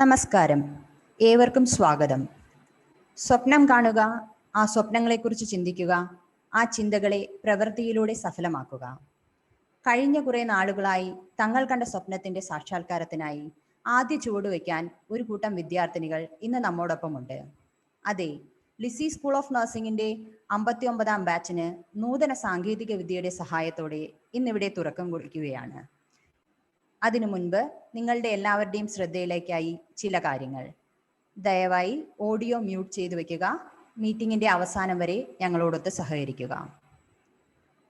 നമസ്കാരം, ഏവർക്കും സ്വാഗതം. സ്വപ്നം കാണുക, ആ സ്വപ്നങ്ങളെക്കുറിച്ച് ചിന്തിക്കുക, ആ ചിന്തകളെ പ്രവൃത്തിയിലൂടെ സഫലമാക്കുക. കഴിഞ്ഞ കുറേ നാളുകളായി തങ്ങൾ കണ്ട സ്വപ്നത്തിന്റെ സാക്ഷാത്കാരത്തിനായി ആദ്യ ചുവട് വയ്ക്കാൻ ഒരു കൂട്ടം വിദ്യാർത്ഥിനികൾ ഇന്ന് നമ്മോടൊപ്പമുണ്ട്. അതെ, ലിസി സ്കൂൾ ഓഫ് നഴ്സിംഗിന്റെ 59ാം ബാച്ചിന് നൂതന സാങ്കേതിക വിദ്യയുടെ സഹായത്തോടെ ഇന്നിവിടെ തുറക്കം കുറിക്കുകയാണ്. അതിനു മുൻപ് നിങ്ങളുടെ എല്ലാവരുടെയും ശ്രദ്ധയിലേക്കായി ചില കാര്യങ്ങൾ. ദയവായി ഓഡിയോ മ്യൂട്ട് ചെയ്തു വയ്ക്കുക. മീറ്റിംഗിന്റെ അവസാനം വരെ ഞങ്ങളോടൊത്ത് സഹകരിക്കുക.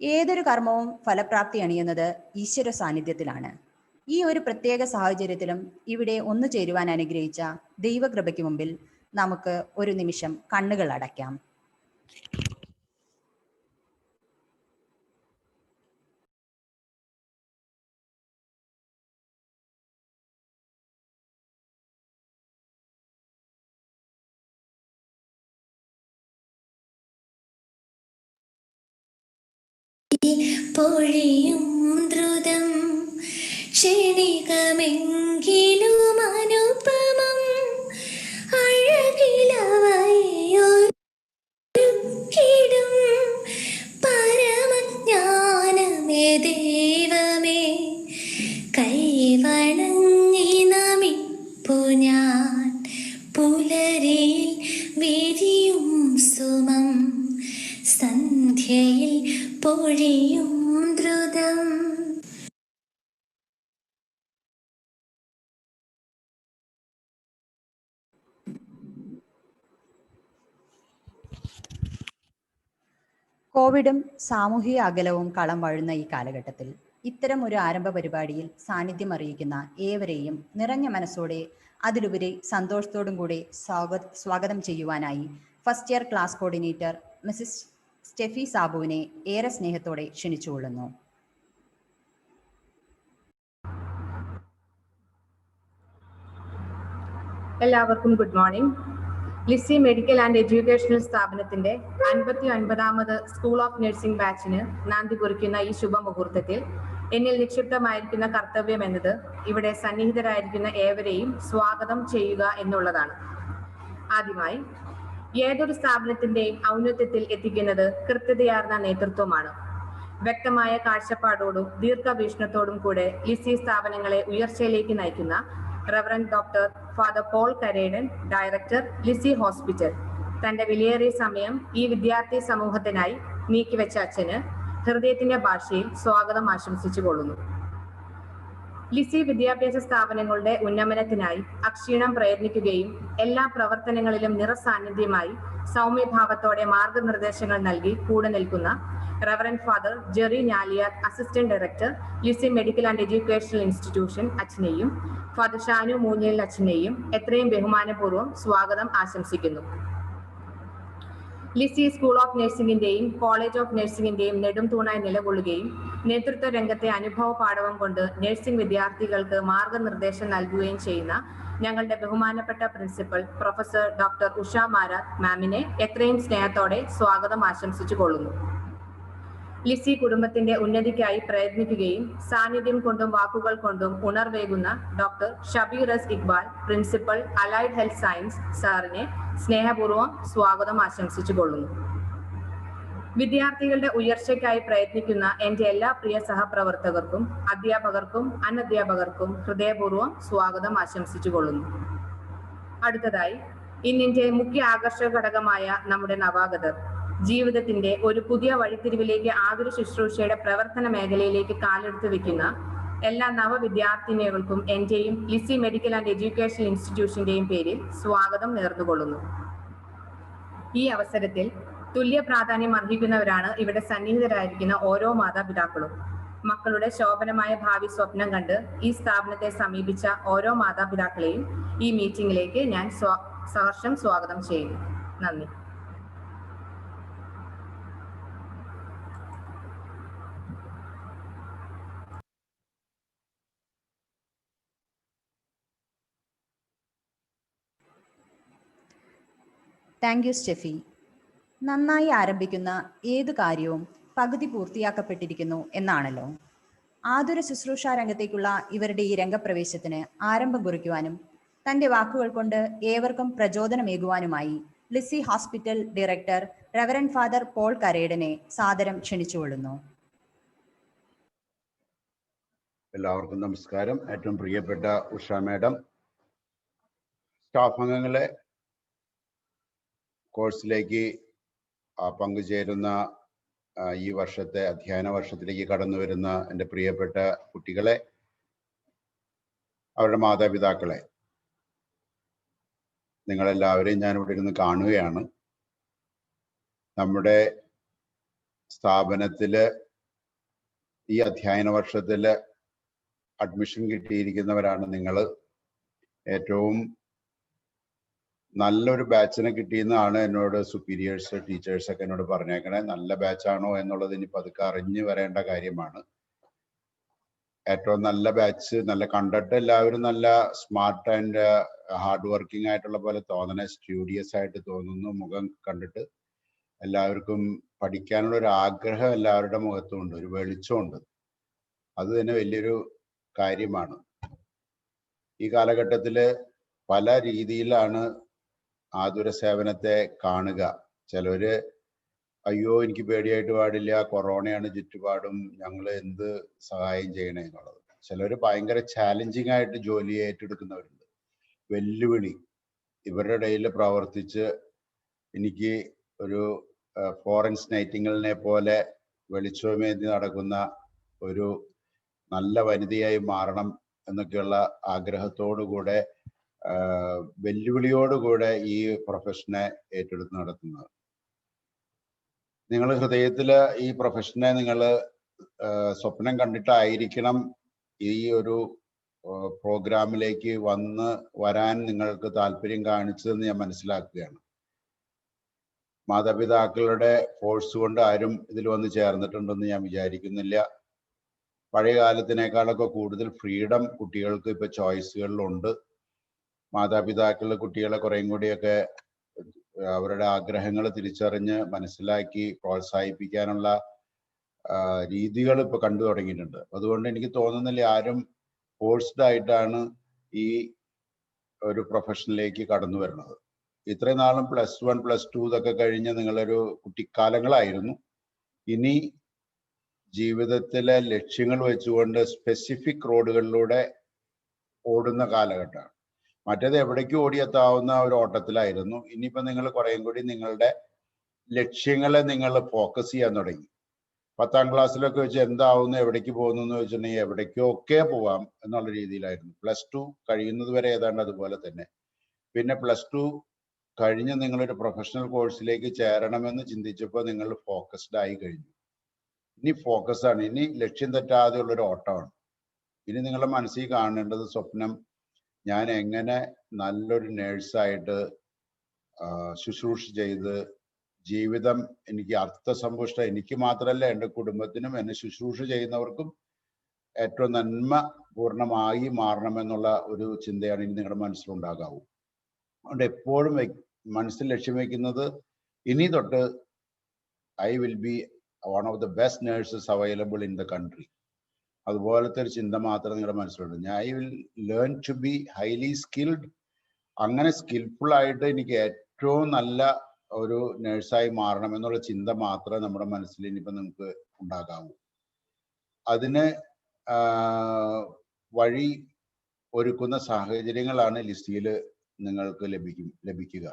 ഏതൊരു കർമ്മവും ഫലപ്രാപ്തി അണിയുന്നത് ഈശ്വര സാന്നിധ്യത്തിലാണ്. ഈ ഒരു പ്രത്യേക സാഹചര്യത്തിലും ഇവിടെ ഒന്നു ചേരുവാൻ അനുഗ്രഹിച്ച ദൈവകൃപയ്ക്ക് മുമ്പിൽ നമുക്ക് ഒരു നിമിഷം കണ്ണുകൾ അടയ്ക്കാം. പൊഴിയും ദ്രുതം ക്ഷണികമെങ്കിലും അനുപമം അഴകിലവയൊരുക്കിടും പരമജ്ഞാനമേ ദൈവമേ, കൈവണങ്ങി നമിപ്പു ഞാൻ പുലരിയിൽ വിരിയും സുമം, സന്ധ്യയിൽ പൊഴിയും ദ്രുതം. കോവിഡും സാമൂഹിക അകലവും കളം വഴുന്ന ഈ കാലഘട്ടത്തിൽ ഇത്തരം ഒരു ആരംഭ പരിപാടിയിൽ സാന്നിധ്യം അറിയിക്കുന്ന ഏവരെയും നിറഞ്ഞ മനസ്സോടെ, അതിലുപരി സന്തോഷത്തോടും കൂടെ സ്വാഗതം ചെയ്യുവാനായി first year class coordinator Mrs Steffi സാബുവിനെ ഏറെ സ്നേഹത്തോടെ ക്ഷണിച്ചുകൊള്ളുന്നു. എല്ലാവർക്കും good morning. Lisie medical and educational സ്ഥാപനത്തിന്റെ 59ാമത് സ്കൂൾ ഓഫ് നഴ്സിംഗ് ബാച്ചിന് നാന്ദി കുറിക്കുന്ന ഈ ശുഭമുഹൂർത്തത്തിൽ എന്നിൽ നിക്ഷിപ്തമായിരിക്കുന്ന കർത്തവ്യം എന്നത് ഇവിടെ സന്നിഹിതരായിരിക്കുന്ന ഏവരെയും സ്വാഗതം ചെയ്യുക എന്നുള്ളതാണ്. ആദ്യമായി, ഏതൊരു സ്ഥാപനത്തിന്റെയും ഔന്നത്യത്തിൽ എത്തിക്കുന്നത് കൃത്യതയാർന്ന നേതൃത്വമാണ്. വ്യക്തമായ കാഴ്ചപ്പാടോടും ദീർഘവീക്ഷണത്തോടും കൂടെ ലിസി സ്ഥാപനങ്ങളെ ഉയർച്ചയിലേക്ക് നയിക്കുന്ന reverend doctor father Paul Karedan, director, Lisie hospital, തന്റെ വിലയേറിയ സമയം ഈ വിദ്യാർത്ഥി സമൂഹത്തിനായി നീക്കിവെച്ച അച്ഛന് ഹൃദയത്തിന്റെ ഭാഷയിൽ സ്വാഗതം ആശംസിച്ചു കൊള്ളുന്നു. ലിസി വിദ്യാഭ്യാസ സ്ഥാപനങ്ങളുടെ ഉന്നമനത്തിനായി അക്ഷീണം പ്രയത്നിക്കുകയും എല്ലാ പ്രവർത്തനങ്ങളിലും നിറസാന്നിധ്യമായി സൗമ്യഭാവത്തോടെ മാർഗനിർദ്ദേശങ്ങൾ നൽകി കൂടെ നിൽക്കുന്ന reverend father Jerry Njaliyar, assistant director, Lisie medical and educational institution അച്ഛനെയും ഫാദർ ഷാനു മൂഞ്ഞേൽ അച്ഛനെയും എത്രയും ബഹുമാനപൂർവ്വം സ്വാഗതം ആശംസിക്കുന്നു. ലിസി സ്കൂൾ ഓഫ് നഴ്സിംഗിന്റെയും കോളേജ് ഓഫ് നഴ്സിംഗിന്റെയും നെടും തൂണായി നിലകൊള്ളുകയും നേതൃത്വ രംഗത്തെ അനുഭവ പാഠവം കൊണ്ട് നഴ്സിംഗ് വിദ്യാർത്ഥികൾക്ക് മാർഗനിർദ്ദേശം നൽകുകയും ചെയ്യുന്ന ഞങ്ങളുടെ ബഹുമാനപ്പെട്ട principal professor doctor Usha Marath മാമിനെ എത്രയും സ്നേഹത്തോടെ സ്വാഗതം ആശംസിച്ചു കൊള്ളുന്നു. ലിസി കുടുംബത്തിന്റെ ഉന്നതിക്കായി പ്രയത്നിക്കുകയും സാന്നിധ്യം കൊണ്ടും വാക്കുകൾ കൊണ്ടും ഉണർവേകുന്ന doctor Shabeer S Iqbal, principal, allied health science സാറിനെ സ്നേഹപൂർവ്വം സ്വാഗതം ആശംസിച്ചു കൊള്ളുന്നു. വിദ്യാർത്ഥികളുടെ ഉയർച്ചയ്ക്കായി പ്രയത്നിക്കുന്ന എൻ്റെ എല്ലാ പ്രിയ സഹപ്രവർത്തകർക്കും, അധ്യാപകർക്കും അനധ്യാപകർക്കും ഹൃദയപൂർവ്വം സ്വാഗതം ആശംസിച്ചു കൊള്ളുന്നു. അടുത്തതായി, ഇന്നിന്റെ മുഖ്യ ആകർഷക ഘടകമായ നമ്മുടെ നവാഗതർ ജീവിതത്തിന്റെ ഒരു പുതിയ വഴിത്തിരിവിലേക്ക് ആതുര ശുശ്രൂഷയുടെ പ്രവർത്തന മേഖലയിലേക്ക് കാലെടുത്ത് വെക്കുന്ന എല്ലാ നവവിദ്യാർത്ഥിനികൾക്കും എന്റെയും ലിസി മെഡിക്കൽ ആൻഡ് എഡ്യൂക്കേഷണൽ ഇൻസ്റ്റിറ്റ്യൂഷന്റെയും പേരിൽ സ്വാഗതം നേർന്നുകൊള്ളുന്നു. ഈ അവസരത്തിൽ തുല്യ പ്രാധാന്യം അർഹിക്കുന്നവരാണ് ഇവിടെ സന്നിഹിതരായിരിക്കുന്ന ഓരോ മാതാപിതാക്കളും. മക്കളുടെ ശോഭനമായ ഭാവി സ്വപ്നം കണ്ട് ഈ സ്ഥാപനത്തെ സമീപിച്ച ഓരോ മാതാപിതാക്കളെയും ഈ മീറ്റിംഗിലേക്ക് ഞാൻ സഹർഷം സ്വാഗതം ചെയ്യുന്നു. നന്ദി. Thank you Steffi. നന്നായി ആരംഭിക്കുന്ന ഏതു കാര്യവും പകുതി പൂർത്തിയാക്കപ്പെട്ടിരിക്കുന്നു എന്നാണല്ലോ. ആതുര ശുശ്രൂഷ രംഗത്തേക്കുള്ള ഇവരുടെ ഈ രംഗപ്രവേശത്തിന് ആരംഭം കുറിക്കുവാനും തന്റെ വാക്കുകൾ കൊണ്ട് ഏവർക്കും പ്രചോദനമേകുവാനുമായി Lisie hospital director reverend father Paul കരേടനെ സാദരം ക്ഷണിച്ചുകൊള്ളുന്നു. എല്ലാവർക്കും നമസ്കാരം. ഏറ്റവും പ്രിയപ്പെട്ട ഉഷ മാഡം, സ്റ്റാഫ് അംഗങ്ങളെ, കോഴ്സിലേക്ക് പങ്കുചേരുന്ന ഈ വർഷത്തെ അധ്യയന വർഷത്തിലേക്ക് കടന്നു വരുന്ന എൻ്റെ പ്രിയപ്പെട്ട കുട്ടികളെ, അവരുടെ മാതാപിതാക്കളെ, നിങ്ങളെല്ലാവരെയും ഞാനിവിടെ ഇരുന്ന് കാണുകയാണ്. നമ്മുടെ സ്ഥാപനത്തിൽ ഈ അധ്യയന വർഷത്തിൽ അഡ്മിഷൻ കിട്ടിയിരിക്കുന്നവരാണ് നിങ്ങൾ. ഏറ്റവും നല്ലൊരു ബാച്ചിനെ കിട്ടിയെന്നാണ് എന്നോട് സുപ്പീരിയേഴ്സ്, ടീച്ചേഴ്സൊക്കെ എന്നോട് പറഞ്ഞേക്കണേ. നല്ല ബാച്ചാണോ എന്നുള്ളത് ഇനി പതുക്കെ അറിഞ്ഞു വരേണ്ട കാര്യമാണ്. ഏറ്റവും നല്ല ബാച്ച്, നല്ല കണ്ടിട്ട് എല്ലാവരും നല്ല സ്മാർട്ട് ആൻഡ് ഹാർഡ് വർക്കിംഗ് ആയിട്ടുള്ള പോലെ തോന്നണേ, സ്റ്റുഡിയസ് ആയിട്ട് തോന്നുന്നു മുഖം കണ്ടിട്ട്. എല്ലാവർക്കും പഠിക്കാനുള്ള ഒരു ആഗ്രഹം എല്ലാവരുടെ മുഖത്തുമുണ്ട്, ഒരു വെളിച്ചമുണ്ട്. അത് തന്നെ വലിയൊരു കാര്യമാണ്. ഈ കാലഘട്ടത്തിൽ പല രീതിയിലാണ് ആതുര സേവനത്തെ കാണുക. ചിലര് അയ്യോ എനിക്ക് പേടിയായിട്ട് പാടില്ല, കൊറോണയാണ് ചുറ്റുപാടും, ഞങ്ങൾ എന്ത് സഹായം ചെയ്യണേ എന്നുള്ളത്. ചിലർ ഭയങ്കര ചാലഞ്ചിങ് ആയിട്ട് ജോലി ഏറ്റെടുക്കുന്നവരുണ്ട്. വെല്ലുവിളി, ഇവരുടെ ഇടയിൽ പ്രവർത്തിച്ച് എനിക്ക് ഒരു ഫ്ലോറൻസ് നൈറ്റിംഗലിനെ പോലെ വെളിച്ചമേന്തി നടക്കുന്ന ഒരു നല്ല വനിതയായി മാറണം എന്നൊക്കെയുള്ള ആഗ്രഹത്തോടുകൂടെ, വെല്ലുവിളിയോടുകൂടെ ഈ പ്രൊഫഷനെ ഏറ്റെടുത്ത് നടത്തുന്നത്. നിങ്ങൾ ഹൃദയത്തിൽ ഈ പ്രൊഫഷനെ നിങ്ങൾ സ്വപ്നം കണ്ടിട്ടായിരിക്കണം ഈ ഒരു പ്രോഗ്രാമിലേക്ക് വരാൻ നിങ്ങൾക്ക് താല്പര്യം കാണിച്ചതെന്ന് ഞാൻ മനസ്സിലാക്കുകയാണ്. മാതാപിതാക്കളുടെ ഫോഴ്സ് കൊണ്ട് ആരും ഇതിൽ വന്ന് ചേർന്നിട്ടുണ്ടെന്ന് ഞാൻ വിചാരിക്കുന്നില്ല. പഴയ കാലത്തിനേക്കാളൊക്കെ കൂടുതൽ ഫ്രീഡം കുട്ടികൾക്ക് ഇപ്പൊ ചോയ്സുകളിലുണ്ട്. മാതാപിതാക്കൾ കുട്ടികളെ കുറേയും കൂടിയൊക്കെ അവരുടെ ആഗ്രഹങ്ങൾ തിരിച്ചറിഞ്ഞ് മനസ്സിലാക്കി പ്രോത്സാഹിപ്പിക്കാനുള്ള രീതികൾ ഇപ്പൊ കണ്ടു തുടങ്ങിയിട്ടുണ്ട്. അതുകൊണ്ട് എനിക്ക് തോന്നുന്നില്ല ആരും ഫോഴ്സ്ഡ് ആയിട്ടാണ് ഈ ഒരു പ്രൊഫഷനിലേക്ക് കടന്നു വരുന്നത്. ഇത്രയും നാളും +1 +2 ഇതൊക്കെ കഴിഞ്ഞ് നിങ്ങളൊരു കുട്ടിക്കാലങ്ങളായിരുന്നു. ഇനി ജീവിതത്തിലെ ലക്ഷ്യങ്ങൾ വെച്ചുകൊണ്ട് സ്പെസിഫിക് റോഡുകളിലൂടെ ഓടുന്ന കാലഘട്ടമാണ്. മറ്റേത് എവിടേക്കും ഓടിയെത്താവുന്ന ഒരു ഓട്ടത്തിലായിരുന്നു. ഇനിയിപ്പോ നിങ്ങൾ കുറേയും കൂടി നിങ്ങളുടെ ലക്ഷ്യങ്ങളെ നിങ്ങൾ ഫോക്കസ് ചെയ്യാൻ തുടങ്ങി. 10ാം ക്ലാസ്സിലൊക്കെ വെച്ച് എന്താവുന്നു, എവിടേക്ക് പോകുന്നു എന്ന് വെച്ചിട്ടുണ്ടെങ്കിൽ എവിടേക്കൊക്കെ പോവാം എന്നുള്ള രീതിയിലായിരുന്നു. +2 കഴിയുന്നത് വരെ ഏതാണ്ട് അതുപോലെ തന്നെ. പിന്നെ +2 കഴിഞ്ഞ് നിങ്ങളൊരു പ്രൊഫഷണൽ കോഴ്സിലേക്ക് ചേരണമെന്ന് ചിന്തിച്ചപ്പോൾ നിങ്ങൾ ഫോക്കസ്ഡ് ആയി കഴിഞ്ഞു. ഇനി ഫോക്കസാണ്, ഇനി ലക്ഷ്യം തെറ്റാതെ ഉള്ളൊരു ഓട്ടമാണ്. ഇനി നിങ്ങളുടെ മനസ്സിൽ കാണേണ്ടത് സ്വപ്നം, ഞാൻ എങ്ങനെ നല്ലൊരു നേഴ്സായിട്ട് ശുശ്രൂഷ ചെയ്ത് ജീവിതം എനിക്ക് അർത്ഥസമ്പുഷ്ട, എനിക്ക് മാത്രമല്ല എൻ്റെ കുടുംബത്തിനും എന്നെ ശുശ്രൂഷ ചെയ്യുന്നവർക്കും ഏറ്റവും നന്മ പൂർണ്ണമായി മാറണമെന്നുള്ള ഒരു ചിന്തയാണ് ഇനി നിങ്ങളുടെ മനസ്സിലുണ്ടാകാവൂ. അതുകൊണ്ട് എപ്പോഴും മനസ്സിൽ ലക്ഷ്യം വയ്ക്കുന്നത് ഇനി തൊട്ട് I will be one of the best nurses available in the country. അതുപോലത്തെ ഒരു ചിന്ത മാത്രം നിങ്ങളുടെ മനസ്സിലുണ്ട്. ഞാൻ I will learn to be highly skilled. അങ്ങനെ സ്കിൽഫുൾ ആയിട്ട് എനിക്ക് ഏറ്റവും നല്ല ഒരു നേഴ്സായി മാറണം എന്നുള്ള ചിന്ത മാത്രമേ നമ്മുടെ മനസ്സിൽ ഇനിയിപ്പോൾ നിങ്ങൾക്ക് ഉണ്ടാകാവൂ. അതിന് വഴി ഒരുക്കുന്ന സാഹചര്യങ്ങളാണ് ലിസിയിൽ നിങ്ങൾക്ക് ലഭിക്കുക.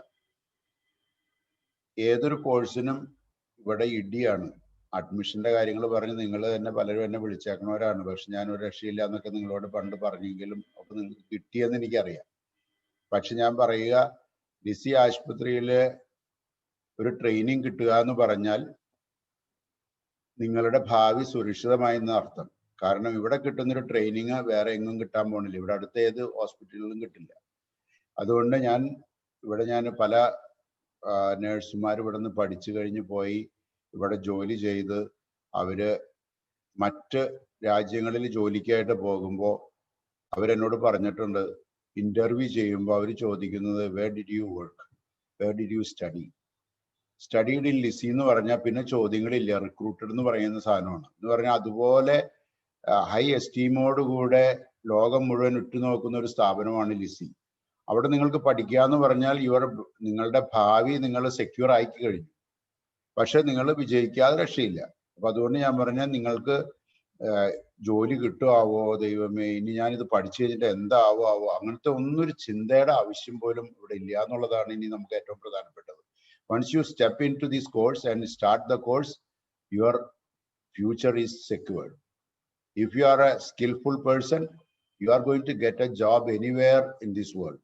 ഏതൊരു കോഴ്സിനും ഇവിടെ ഇടിയാണ്. അഡ്മിഷന്റെ കാര്യങ്ങൾ പറഞ്ഞ് നിങ്ങൾ തന്നെ പലരും എന്നെ വിളിച്ചേക്കണവരാണ്. പക്ഷെ ഞാനൊരു രക്ഷയില്ല എന്നൊക്കെ നിങ്ങളോട് പണ്ട് പറഞ്ഞെങ്കിലും ഒക്കെ നിങ്ങൾക്ക് കിട്ടിയെന്ന് എനിക്കറിയാം. പക്ഷെ ഞാൻ പറയുക, ലിസി ആശുപത്രിയിൽ ഒരു ട്രെയിനിങ് കിട്ടുക എന്ന് പറഞ്ഞാൽ നിങ്ങളുടെ ഭാവി സുരക്ഷിതമായി എന്ന് അർത്ഥം. കാരണം ഇവിടെ കിട്ടുന്നൊരു ട്രെയിനിങ് വേറെ എങ്ങും കിട്ടാൻ പോണില്ല. ഇവിടെ അടുത്ത ഏത് ഹോസ്പിറ്റലിലും കിട്ടില്ല. അതുകൊണ്ട് ഞാൻ പല നേഴ്സുമാർ ഇവിടെ നിന്ന് പഠിച്ചു കഴിഞ്ഞ് പോയി ഇവിടെ ജോലി ചെയ്ത് അവര് മറ്റ് രാജ്യങ്ങളിൽ ജോലിക്കായിട്ട് പോകുമ്പോൾ അവരെന്നോട് പറഞ്ഞിട്ടുണ്ട്, ഇന്റർവ്യൂ ചെയ്യുമ്പോൾ അവർ ചോദിക്കുന്നത് where did you work, where did you studied in Lisie എന്ന് പറഞ്ഞാൽ പിന്നെ ചോദ്യങ്ങളില്ല. റിക്രൂട്ടഡ് എന്ന് പറയുന്ന സാധനമാണ് എന്ന് പറഞ്ഞാൽ അതുപോലെ ഹൈ എസ്റ്റീമോടുകൂടെ ലോകം മുഴുവൻ ഉറ്റുനോക്കുന്ന ഒരു സ്ഥാപനമാണ് ലിസി. അവിടെ നിങ്ങൾക്ക് പഠിക്കുക എന്ന് പറഞ്ഞാൽ നിങ്ങളുടെ ഭാവി നിങ്ങൾ സെക്യൂർ ആക്കി കഴിഞ്ഞു. പക്ഷെ നിങ്ങൾ വിജയിക്കാതെ രക്ഷയില്ല. അപ്പൊ അതുകൊണ്ട് ഞാൻ പറഞ്ഞാൽ നിങ്ങൾക്ക് ജോലി കിട്ടുമാവോ ദൈവമേ, ഇനി ഞാനിത് പഠിച്ചു കഴിഞ്ഞിട്ട് എന്താവോ അങ്ങനത്തെ ഒന്നൊരു ചിന്തയുടെ ആവശ്യം പോലും ഇവിടെ ഇല്ല എന്നുള്ളതാണ് ഇനി നമുക്ക് ഏറ്റവും പ്രധാനപ്പെട്ടത്. Once you step in to this course and start the course, your future is secured. If you are a skillful person, you are going to get a job anywhere in this world.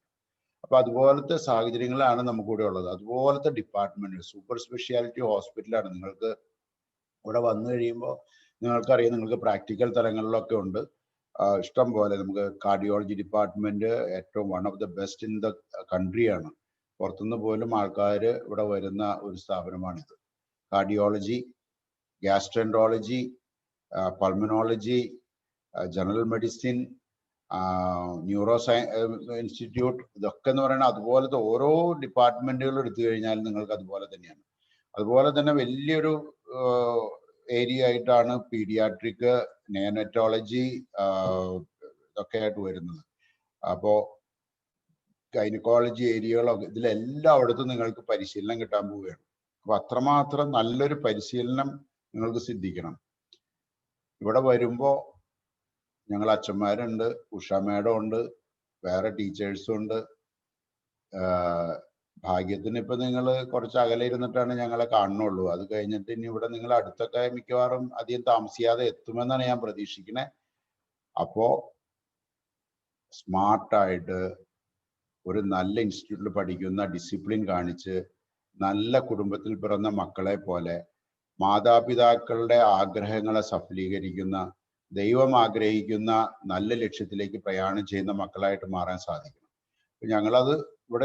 അപ്പൊ അതുപോലത്തെ സാഹചര്യങ്ങളാണ് നമുക്കിവിടെ ഉള്ളത്. അതുപോലത്തെ department, super speciality ഹോസ്പിറ്റലാണ്. നിങ്ങൾക്ക് ഇവിടെ വന്നു കഴിയുമ്പോൾ നിങ്ങൾക്കറിയാം, നിങ്ങൾക്ക് പ്രാക്ടിക്കൽ തലങ്ങളിലൊക്കെ ഉണ്ട് ഇഷ്ടം പോലെ. നമുക്ക് കാർഡിയോളജി ഡിപ്പാർട്ട്മെന്റ് ഏറ്റവും one of the best in the കൺട്രിയാണ്. പുറത്തുനിന്ന് പോലും ആൾക്കാർ ഇവിടെ വരുന്ന ഒരു സ്ഥാപനമാണിത്. Cardiology, gastroenterology, pulmonology, general medicine, neuro institute, ഇതൊക്കെ എന്ന് പറയുന്നത് അതുപോലത്തെ ഓരോ ഡിപ്പാർട്ട്മെന്റുകൾ എടുത്തു കഴിഞ്ഞാൽ നിങ്ങൾക്ക് അതുപോലെ തന്നെയാണ്. അതുപോലെ തന്നെ വലിയൊരു ഏരിയ ആയിട്ടാണ് പീഡിയാട്രിക്, നിയോനറ്റോളജി ഇതൊക്കെ ആയിട്ട് വരുന്നത്. അപ്പോൾ ഗൈനക്കോളജി ഏരിയകളൊക്കെ ഇതിലെല്ലായിടത്തും നിങ്ങൾക്ക് പരിശീലനം കിട്ടാൻ പോവുകയാണ്. അപ്പൊ അത്രമാത്രം നല്ലൊരു പരിശീലനം നിങ്ങൾക്ക് സിദ്ധിക്കണം. ഇവിടെ വരുമ്പോൾ ഞങ്ങൾ അച്ഛന്മാരുണ്ട്, ഉഷ മേഡം ഉണ്ട്, വേറെ ടീച്ചേഴ്സും ഉണ്ട്. ഭാഗ്യത്തിന് ഇപ്പൊ നിങ്ങൾ കുറച്ച് അകലെ ഇരുന്നിട്ടാണ് ഞങ്ങളെ കാണുന്നുള്ളൂ. അത് കഴിഞ്ഞിട്ട് ഇനി ഇവിടെ നിങ്ങൾ അടുത്തൊക്കെ മിക്കവാറും അധികം താമസിയാതെ എത്തുമെന്നാണ് ഞാൻ പ്രതീക്ഷിക്കുന്നത്. അപ്പോ സ്മാർട്ടായിട്ട് ഒരു നല്ല ഇൻസ്റ്റിറ്റ്യൂട്ടിൽ പഠിക്കുന്ന, ഡിസിപ്ലിൻ കാണിച്ച് നല്ല കുടുംബത്തിൽ പിറന്ന മക്കളെ പോലെ മാതാപിതാക്കളുടെ ആഗ്രഹങ്ങളെ സഫലീകരിക്കുന്ന, ദൈവം ആഗ്രഹിക്കുന്ന നല്ല ലക്ഷ്യത്തിലേക്ക് പ്രയാണം ചെയ്യുന്ന മക്കളായിട്ട് മാറാൻ സാധിക്കണം.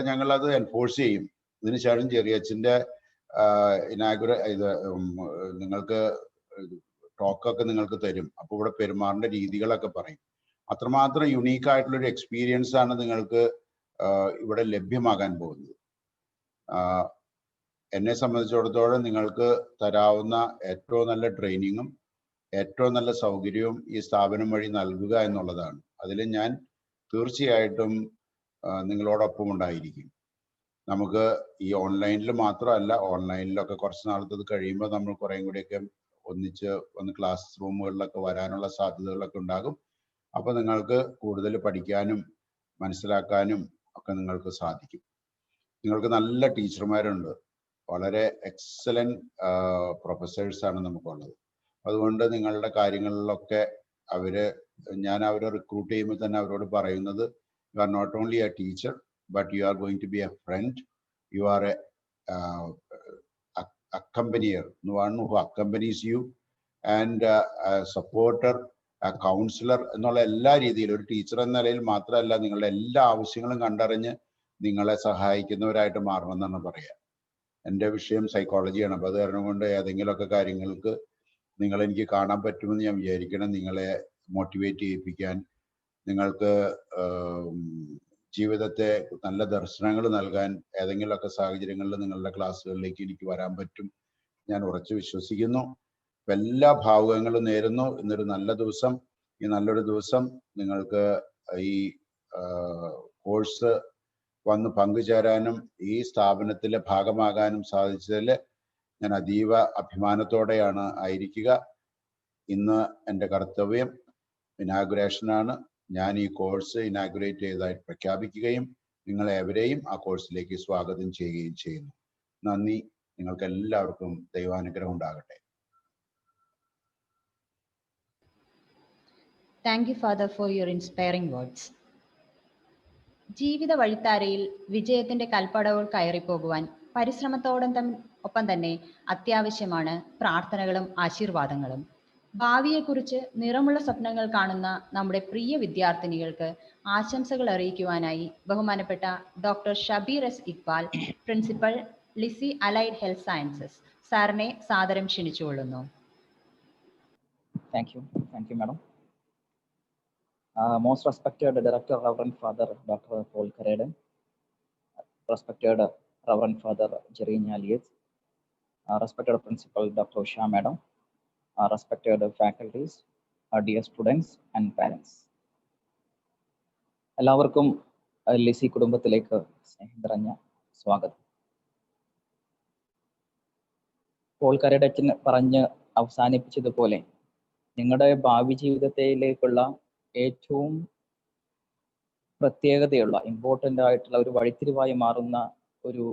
ഞങ്ങളത് എൻഫോഴ്സ് ചെയ്യും. ഇതിനുശേഷം ചെറിയച്ഛൻ്റെ നിങ്ങൾക്ക് ടോക്കൊക്കെ നിങ്ങൾക്ക് തരും. അപ്പോൾ ഇവിടെ പെരുമാറേണ്ട രീതികളൊക്കെ പറയും. അത്രമാത്രം യുണീക്ക് ആയിട്ടുള്ളൊരു എക്സ്പീരിയൻസ് ആണ് നിങ്ങൾക്ക് ഇവിടെ ലഭ്യമാകാൻ പോകുന്നത്. എന്നെ സംബന്ധിച്ചിടത്തോളം നിങ്ങൾക്ക് തരാവുന്ന ഏറ്റവും നല്ല ട്രെയിനിങ്ങും ഏറ്റവും നല്ല സൗകര്യവും ഈ സ്ഥാപനം വഴി നൽകുക എന്നുള്ളതാണ്. അതിൽ ഞാൻ തീർച്ചയായിട്ടും നിങ്ങളോടൊപ്പം ഉണ്ടായിരിക്കും. നമുക്ക് ഈ ഓൺലൈനിൽ മാത്രമല്ല, ഓൺലൈനിലൊക്കെ കുറച്ച് നാളത്തത് കഴിയുമ്പോൾ നമ്മൾ കുറേയും കൂടിയൊക്കെ ഒന്ന് ക്ലാസ് റൂമുകളിലൊക്കെ വരാനുള്ള സാധ്യതകളൊക്കെ ഉണ്ടാകും. അപ്പോൾ നിങ്ങൾക്ക് കൂടുതൽ പഠിക്കാനും മനസ്സിലാക്കാനും ഒക്കെ നിങ്ങൾക്ക് സാധിക്കും. നിങ്ങൾക്ക് നല്ല ടീച്ചർമാരുണ്ട്, വളരെ എക്സലന്റ് പ്രൊഫസേഴ്സാണ് നമുക്കുള്ളത്. അതുകൊണ്ട് നിങ്ങളുടെ കാര്യങ്ങളിലൊക്കെ ഞാൻ അവരെ റിക്രൂട്ട് ചെയ്യുമ്പോൾ തന്നെ അവരോട് പറയുന്നത്, you are not only a teacher, but you are going to be a friend, you are a accompanier, one who accompanies you, and a supporter, a counselor എന്നുള്ള എല്ലാ രീതിയിലും ഒരു ടീച്ചർ എന്ന നിലയിൽ മാത്രമല്ല, നിങ്ങളുടെ എല്ലാ ആവശ്യങ്ങളും കണ്ടറിഞ്ഞ് നിങ്ങളെ സഹായിക്കുന്നവരായിട്ട് മാറണമെന്നാണ് പറയുക. എൻ്റെ വിഷയം സൈക്കോളജിയാണ്. അപ്പോൾ അത് കാരണം കൊണ്ട് ഏതെങ്കിലുമൊക്കെ കാര്യങ്ങൾക്ക് എനിക്ക് കാണാൻ പറ്റുമെന്ന് ഞാൻ വിചാരിക്കണം. നിങ്ങളെ മോട്ടിവേറ്റ് ചെയ്യിപ്പിക്കാൻ, നിങ്ങൾക്ക് ജീവിതത്തെ നല്ല ദർശനങ്ങൾ നൽകാൻ ഏതെങ്കിലുമൊക്കെ സാഹചര്യങ്ങളിൽ നിങ്ങളുടെ ക്ലാസ്സുകളിലേക്ക് എനിക്ക് വരാൻ പറ്റും, ഞാൻ ഉറച്ചു വിശ്വസിക്കുന്നു. എല്ലാ ഭാവുകങ്ങളും നേരുന്നു. ഇന്നൊരു നല്ല ദിവസം, ഈ നല്ലൊരു ദിവസം നിങ്ങൾക്ക് ഈ കോഴ്സ് വന്ന് പങ്കുചേരാനും ഈ സ്ഥാപനത്തിലെ ഭാഗമാകാനും സാധിച്ചതിൽ ഞാൻ അതീവ അഭിമാനത്തോടെയാണ് ആയിരിക്കുക. ഇന്ന് എൻ്റെ കർത്തവ്യം ഇനാഗുറേഷനാണ്. ഞാൻ ഈ കോഴ്സ് ഇനാഗുറേറ്റ് ചെയ്തതായിട്ട് പ്രഖ്യാപിക്കുകയും നിങ്ങളെവരെയും ആ കോഴ്സിലേക്ക് സ്വാഗതം ചെയ്യുകയും ചെയ്യുന്നു. നന്ദി. നിങ്ങൾക്ക് എല്ലാവർക്കും ദൈവാനുഗ്രഹം ഉണ്ടാകട്ടെ. Thank you, Father, for your inspiring words. ജീവിത വഴിത്താരയിൽ വിജയത്തിന്റെ കൽപ്പടവുകൾ കയറിപ്പോകുവാൻ പരിശ്രമത്തോടൊപ്പം തന്നെ അത്യാവശ്യമാണ് പ്രാർത്ഥനകളും ആശീർവാദങ്ങളും. ഭാവിയെക്കുറിച്ച് നിറമുള്ള സ്വപ്നങ്ങൾ കാണുന്ന നമ്മുടെ പ്രിയ വിദ്യാർത്ഥിനികൾക്ക് ആശംസകൾ അറിയിക്കുവാനായി ബഹുമാനപ്പെട്ട doctor Shabeer S Iqbal, principal, Lisie allied health sciences സാറിനെ സാദരം ക്ഷണിച്ചുകൊള്ളുന്നു. Thank you, madam. Most respected Director, Reverend Father Dr. Paul Kareden, respected Reverend Father Jerry Nyaliet, respected Principal Dr. Usha Madam, respected faculties, dear students and parents. എല്ലാവർക്കും ലിസി കുടുംബത്തിലേക്ക് സ്നേഹം നിറഞ്ഞ സ്വാഗതം. Paul കരയുടെ അച്ഛൻ പറഞ്ഞ് അവസാനിപ്പിച്ചതുപോലെ നിങ്ങളുടെ ഭാവി ജീവിതത്തിലേക്കുള്ള ഏറ്റവും പ്രത്യേകതയുള്ള ഇമ്പോർട്ടൻ്റ് ആയിട്ടുള്ള ഒരു വഴിത്തിരിവായി മാറുന്ന ഒരു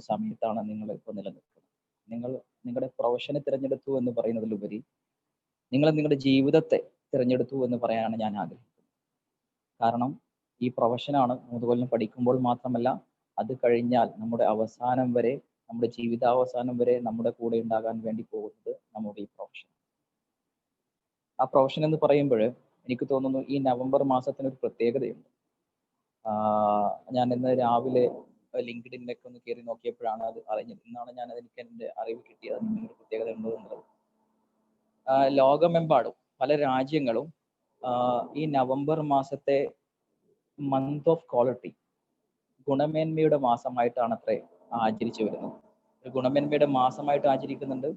സമയത്താണ് നിങ്ങൾ ഇപ്പോൾ നിലനിൽക്കുന്നത്. നിങ്ങൾ നിങ്ങളുടെ പ്രൊഫഷനെ തിരഞ്ഞെടുത്തു എന്ന് പറയുന്നതിലുപരി നിങ്ങൾ നിങ്ങളുടെ ജീവിതത്തെ തിരഞ്ഞെടുത്തു എന്ന് പറയാനാണ് ഞാൻ ആഗ്രഹിക്കുന്നത്. കാരണം ഈ പ്രൊഫഷനാണ് 3 കൊല്ലം പഠിക്കുമ്പോൾ മാത്രമല്ല, അത് കഴിഞ്ഞാൽ നമ്മുടെ അവസാനം വരെ, നമ്മുടെ ജീവിതാവസാനം വരെ നമ്മുടെ കൂടെ ഉണ്ടാകാൻ വേണ്ടി പോകുന്നത് നമ്മുടെ ഈ പ്രൊഫഷൻ. ആ പ്രൊഫഷൻ എന്ന് പറയുമ്പോൾ എനിക്ക് തോന്നുന്നു ഈ നവംബർ മാസത്തിന് ഒരു പ്രത്യേകതയുണ്ട്. ഞാൻ ഇന്ന് രാവിലെ ലിങ്ക്ഡിനിലൊക്കെ ഒന്ന് കയറി നോക്കിയപ്പോഴാണ് അത് അറിഞ്ഞത്. ഇന്നാണ് ഞാൻ എനിക്ക് എൻ്റെ അറിവ് കിട്ടിയത് ഒരു പ്രത്യേകത ഉണ്ട് എന്നുള്ളത്. ലോകമെമ്പാടും പല രാജ്യങ്ങളും ഈ നവംബർ മാസത്തെ മന്ത് ഓഫ് ക്വാളിറ്റി, ഗുണമേന്മയുടെ മാസമായിട്ടാണ് അത്രേ ആചരിച്ചു വരുന്നത്. ഒരു ഗുണമേന്മയുടെ മാസമായിട്ട് ആചരിക്കുന്നുണ്ട്,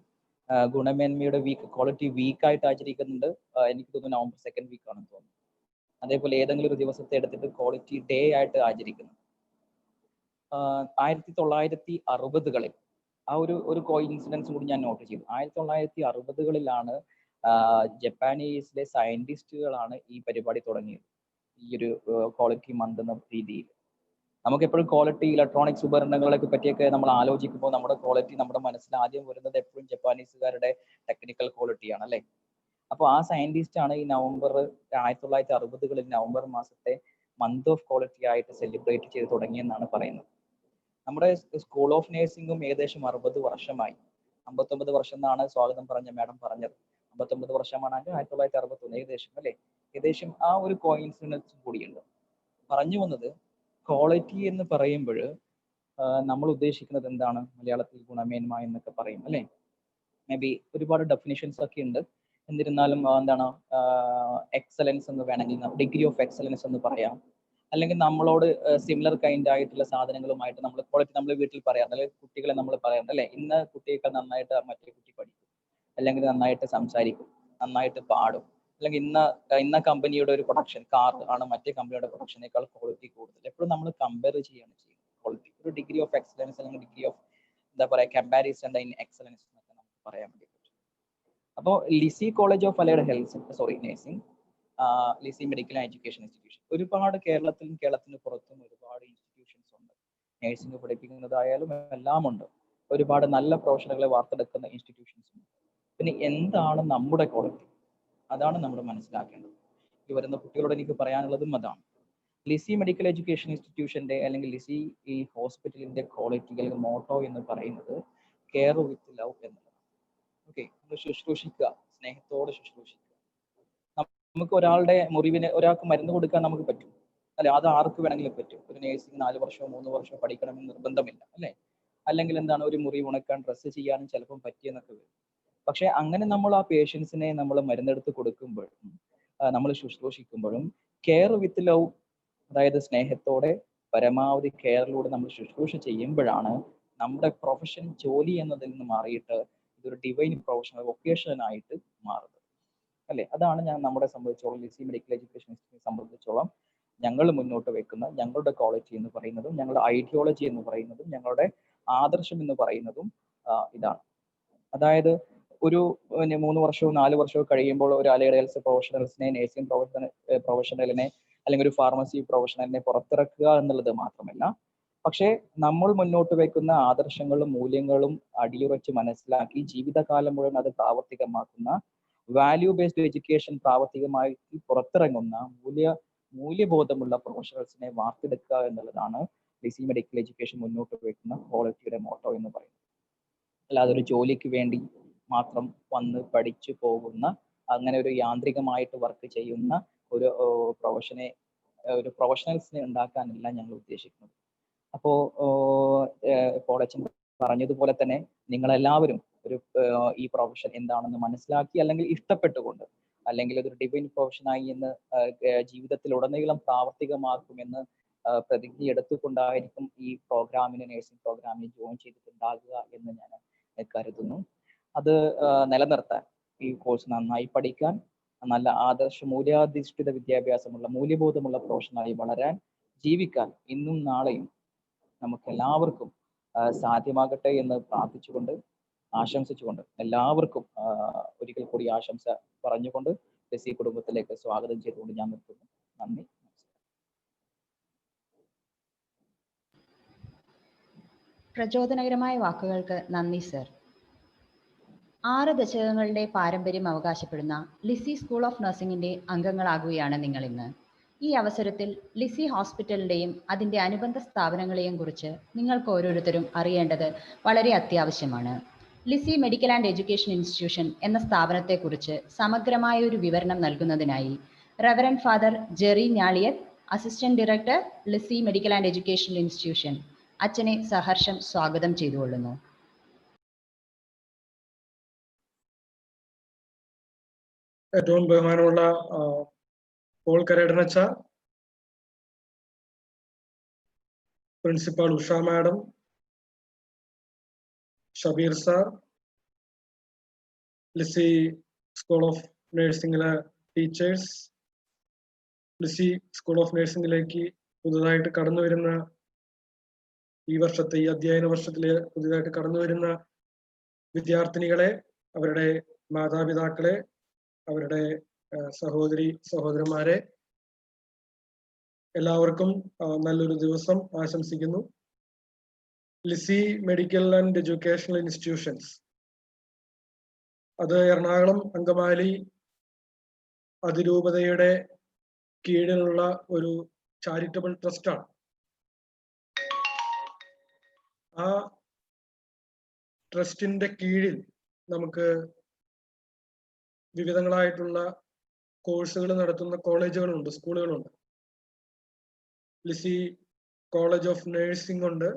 ഗുണമേന്മയുടെ വീക്ക്, ക്വാളിറ്റി വീക്കായിട്ട് ആചരിക്കുന്നുണ്ട്. എനിക്ക് തോന്നുന്നു നവംബർ 2nd വീക്ക് ആണെന്ന് തോന്നുന്നു. അതേപോലെ ഏതെങ്കിലും ഒരു ദിവസത്തെ എടുത്തിട്ട് ക്വാളിറ്റി ഡേ ആയിട്ട് ആചരിക്കുന്നു. 1960-കളിൽ ആ ഒരു കോയിൻസിഡൻസ് കൂടി ഞാൻ നോട്ട് ചെയ്തു. 1960-കളിലാണ് ജപ്പാനീസിലെ സയന്റിസ്റ്റുകളാണ് ഈ പരിപാടി തുടങ്ങിയത്, ഈ ഒരു ക്വാളിറ്റി മന്ത് എന്ന രീതിയിൽ. നമുക്കെപ്പോഴും ക്വാളിറ്റി ഇലക്ട്രോണിക്സ് ഉപകരണങ്ങളെ പറ്റിയൊക്കെ നമ്മൾ ആലോചിക്കുമ്പോൾ നമ്മുടെ ക്വാളിറ്റി നമ്മുടെ മനസ്സിൽ ആദ്യം വരുന്നത് എപ്പോഴും ജപ്പാനീസുകാരുടെ ടെക്നിക്കൽ ക്വാളിറ്റിയാണ്, അല്ലേ? അപ്പോൾ ആ സയന്റിസ്റ്റ് ആണ് ഈ 1960-കളിൽ നവംബർ മാസത്തെ മന്ത് ഓഫ് ക്വാളിറ്റി ആയിട്ട് സെലിബ്രേറ്റ് ചെയ്ത് തുടങ്ങിയെന്നാണ് പറയുന്നത്. നമ്മുടെ സ്കൂൾ ഓഫ് നേഴ്സിംഗും ഏകദേശം 60 വർഷമായി. 59 വർഷം എന്നാണ് സ്വാഗതം പറഞ്ഞ മാഡം പറഞ്ഞത്. 59 വർഷമാണെങ്കിൽ 1961 ഏകദേശം, അല്ലേ? ഏകദേശം ആ ഒരു കോയിൻസിഡൻസ് കൂടിയുണ്ട്. പറഞ്ഞു വന്നത്, ക്വാളിറ്റി എന്ന് പറയുമ്പോൾ നമ്മൾ ഉദ്ദേശിക്കുന്നത് എന്താണ്? മലയാളത്തിൽ ഗുണമേന്മ എന്നൊക്കെ പറയും, അല്ലേ? മേ ബി ഒരുപാട് ഡെഫിനിഷൻസ് ഒക്കെ ഉണ്ട്. എന്നിരുന്നാലും എന്താണ് എക്സലൻസ് എന്ന് വേണമെങ്കിൽ ഡിഗ്രി ഓഫ് എക്സലൻസ് എന്ന് പറയാം. അല്ലെങ്കിൽ നമ്മളോട് സിമിലർ കൈൻഡ് ആയിട്ടുള്ള സാധനങ്ങളുമായിട്ട് നമ്മൾ ക്വാളിറ്റി നമ്മൾ വീട്ടിൽ പറയാറുണ്ട്, അല്ലെങ്കിൽ കുട്ടികളെ നമ്മൾ പറയാറുണ്ട്, അല്ലേ? ഇന്ന കുട്ടിയേക്കാൾ നന്നായിട്ട് മറ്റേ കുട്ടി പഠിക്കും, അല്ലെങ്കിൽ നന്നായിട്ട് സംസാരിക്കും, നന്നായിട്ട് പാടും, അല്ലെങ്കിൽ ഇന്ന കമ്പനിയുടെ ഒരു പ്രൊഡക്ഷൻ കാർ ആണ് മറ്റേ കമ്പനിയുടെ പ്രൊഡക്ഷനേക്കാൾ ക്വാളിറ്റി കൂടുതൽ. എപ്പോഴും നമ്മൾ കമ്പയർ ചെയ്യാണ് ചെയ്യുന്നത് ക്വാളിറ്റി. ഒരു ഡിഗ്രി ഓഫ് എക്സലൻസ് അല്ലെങ്കിൽ ഡിഗ്രി ഓഫ് എന്താ പറയുക കമ്പാരിസൺ ഇൻ എക്സലൻസ് എന്നൊക്കെ നമുക്ക് പറയാൻ വേണ്ടി പറ്റും. അപ്പോൾ Lisie college of allied nursing, Lisie medical education institution, ഒരുപാട് കേരളത്തിന് പുറത്തും ഒരുപാട് ഇൻസ്റ്റിറ്റ്യൂഷൻസ് ഉണ്ട്. നേഴ്സിംഗ് പഠിപ്പിക്കുന്നതായാലും എല്ലാം ഉണ്ട്. ഒരുപാട് നല്ല പ്രൊഫഷണലുകളെ വാർത്തെടുക്കുന്ന ഇൻസ്റ്റിറ്റ്യൂഷൻസ് ഉണ്ട്. പിന്നെ എന്താണ് നമ്മുടെ ക്വാളിറ്റി? അതാണ് നമ്മൾ മനസ്സിലാക്കേണ്ടത്. ഈ വരുന്ന കുട്ടികളോട് എനിക്ക് പറയാനുള്ളതും അതാണ്. ലിസി മെഡിക്കൽ എഡ്യൂക്കേഷൻ ഇൻസ്റ്റിറ്റ്യൂഷന്റെ അല്ലെങ്കിൽ ലിസി ഈ ഹോസ്പിറ്റലിന്റെ ക്വാളിറ്റി അല്ലെങ്കിൽ മോട്ടോ എന്ന് പറയുന്നത് കെയർ വിത്ത് ലവ് എന്നുള്ളതാണ്. ഓക്കെ, നമ്മൾ ശുശ്രൂഷിക്കുക, സ്നേഹത്തോടെ ശുശ്രൂഷിക്കുക. നമുക്ക് ഒരാൾക്ക് മരുന്ന് കൊടുക്കാൻ നമുക്ക് പറ്റും, അല്ലെ? അത് ആർക്ക് വേണമെങ്കിലും പറ്റും. ഒരു നേഴ്സിംഗ് 4 വർഷമോ 3 വർഷമോ പഠിക്കണമെന്ന് നിർബന്ധമില്ല, അല്ലേ? അല്ലെങ്കിൽ എന്താണ്, ഒരു മുറി ഉണക്കാൻ ഡ്രസ്സ് ചെയ്യാനും ചിലപ്പം പറ്റിയെന്നൊക്കെ വരും. പക്ഷെ അങ്ങനെ നമ്മൾ ആ പേഷ്യൻസിനെ നമ്മൾ മരുന്നെടുത്ത് കൊടുക്കുമ്പോഴും നമ്മൾ ശുശ്രൂഷിക്കുമ്പോഴും കെയർ വിത്ത് ലവ്, അതായത് സ്നേഹത്തോടെ പരമാവധി കെയറിലൂടെ നമ്മൾ ശുശ്രൂഷ ചെയ്യുമ്പോഴാണ് നമ്മുടെ പ്രൊഫഷൻ ജോലി എന്നതിൽ നിന്ന് മാറിയിട്ട് ഇതൊരു ഡിവൈൻ പ്രൊഫഷണൽ വൊക്കേഷനായിട്ട് മാറുന്നത്, അല്ലേ? അതാണ് ഞാൻ നമ്മളെ സംബന്ധിച്ചോളം, ലിസി മെഡിക്കൽ എഡ്യൂക്കേഷൻ ഇൻസ്റ്റിറ്റ്യൂട്ടിനെ സംബന്ധിച്ചോളം ഞങ്ങൾ മുന്നോട്ട് വെക്കുന്ന ഞങ്ങളുടെ ക്വാളിറ്റി എന്ന് പറയുന്നതും ഞങ്ങളുടെ ഐഡിയോളജി എന്ന് പറയുന്നതും ഞങ്ങളുടെ ആദർശം എന്ന് പറയുന്നതും ഇതാണ്. അതായത് ഒരു 3 വർഷമോ 4 വർഷമോ കഴിയുമ്പോൾ ഒരു അലൈഡ് ഹെൽത്ത് പ്രൊഫഷണൽസിനെ, നേഴ്സിംഗ് പ്രൊഫഷണലിനെ അല്ലെങ്കിൽ ഒരു ഫാർമസി പ്രൊഫഷണലിനെ പുറത്തിറക്കുക എന്നുള്ളത് മാത്രമല്ല, പക്ഷേ നമ്മൾ മുന്നോട്ട് വെക്കുന്ന ആദർശങ്ങളും മൂല്യങ്ങളും അടിയുറച്ച് മനസ്സിലാക്കി ജീവിതകാലം മുഴുവൻ അത് പ്രാവർത്തികമാക്കുന്ന വാല്യൂ ബേസ്ഡ് എഡ്യൂക്കേഷൻ പ്രാവർത്തികമായി പുറത്തിറങ്ങുന്ന മൂല്യബോധമുള്ള പ്രൊഫഷണൽസിനെ വാർത്തെടുക്കുക എന്നുള്ളതാണ് ലിസി മെഡിക്കൽ എഡ്യൂക്കേഷൻ മുന്നോട്ട് വെക്കുന്ന ക്വാളിറ്റിയുടെ മോട്ടോ എന്ന് പറയുന്നത്. അല്ലാതെ ഒരു ജോലിക്ക് വേണ്ടി മാത്രം വന്ന് പഠിച്ചു പോകുന്ന, അങ്ങനെ ഒരു യാന്ത്രികമായിട്ട് വർക്ക് ചെയ്യുന്ന ഒരു പ്രൊഫഷണൽസിനെ ഉണ്ടാക്കാനല്ല ഞങ്ങൾ ഉദ്ദേശിക്കുന്നത്. അപ്പോൾ അച്ഛൻ പറഞ്ഞതുപോലെ തന്നെ നിങ്ങളെല്ലാവരും ഈ പ്രൊഫഷൻ എന്താണെന്ന് മനസ്സിലാക്കി, അല്ലെങ്കിൽ ഇഷ്ടപ്പെട്ടുകൊണ്ട്, അല്ലെങ്കിൽ അതൊരു ഡിവൈൻ പ്രൊഫഷനായി എന്ന് ജീവിതത്തിലുടനീളം പ്രാവർത്തികമാക്കുമെന്ന് പ്രതിജ്ഞ എടുത്തുകൊണ്ടായിരിക്കും ഈ നേഴ്സിംഗ് പ്രോഗ്രാമിന് ജോയിൻ ചെയ്തിട്ടുണ്ടാകുക എന്ന് ഞാൻ കരുതുന്നു. അത് നിലനിർത്താൻ, ഈ കോഴ്സ് നന്നായി പഠിക്കാൻ, നല്ല മൂല്യാധിഷ്ഠിത വിദ്യാഭ്യാസമുള്ള മൂല്യബോധമുള്ള പ്രൊഫഷനായി വളരാൻ, ജീവിക്കാൻ ഇന്നും നാളെയും നമുക്ക് എല്ലാവർക്കും സാധ്യമാകട്ടെ എന്ന് പ്രാർത്ഥിച്ചുകൊണ്ട് ആശംസിച്ചുകൊണ്ട് എല്ലാവർക്കും ഒരിക്കൽ കൂടി ആശംസ പറഞ്ഞുകൊണ്ട് ലിസി കുടുംബത്തിലേക്ക് സ്വാഗതം ചെയ്തുകൊണ്ട് ഞാൻ നിർത്തുന്നു. നന്ദി. പ്രചോദനകരമായ വാക്കുകൾക്ക് നന്ദി സർ. 6 ദശകങ്ങളുടെ പാരമ്പര്യം അവകാശപ്പെടുന്ന ലിസി സ്കൂൾ ഓഫ് നഴ്സിംഗിന്റെ അംഗങ്ങളാകുകയാണ് നിങ്ങൾ ഇന്ന്. ഈ അവസരത്തിൽ ലിസി ഹോസ്പിറ്റലിന്റെയും അതിന്റെ അനുബന്ധ സ്ഥാപനങ്ങളെയും കുറിച്ച് നിങ്ങൾക്ക് ഓരോരുത്തരും അറിയേണ്ടത് വളരെ അത്യാവശ്യമാണ്. Lisie medical and education institution എന്ന സ്ഥാപനത്തെക്കുറിച്ച് സമഗ്രമായ ഒരു വിവരണം നൽകുന്നതിനായി reverend father Jerry Njaliath, assistant director, Lisie medical and education institution, അച്ഛനെ സഹർഷം സ്വാഗതം ചെയ്തുകൊള്ളുന്നു. ഏറ്റവും ബഹുമാനമുള്ള പോൾ കരേടൻ അച്ഛ, principal Usha madam, Shabeer sir, Lisie school of നഴ്സിംഗിലെ ടീച്ചേഴ്സ്, ലിസി സ്കൂൾ ഓഫ് നഴ്സിംഗിലേക്ക് പുതുതായിട്ട് കടന്നു വരുന്ന ഈ വർഷത്തെ ഈ അധ്യയന വർഷത്തില് പുതിയതായിട്ട് കടന്നു വരുന്ന വിദ്യാർത്ഥിനികളെ, അവരുടെ മാതാപിതാക്കളെ, അവരുടെ സഹോദരി സഹോദരന്മാരെ, എല്ലാവർക്കും നല്ലൊരു ദിവസം ആശംസിക്കുന്നു. Lisie medical and educational institutions അത് എറണാകുളം അങ്കമാലി അതിരൂപതയുടെ കീഴിലുള്ള ഒരു ചാരിറ്റബിൾ ട്രസ്റ്റാണ്. ആ ട്രസ്റ്റിന്റെ കീഴിൽ നമുക്ക് വിവിധങ്ങളായിട്ടുള്ള കോഴ്സുകൾ നടത്തുന്ന കോളേജുകളുണ്ട്, സ്കൂളുകളുണ്ട്. ലിസി കോളേജ് ഓഫ് നഴ്സിംഗ് ഉണ്ട്.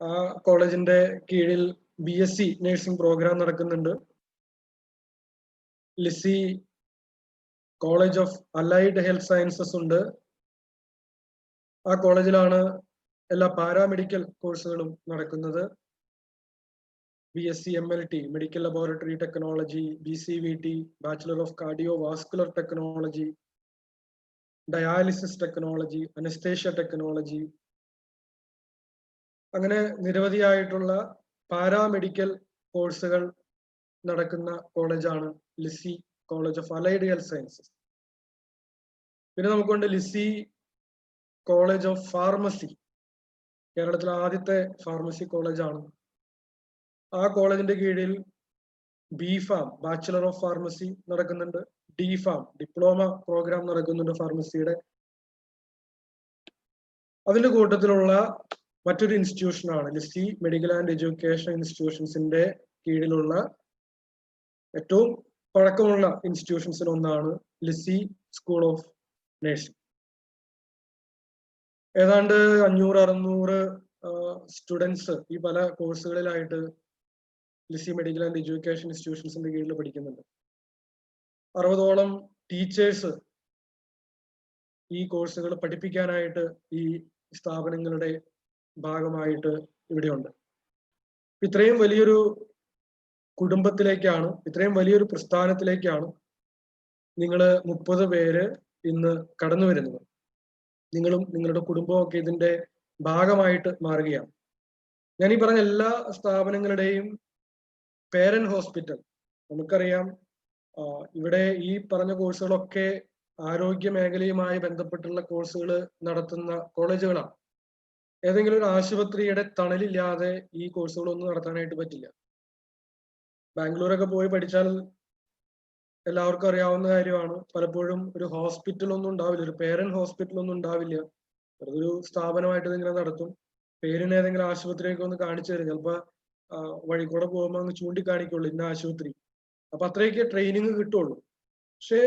ആ കോളേജിന്റെ കീഴിൽ BSc നഴ്സിംഗ് പ്രോഗ്രാം നടക്കുന്നുണ്ട്. Lisie college of allied health sciences ഉണ്ട്. ആ കോളേജിലാണ് എല്ലാ പാരാമെഡിക്കൽ കോഴ്സുകളും നടക്കുന്നത്. BSc MLT medical laboratory technology, BCVT bachelor of cardio vascular technology, dialysis technology, anaesthesia technology, അങ്ങനെ നിരവധിയായിട്ടുള്ള പാരാമെഡിക്കൽ കോഴ്സുകൾ നടക്കുന്ന കോളേജാണ് Lisie college of allied health sciences. പിന്നെ നമുക്കുണ്ട് ലിസി കോളേജ് ഓഫ് ഫാർമസി, കേരളത്തിലെ ആദ്യത്തെ ഫാർമസി കോളേജാണ്. ആ കോളേജിന്റെ കീഴിൽ BPharm ബാച്ചുലർ ഓഫ് ഫാർമസി നടക്കുന്നുണ്ട്. DPharm ഡിപ്ലോമ പ്രോഗ്രാം നടക്കുന്നുണ്ട് ഫാർമസിയുടെ. അതിന്റെ കൂട്ടത്തിലുള്ള മറ്റൊരു ഇൻസ്റ്റിറ്റ്യൂഷനാണ് ലിസി മെഡിക്കൽ ആൻഡ് എഡ്യൂക്കേഷൻ ഇൻസ്റ്റിറ്റ്യൂഷൻസിന്റെ കീഴിലുള്ള ഏറ്റവും പഴക്കമുള്ള ഇൻസ്റ്റിറ്റ്യൂഷൻസിൽ ഒന്നാണ് ലിസി സ്കൂൾ ഓഫ് നഴ്സിംഗ്. ഏതാണ്ട് 500-600 സ്റ്റുഡൻസ് ഈ പല കോഴ്സുകളിലായിട്ട് ലിസി മെഡിക്കൽ ആൻഡ് എഡ്യൂക്കേഷൻ ഇൻസ്റ്റിറ്റ്യൂഷൻസിന്റെ കീഴിൽ പഠിക്കുന്നുണ്ട്. 60ഓളം ടീച്ചേഴ്സ് ഈ കോഴ്സുകൾ പഠിപ്പിക്കാനായിട്ട് ഈ സ്ഥാപനങ്ങളുടെ ഭാഗമായിട്ട് ഇവിടെയുണ്ട്. ഇത്രയും വലിയൊരു കുടുംബത്തിലേക്കാണ്, ഇത്രയും വലിയൊരു പ്രസ്ഥാനത്തിലേക്കാണ് നിങ്ങൾ 30 പേര് ഇന്ന് കടന്നു വരുന്നത്. നിങ്ങളും നിങ്ങളുടെ കുടുംബവും ഒക്കെ ഇതിന്റെ ഭാഗമായിട്ട് മാറുകയാണ്. ഞാൻ ഈ പറഞ്ഞ എല്ലാ സ്ഥാപനങ്ങളുടെയും പേരന്റ് ഹോസ്പിറ്റൽ നമുക്കറിയാം. ഇവിടെ ഈ പറഞ്ഞ കോഴ്സുകളൊക്കെ ആരോഗ്യ മേഖലയുമായി ബന്ധപ്പെട്ടുള്ള കോഴ്സുകൾ നടത്തുന്ന കോളേജുകളാണ്. ഏതെങ്കിലും ഒരു ആശുപത്രിയുടെ തണലില്ലാതെ ഈ കോഴ്സുകളൊന്നും നടത്താനായിട്ട് പറ്റില്ല. ബാംഗ്ലൂരൊക്കെ പോയി പഠിച്ചാൽ എല്ലാവർക്കും അറിയാവുന്ന കാര്യമാണ്, പലപ്പോഴും ഒരു ഹോസ്പിറ്റലൊന്നും ഉണ്ടാവില്ല, ഒരു പേരന്റ് ഹോസ്പിറ്റലൊന്നും ഉണ്ടാവില്ല. ഒരു സ്ഥാപനമായിട്ട് ഇതിങ്ങനെ നടത്തും. പേരിന് ഏതെങ്കിലും ആശുപത്രിയൊക്കെ ഒന്ന് കാണിച്ചു തരും. ചിലപ്പോൾ വഴി കൂടെ പോകുമ്പോൾ അങ്ങ് ചൂണ്ടിക്കാണിക്കുള്ളൂ ഇന്ന ആശുപത്രി. അപ്പൊ അത്രയൊക്കെ ട്രെയിനിങ് കിട്ടുള്ളൂ. പക്ഷേ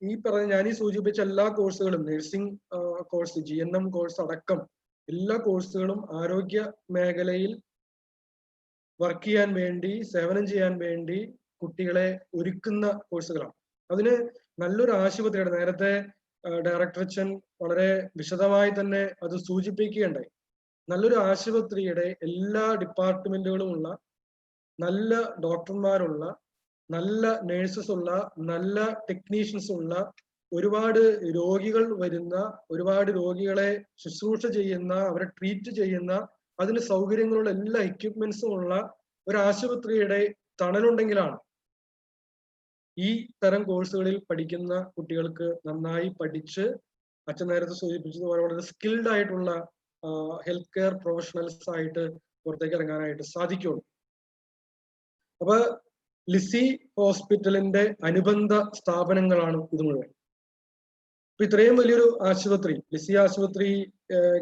ഈ പറഞ്ഞ ഞാൻ ഈ സൂചിപ്പിച്ച എല്ലാ കോഴ്സുകളും, നഴ്സിംഗ് കോഴ്സ്, GNM കോഴ്സ് അടക്കം എല്ലാ കോഴ്സുകളും ആരോഗ്യ മേഖലയിൽ വർക്ക് ചെയ്യാൻ വേണ്ടി, സേവനം ചെയ്യാൻ വേണ്ടി കുട്ടികളെ ഒരുക്കുന്ന കോഴ്സുകളാണ്. അതിന് നല്ലൊരു ആശുപത്രിയുടെ, നേരത്തെ ഡയറക്ടർ അച്ഛൻ വളരെ വിശദമായി തന്നെ അത് സൂചിപ്പിക്കുകയുണ്ടായി. നല്ലൊരു ആശുപത്രിയുടെ എല്ലാ ഡിപ്പാർട്ട്മെന്റുകളും ഉള്ള, നല്ല ഡോക്ടർമാരുള്ള, നല്ല നേഴ്സസ് ഉള്ള, നല്ല ടെക്നീഷ്യൻസ് ഉള്ള ഒരുപാട് രോഗികൾ വരുന്ന, ഒരുപാട് രോഗികളെ ശുശ്രൂഷ ചെയ്യുന്ന, അവരെ ട്രീറ്റ് ചെയ്യുന്ന, അതിന് സൗകര്യങ്ങളുള്ള എല്ലാ എക്യുപ്മെന്റ്സും ഉള്ള ഒരു ആശുപത്രിയുടെ തണലുണ്ടെങ്കിലാണ് ഈ തരം കോഴ്സുകളിൽ പഠിക്കുന്ന കുട്ടികൾക്ക് നന്നായി പഠിച്ച് അച്ഛൻ നേരത്തെ സൂചിപ്പിച്ചതുപോലെ വളരെ സ്കിൽഡ് ആയിട്ടുള്ള ഹെൽത്ത് കെയർ പ്രൊഫഷണൽസ് ആയിട്ട് പുറത്തേക്ക് ഇറങ്ങാനായിട്ട് സാധിക്കുള്ളൂ. അപ്പൊ ലിസി ഹോസ്പിറ്റലിന്റെ അനുബന്ധ സ്ഥാപനങ്ങളാണ് ഇത് മുഴുവൻ. അപ്പൊ ഇത്രയും വലിയൊരു ആശുപത്രി, ലിസി ആശുപത്രി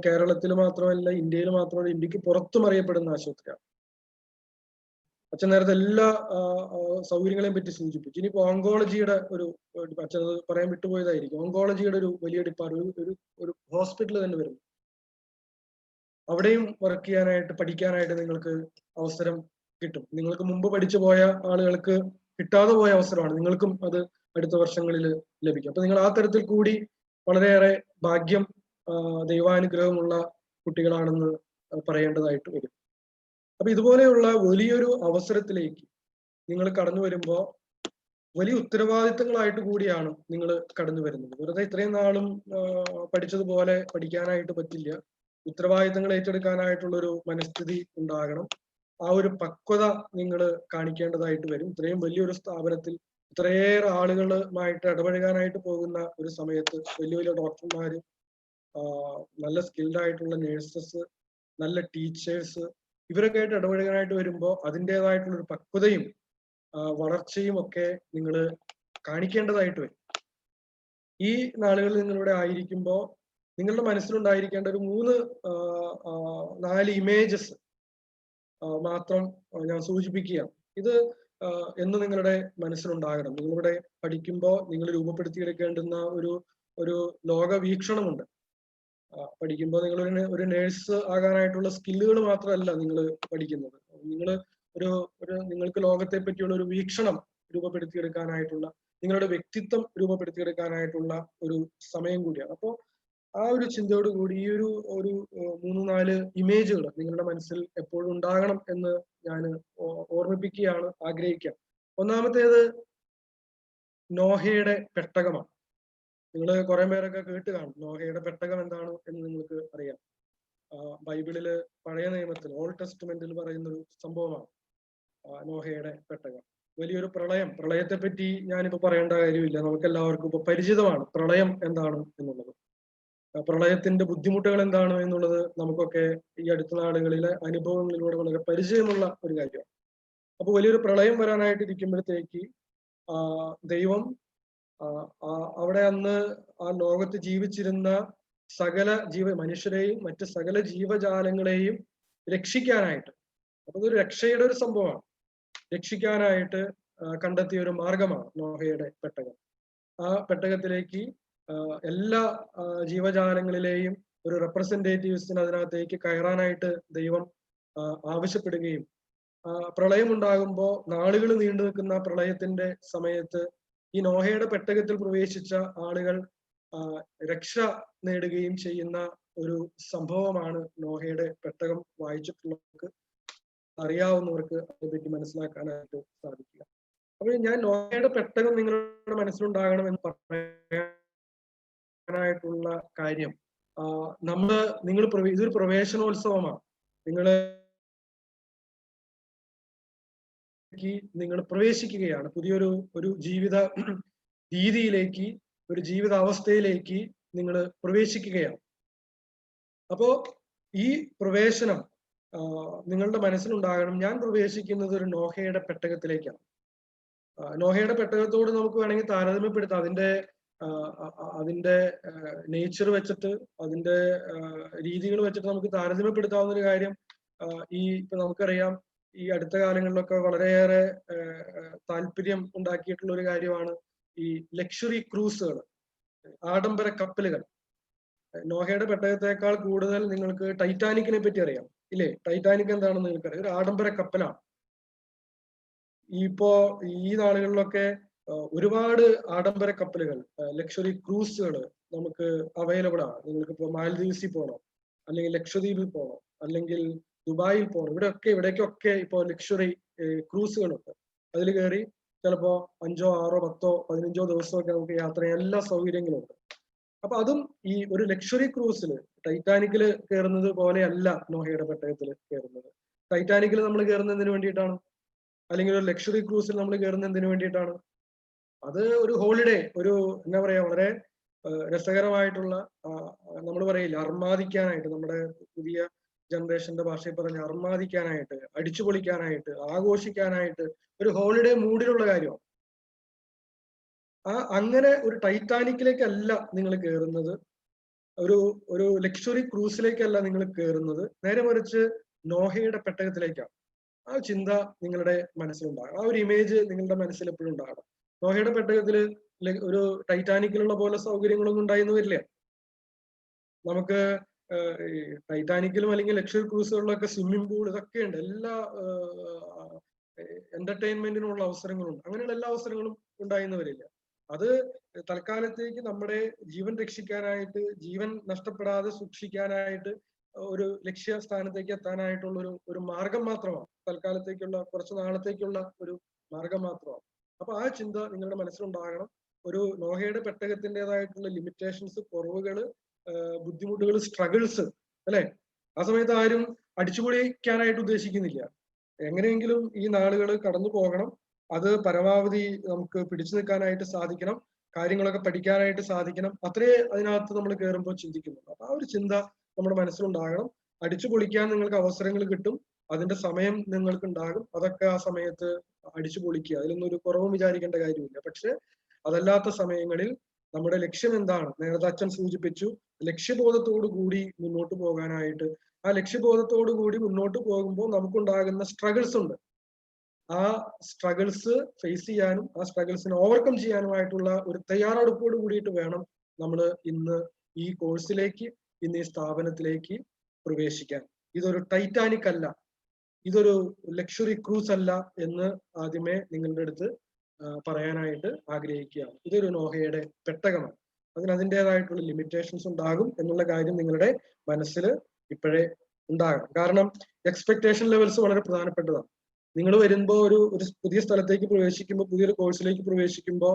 കേരളത്തിൽ മാത്രമല്ല, ഇന്ത്യയിൽ മാത്രമല്ല, ഇന്ത്യക്ക് പുറത്തും അറിയപ്പെടുന്ന ആശുപത്രിയാണ്. അച്ഛൻ നേരത്തെ എല്ലാ സൗകര്യങ്ങളെയും പറ്റി സൂചിപ്പിച്ചു. ഇനിയിപ്പോ ഓങ്കോളജിയുടെ അച്ഛൻ പറയാൻ വിട്ടുപോയതായിരിക്കും, ഓങ്കോളജിയുടെ ഒരു വലിയ ഡിപ്പാർട്ട്മെന്റ്, ഒരു ഹോസ്പിറ്റൽ തന്നെ വരുന്നു. അവിടെയും വർക്ക് ചെയ്യാനായിട്ട്, പഠിക്കാനായിട്ട് നിങ്ങൾക്ക് അവസരം കിട്ടും. നിങ്ങൾക്ക് മുമ്പ് പഠിച്ചു പോയ ആളുകൾക്ക് കിട്ടാതെ പോയ അവസരമാണ്, നിങ്ങൾക്കും അത് അടുത്ത വർഷങ്ങളിൽ ലഭിക്കും. അപ്പൊ നിങ്ങൾ ആ തരത്തിൽ കൂടി വളരെയേറെ ഭാഗ്യം, ദൈവാനുഗ്രഹമുള്ള കുട്ടികളാണെന്ന് പറയേണ്ടതായിട്ട് വരും. അപ്പൊ ഇതുപോലെയുള്ള വലിയൊരു അവസരത്തിലേക്ക് നിങ്ങൾ കടന്നു വരുമ്പോൾ വലിയ ഉത്തരവാദിത്തങ്ങളായിട്ട് കൂടിയാണ് നിങ്ങൾ കടന്നു വരുന്നത്. വെറുതെ ഇത്രയും നാളും പഠിച്ചതുപോലെ പഠിക്കാനായിട്ട് പറ്റില്ല. ഉത്തരവാദിത്തങ്ങൾ ഏറ്റെടുക്കാനായിട്ടുള്ളൊരു മനസ്ഥിതി ഉണ്ടാകണം. ആ ഒരു പക്വത നിങ്ങൾ കാണിക്കേണ്ടതായിട്ട് വരും. ഇത്രയും വലിയൊരു സ്ഥാപനത്തിൽ ഇത്രയേറെ ആളുകളുമായിട്ട് ഇടപഴകാനായിട്ട് പോകുന്ന ഒരു സമയത്ത് വലിയ വലിയ ഡോക്ടർമാര്, നല്ല സ്കിൽഡ് ആയിട്ടുള്ള നേഴ്സസ്, നല്ല ടീച്ചേഴ്സ്, ഇവരൊക്കെ ആയിട്ട് ഇടപഴകാനായിട്ട് വരുമ്പോൾ അതിൻ്റെതായിട്ടുള്ളൊരു പക്വതയും വളർച്ചയും ഒക്കെ നിങ്ങൾ കാണിക്കേണ്ടതായിട്ട് വരും. ഈ നാളുകളിൽ നിങ്ങളിവിടെ ആയിരിക്കുമ്പോൾ നിങ്ങളുടെ മനസ്സിലുണ്ടായിരിക്കേണ്ട ഒരു 3-4 ഇമേജസ് മാത്രം ഞാൻ സൂചിപ്പിക്കുകയാണ്. ഇത് എന്ന് നിങ്ങളുടെ മനസ്സിലുണ്ടാകണം. നിങ്ങളിവിടെ പഠിക്കുമ്പോൾ നിങ്ങൾ രൂപപ്പെടുത്തിയെടുക്കേണ്ടുന്ന ഒരു ലോക വീക്ഷണമുണ്ട്. പഠിക്കുമ്പോൾ നിങ്ങൾ ഒരു നേഴ്സ് ആകാനായിട്ടുള്ള സ്കില്ലുകൾ മാത്രമല്ല നിങ്ങൾ പഠിക്കുന്നത്, നിങ്ങൾക്ക് ലോകത്തെ പറ്റിയുള്ള ഒരു വീക്ഷണം രൂപപ്പെടുത്തിയെടുക്കാനായിട്ടുള്ള, നിങ്ങളുടെ വ്യക്തിത്വം രൂപപ്പെടുത്തിയെടുക്കാനായിട്ടുള്ള ഒരു സമയം കൂടിയാണ്. അപ്പോൾ ആ ഒരു ചിന്തയോടുകൂടി ഈ ഒരു 3-4 ഇമേജുകൾ നിങ്ങളുടെ മനസ്സിൽ എപ്പോഴും ഉണ്ടാകണം എന്ന് ഞാൻ ഓർമ്മിപ്പിക്കുകയാണ്, ആഗ്രഹിക്കാം. ഒന്നാമത്തേത് നോഹയുടെ പെട്ടകമാണ്. നിങ്ങൾ കുറെ പേരൊക്കെ കേട്ട് കാണും നോഹയുടെ പെട്ടകം എന്താണ് എന്ന് നിങ്ങൾക്ക് അറിയാം. ബൈബിളില് പഴയ നിയമത്തിൽ, ഓൾഡ് ടെസ്റ്റ്മെന്റിൽ പറയുന്ന ഒരു സംഭവമാണ് നോഹയുടെ പെട്ടകം. വലിയൊരു പ്രളയത്തെ പറ്റി ഞാനിപ്പോ പറയേണ്ട കാര്യമില്ല, നമുക്ക് എല്ലാവർക്കും ഇപ്പൊ പരിചിതമാണ് പ്രളയം എന്താണ് എന്നുള്ളത്. പ്രളയത്തിന്റെ ബുദ്ധിമുട്ടുകൾ എന്താണ് എന്നുള്ളത് നമുക്കൊക്കെ ഈ അടുത്ത നാളുകളിലെ അനുഭവങ്ങളിലൂടെ വളരെ പരിചയമുള്ള ഒരു കാര്യമാണ്. അപ്പൊ വലിയൊരു പ്രളയം വരാനായിട്ടിരിക്കുമ്പോഴത്തേക്ക് ദൈവം അവിടെ അന്ന് ആ ലോകത്ത് ജീവിച്ചിരുന്ന സകല മനുഷ്യരെയും മറ്റ് സകല ജീവജാലങ്ങളെയും രക്ഷിക്കാനായിട്ട്, അപ്പൊ ഇതൊരു രക്ഷയുടെ ഒരു സംഭവമാണ്, രക്ഷിക്കാനായിട്ട് കണ്ടെത്തിയ ഒരു മാർഗമാണ് നോഹയുടെ പെട്ടകം. ആ പെട്ടകത്തിലേക്ക് എല്ലാ ജീവജാലങ്ങളിലെയും ഒരു റെപ്രസെന്റേറ്റീവ്സിന് അതിനകത്തേക്ക് കയറാനായിട്ട് ദൈവം ആവശ്യപ്പെടുകയും, പ്രളയം ഉണ്ടാകുമ്പോൾ നാളുകൾ നീണ്ടു നിൽക്കുന്ന പ്രളയത്തിന്റെ സമയത്ത് ഈ നോഹയുടെ പെട്ടകത്തിൽ പ്രവേശിച്ച ആളുകൾ രക്ഷ നേടുകയും ചെയ്യുന്ന ഒരു സംഭവമാണ് നോഹയുടെ പെട്ടകം. വായിച്ചിട്ടുള്ളവർക്ക്, അറിയാവുന്നവർക്ക് അതിനെപ്പറ്റി മനസ്സിലാക്കാനായിട്ട് സാധിക്കുക. അപ്പൊ ഞാൻ നോഹയുടെ പെട്ടകം നിങ്ങളുടെ മനസ്സിലുണ്ടാകണം എന്ന് പറയാനായിട്ടുള്ള കാര്യം, ഇതൊരു പ്രവേശനോത്സവമാണ്. നിങ്ങൾ പ്രവേശിക്കുകയാണ് പുതിയൊരു ജീവിത രീതിയിലേക്ക്, ഒരു ജീവിത അവസ്ഥയിലേക്ക് നിങ്ങൾ പ്രവേശിക്കുകയാണ്. അപ്പോ ഈ പ്രവേശനം നിങ്ങളുടെ മനസ്സിലുണ്ടാകണം. ഞാൻ പ്രവേശിക്കുന്നത് ഒരു നോഹയുടെ പെട്ടകത്തിലേക്കാണ്. നോഹയുടെ പെട്ടകത്തോട് നമുക്ക് വേണമെങ്കിൽ താരതമ്യപ്പെടുത്താം. അതിന്റെ നേച്ചർ വെച്ചിട്ട്, അതിന്റെ രീതികൾ വെച്ചിട്ട് നമുക്ക് താരതമ്യപ്പെടുത്താവുന്ന ഒരു കാര്യം, ഇപ്പൊ നമുക്കറിയാം ഈ അടുത്ത കാലങ്ങളിലൊക്കെ വളരെയേറെ താല്പര്യം ഉണ്ടാക്കിയിട്ടുള്ള ഒരു കാര്യമാണ് ഈ ലക്ഷറി ക്രൂസുകൾ, ആഡംബര കപ്പലുകൾ. നോഹയുടെ പെട്ടകത്തേക്കാൾ കൂടുതൽ നിങ്ങൾക്ക് ടൈറ്റാനിക്കിനെ പറ്റി അറിയാം, ഇല്ലേ? ടൈറ്റാനിക് എന്താണെന്ന് നിങ്ങൾക്കറിയാം, ഒരു ആഡംബര കപ്പലാണ്. ഇപ്പോ ഈ നാളുകളിലൊക്കെ ഒരുപാട് ആഡംബര കപ്പലുകൾ, ലക്ഷറി ക്രൂസുകൾ നമുക്ക് അവൈലബിൾ ആണ്. നിങ്ങൾക്കിപ്പോ മാൽദീവ്സിൽ പോകണം, അല്ലെങ്കിൽ ലക്ഷദ്വീപിൽ പോകണം, അല്ലെങ്കിൽ ദുബായിൽ പോകണം, ഇവിടെയൊക്കെ ഇപ്പൊ ലക്ഷറി ക്രൂസുകളുണ്ട്. അതിൽ കയറി ചിലപ്പോ 5, 6, 10, 15 ദിവസമൊക്കെ നമുക്ക് യാത്ര ചെയ്യാൻ എല്ലാ സൗകര്യങ്ങളും ഉണ്ട്. അപ്പൊ അതും ഈ ഒരു ലക്ഷറി ക്രൂസിൽ ടൈറ്റാനിക്കിൽ കയറുന്നത് പോലെയല്ല നോഹയുടെ പെട്ടകത്തിൽ കയറുന്നത്. ടൈറ്റാനിക്കിൽ നമ്മൾ കയറുന്നതിന് വേണ്ടിയിട്ടാണ്, അല്ലെങ്കിൽ ഒരു ലക്ഷറി ക്രൂസിൽ നമ്മൾ കയറുന്നതിന് വേണ്ടിയിട്ടാണ്. അത് ഒരു ഹോളിഡേ, ഒരു എന്താ പറയാ, വളരെ രസകരമായിട്ടുള്ള, നമ്മൾ പറയില്ല അർമാദിക്കാനായിട്ട്, നമ്മുടെ പുതിയ ജനറേഷന്റെ ഭാഷയിൽ പറഞ്ഞ അർമാദിക്കാനായിട്ട്, അടിച്ചു പൊളിക്കാനായിട്ട്, ആഘോഷിക്കാനായിട്ട്, ഒരു ഹോളിഡേ മൂഡിലുള്ള കാര്യമാണ്. അങ്ങനെ ഒരു ടൈറ്റാനിക്കിലേക്കല്ല നിങ്ങൾ കയറുന്നത്, ഒരു ലക്ഷറി ക്രൂസിലേക്കല്ല നിങ്ങൾ കയറുന്നത്, നേരെ മറിച്ച് നോഹയുടെ പെട്ടകത്തിലേക്കാണ്. ആ ചിന്ത നിങ്ങളുടെ മനസ്സിലുണ്ടാകണം, ആ ഒരു ഇമേജ് നിങ്ങളുടെ മനസ്സിൽ എപ്പോഴും ഉണ്ടാകണം. നോഹയുടെ പെട്ടകത്തില് ഒരു ടൈറ്റാനിക്കിലുള്ള പോലെ സൗകര്യങ്ങളൊന്നും ഉണ്ടായിരുന്നു വരില്ല. നമുക്ക് ഈ ടൈറ്റാനിക്കിലും അല്ലെങ്കിൽ ലക്ഷറി ക്രൂസുകളിലൊക്കെ സ്വിമ്മിംഗ് പൂൾ ഇതൊക്കെ ഉണ്ട്, എല്ലാ എന്റർടൈൻമെന്റിനുള്ള അവസരങ്ങളുണ്ട്. അങ്ങനെയുള്ള എല്ലാ അവസരങ്ങളും ഉണ്ടായിരുന്നു വരില്ല. അത് തൽക്കാലത്തേക്ക് നമ്മുടെ ജീവൻ രക്ഷിക്കാനായിട്ട്, ജീവൻ നഷ്ടപ്പെടാതെ സൂക്ഷിക്കാനായിട്ട്, ഒരു ലക്ഷ്യസ്ഥാനത്തേക്ക് എത്താനായിട്ടുള്ള ഒരു മാർഗം മാത്രമാണ്, തൽക്കാലത്തേക്കുള്ള കുറച്ച് നാളത്തേക്കുള്ള ഒരു മാർഗം മാത്രമാണ്. അപ്പൊ ആ ചിന്ത നിങ്ങളുടെ മനസ്സിലുണ്ടാകണം. ഒരു നോഹയുടെ പെട്ടകത്തിൻ്റെതായിട്ടുള്ള ലിമിറ്റേഷൻസ്, കുറവുകള്, ബുദ്ധിമുട്ടുകൾ, സ്ട്രഗിൾസ് അല്ലെ, ആ സമയത്ത് ആരും അടിച്ചുപൊളിക്കാനായിട്ട് ഉദ്ദേശിക്കുന്നില്ല. എങ്ങനെയെങ്കിലും ഈ നാളുകൾ കടന്നു പോകണം, അത് പരമാവധി നമുക്ക് പിടിച്ചു നിൽക്കാനായിട്ട് സാധിക്കണം, കാര്യങ്ങളൊക്കെ പഠിക്കാനായിട്ട് സാധിക്കണം, അത്രേ അതിനകത്ത് നമ്മൾ കയറുമ്പോൾ ചിന്തിക്കുന്നു. അപ്പൊ ആ ഒരു ചിന്ത നമ്മുടെ മനസ്സിലുണ്ടാകണം. അടിച്ചു പൊളിക്കാൻ നിങ്ങൾക്ക് അവസരങ്ങൾ കിട്ടും, അതിന്റെ സമയം നിങ്ങൾക്ക് ഉണ്ടാകും, അതൊക്കെ ആ സമയത്ത് അടിച്ചു പൊളിക്കുക, അതിലൊന്നും ഒരു കുറവും വിചാരിക്കേണ്ട കാര്യമില്ല. പക്ഷെ അതല്ലാത്ത സമയങ്ങളിൽ നമ്മുടെ ലക്ഷ്യം എന്താണ്, നേരത്തെ അച്ഛൻ സൂചിപ്പിച്ചു, ലക്ഷ്യബോധത്തോടു കൂടി മുന്നോട്ട് പോകാനായിട്ട്. ആ ലക്ഷ്യബോധത്തോടു കൂടി മുന്നോട്ട് പോകുമ്പോൾ നമുക്കുണ്ടാകുന്ന സ്ട്രഗിൾസ് ഉണ്ട്, ആ സ്ട്രഗിൾസ് ഫേസ് ചെയ്യാനും ആ സ്ട്രഗിൾസിനെ ഓവർകം ചെയ്യാനുമായിട്ടുള്ള ഒരു തയ്യാറെടുപ്പോട് കൂടിയിട്ട് വേണം നമ്മൾ ഇന്ന് ഈ കോഴ്സിലേക്ക്, ഇന്ന് ഈ സ്ഥാപനത്തിലേക്ക് പ്രവേശിക്കാൻ. ഇതൊരു ടൈറ്റാനിക് അല്ല, ഇതൊരു ലക്ഷറി ക്രൂസ് അല്ല എന്ന് ആദ്യമേ നിങ്ങളുടെ അടുത്ത് പറയാനായിട്ട് ആഗ്രഹിക്കുകയാണ്. ഇതൊരു നോഹയുടെ പെട്ടകമാണ്, അതിന് അതിൻ്റെതായിട്ടുള്ള ലിമിറ്റേഷൻസ് ഉണ്ടാകും എന്നുള്ള കാര്യം നിങ്ങളുടെ മനസ്സിൽ ഇപ്പോഴേ ഉണ്ടാകണം. കാരണം എക്സ്പെക്ടേഷൻ ലെവൽസ് വളരെ പ്രധാനപ്പെട്ടതാണ്. നിങ്ങൾ വരുമ്പോൾ ഒരു പുതിയ സ്ഥലത്തേക്ക് പ്രവേശിക്കുമ്പോൾ, പുതിയൊരു കോഴ്സിലേക്ക് പ്രവേശിക്കുമ്പോൾ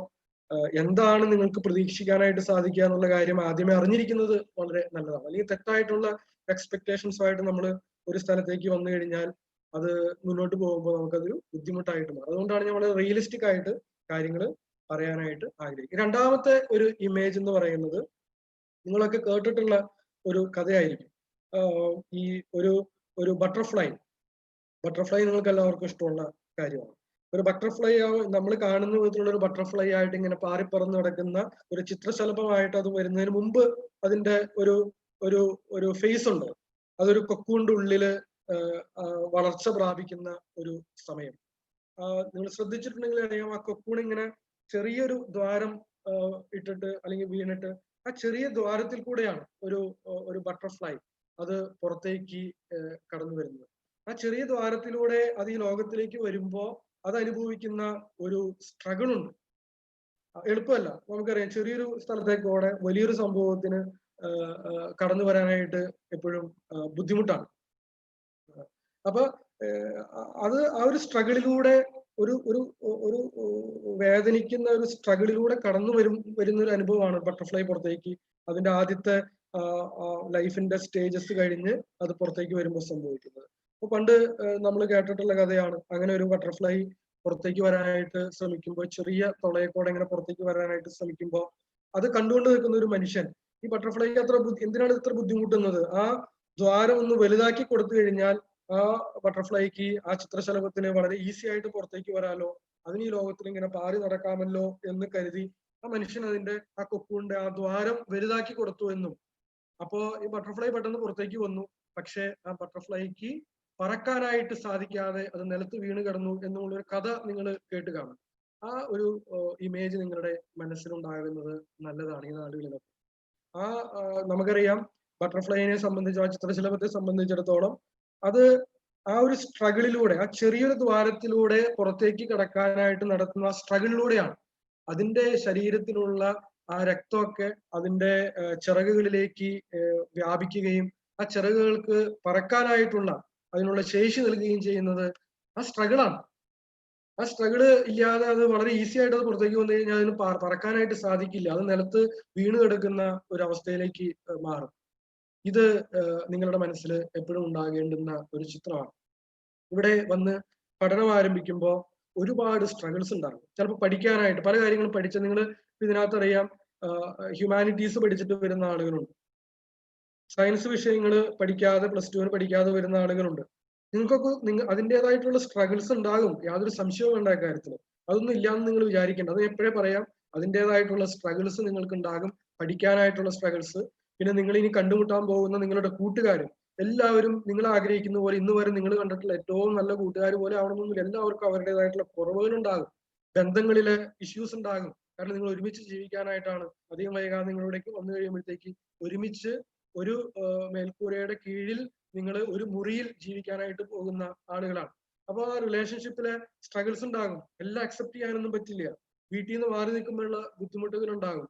എന്താണ് നിങ്ങൾക്ക് പ്രതീക്ഷിക്കാനായിട്ട് സാധിക്കുക എന്നുള്ള കാര്യം ആദ്യമേ അറിഞ്ഞിരിക്കുന്നത് വളരെ നല്ലതാണ്. അല്ലെങ്കിൽ തെറ്റായിട്ടുള്ള എക്സ്പെക്ടേഷൻസുമായിട്ട് നമ്മൾ ഒരു സ്ഥലത്തേക്ക് വന്നു കഴിഞ്ഞാൽ അത് മുന്നോട്ട് പോകുമ്പോൾ നമുക്കതൊരു ബുദ്ധിമുട്ടായിട്ട് മാറും. അതുകൊണ്ടാണ് നമ്മൾ റിയലിസ്റ്റിക് ആയിട്ട് കാര്യങ്ങൾ പറയാനായിട്ട് ആഗ്രഹിക്കും. രണ്ടാമത്തെ ഒരു ഇമേജ് എന്ന് പറയുന്നത് നിങ്ങളൊക്കെ കേട്ടിട്ടുള്ള ഒരു കഥയായിരിക്കും. ഈ ഒരു ബട്ടർഫ്ലൈ നിങ്ങൾക്ക് എല്ലാവർക്കും ഇഷ്ടമുള്ള കാര്യമാണ്. ഒരു ബട്ടർഫ്ലൈ നമ്മൾ കാണുന്ന വിധത്തിലുള്ള ഒരു ബട്ടർഫ്ലൈ ആയിട്ട് ഇങ്ങനെ പാറിപ്പറന്ന് കിടക്കുന്ന ഒരു ചിത്രശലഭമായിട്ട് അത് വരുന്നതിന് മുമ്പ് അതിന്റെ ഒരു ഫേസ് ഉണ്ട്. അതൊരു കൊക്കൂന്റെ ഉള്ളില് വളർച്ച പ്രാപിക്കുന്ന ഒരു സമയം. നിങ്ങൾ ശ്രദ്ധിച്ചിട്ടുണ്ടെങ്കിൽ അറിയാം, ആ കൊക്കൂൺ ഇങ്ങനെ ചെറിയൊരു ദ്വാരം ഇട്ടിട്ട് അല്ലെങ്കിൽ വീണിട്ട് ആ ചെറിയ ദ്വാരത്തിൽ കൂടെയാണ് ഒരു ബട്ടർഫ്ലൈ അത് പുറത്തേക്ക് കടന്നു വരുന്നത്. ആ ചെറിയ ദ്വാരത്തിലൂടെ അത് ഈ ലോകത്തിലേക്ക് വരുമ്പോൾ അത് അനുഭവിക്കുന്ന ഒരു സ്ട്രഗിൾ ഉണ്ട്. എളുപ്പമല്ല, നമുക്കറിയാം. ചെറിയൊരു സ്ഥലത്തേക്കൂടെ വലിയൊരു സംഭവത്തിന് കടന്നു വരാനായിട്ട് എപ്പോഴും ബുദ്ധിമുട്ടാണ്. അപ്പൊ അത് ആ ഒരു സ്ട്രഗിളിലൂടെ ഒരു വേദനിക്കുന്ന ഒരു സ്ട്രഗിളിലൂടെ കടന്നു വരുന്ന ഒരു അനുഭവമാണ് ബട്ടർഫ്ലൈ പുറത്തേക്ക് അതിന്റെ ആദ്യത്തെ ലൈഫിന്റെ സ്റ്റേജസ് കഴിഞ്ഞ് അത് പുറത്തേക്ക് വരുമ്പോൾ സംഭവിക്കുന്നത്. അപ്പൊ പണ്ട് നമ്മൾ കേട്ടിട്ടുള്ള കഥയാണ്, അങ്ങനെ ഒരു ബട്ടർഫ്ലൈ പുറത്തേക്ക് വരാനായിട്ട് ശ്രമിക്കുമ്പോൾ, ചെറിയ തുളയെക്കൂടെ ഇങ്ങനെ പുറത്തേക്ക് വരാനായിട്ട് ശ്രമിക്കുമ്പോൾ അത് കണ്ടുകൊണ്ട് നിൽക്കുന്ന ഒരു മനുഷ്യൻ ഈ ബട്ടർഫ്ലൈക്ക് എന്തിനാണ് ഇത്ര ബുദ്ധിമുട്ടുന്നത്, ആ ദ്വാരം ഒന്ന് വലുതാക്കി കൊടുത്തു കഴിഞ്ഞാൽ ആ ബട്ടർഫ്ലൈക്ക്, ആ ചിത്രശലഭത്തിന് വളരെ ഈസി ആയിട്ട് പുറത്തേക്ക് വരാലോ, അതിന് ഈ ലോകത്തിൽ ഇങ്ങനെ പാറി നടക്കാമല്ലോ എന്ന് കരുതി ആ മനുഷ്യൻ അതിന്റെ ആ കൊക്കൂന്റെ ആ ദ്വാരം വലുതാക്കി കൊടുത്തു എന്നും. അപ്പോ ഈ ബട്ടർഫ്ലൈ പെട്ടെന്ന് പുറത്തേക്ക് വന്നു, പക്ഷെ ആ ബട്ടർഫ്ലൈക്ക് പറക്കാനായിട്ട് സാധിക്കാതെ അത് നിലത്ത് വീണ് കിടന്നു എന്നുള്ളൊരു കഥ നിങ്ങൾ കേട്ട് കാണും. ആ ഒരു ഇമേജ് നിങ്ങളുടെ മനസ്സിലുണ്ടാകുന്നത് നല്ലതാണ് ഈ നാടുകളിലൊക്കെ. നമുക്കറിയാം, ബട്ടർഫ്ലൈനെ സംബന്ധിച്ച്, ആ ചിത്രശലഭത്തെ സംബന്ധിച്ചിടത്തോളം അത് ആ ഒരു സ്ട്രഗിളിലൂടെ, ആ ചെറിയൊരു ദ്വാരത്തിലൂടെ പുറത്തേക്ക് കടക്കാനായിട്ട് നടത്തുന്ന ആ സ്ട്രഗിളിലൂടെയാണ് അതിന്റെ ശരീരത്തിലുള്ള ആ രക്തമൊക്കെ അതിന്റെ ചിറകുകളിലേക്ക് വ്യാപിക്കുകയും ആ ചിറകുകൾക്ക് പറക്കാനായിട്ടുള്ള അതിനുള്ള ശേഷി നൽകുകയും ചെയ്യുന്നത് ആ സ്ട്രഗിളാണ്. ആ സ്ട്രഗിള് ഇല്ലാതെ അത് വളരെ ഈസി ആയിട്ട് അത് പുറത്തേക്ക് വന്നു കഴിഞ്ഞാൽ അതിന് പറക്കാനായിട്ട് സാധിക്കില്ല. അത് നിലത്ത് വീണ് കിടക്കുന്ന ഒരു അവസ്ഥയിലേക്ക് മാറും. ഇത് നിങ്ങളുടെ മനസ്സിൽ എപ്പോഴും ഉണ്ടാകേണ്ടുന്ന ഒരു ചിത്രമാണ്. ഇവിടെ വന്ന് പഠനം ആരംഭിക്കുമ്പോൾ ഒരുപാട് സ്ട്രഗിൾസ് ഉണ്ടാകും. ചിലപ്പോൾ പഠിക്കാനായിട്ട് പല കാര്യങ്ങളും പഠിച്ച നിങ്ങൾ ഇതിനകത്ത് അറിയാം, ഹ്യൂമാനിറ്റീസ് പഠിച്ചിട്ട് വരുന്ന ആളുകളുണ്ട്, സയൻസ് വിഷയങ്ങൾ പഠിക്കാതെ +2 പഠിക്കാതെ വരുന്ന ആളുകളുണ്ട്. നിങ്ങൾക്കൊക്കെ അതിൻ്റെതായിട്ടുള്ള സ്ട്രഗിൾസ് ഉണ്ടാകും, യാതൊരു സംശയവും വേണ്ട കാര്യത്തിൽ. അതൊന്നും ഇല്ലാന്ന് നിങ്ങൾ വിചാരിക്കേണ്ട. അത് എപ്പോഴേ പറയാം, അതിൻ്റെതായിട്ടുള്ള സ്ട്രഗിൾസ് നിങ്ങൾക്ക് ഉണ്ടാകും, പഠിക്കാനായിട്ടുള്ള സ്ട്രഗിൾസ്. പിന്നെ നിങ്ങൾ ഇനി കണ്ടുമുട്ടാൻ പോകുന്ന നിങ്ങളുടെ കൂട്ടുകാരും എല്ലാവരും നിങ്ങൾ ആഗ്രഹിക്കുന്ന പോലെ ഇന്ന് വരെ നിങ്ങൾ കണ്ടിട്ടുള്ള ഏറ്റവും നല്ല കൂട്ടുകാർ പോലെ ആവണമെന്നില്ല. എല്ലാവർക്കും അവരുടേതായിട്ടുള്ള കുറവുകൾ ഉണ്ടാകും, ബന്ധങ്ങളിലെ ഇഷ്യൂസ് ഉണ്ടാകും. കാരണം നിങ്ങൾ ഒരുമിച്ച് ജീവിക്കാനായിട്ടാണ് അധികം വൈകാതെ നിങ്ങളിലേക്ക് വന്നു കഴിയുമ്പോഴത്തേക്ക് ഒരുമിച്ച് ഒരു മേൽക്കൂരയുടെ കീഴിൽ നിങ്ങൾ ഒരു മുറിയിൽ ജീവിക്കാനായിട്ട് പോകുന്ന ആളുകളാണ്. അപ്പോൾ ആ റിലേഷൻഷിപ്പിലെ സ്ട്രഗിൾസ് ഉണ്ടാകും. എല്ലാം അക്സെപ്റ്റ് ചെയ്യാനൊന്നും പറ്റില്ല. വീട്ടിൽ നിന്ന് മാറി നിൽക്കുമ്പോഴുള്ള ബുദ്ധിമുട്ടുകൾ ഉണ്ടാകും.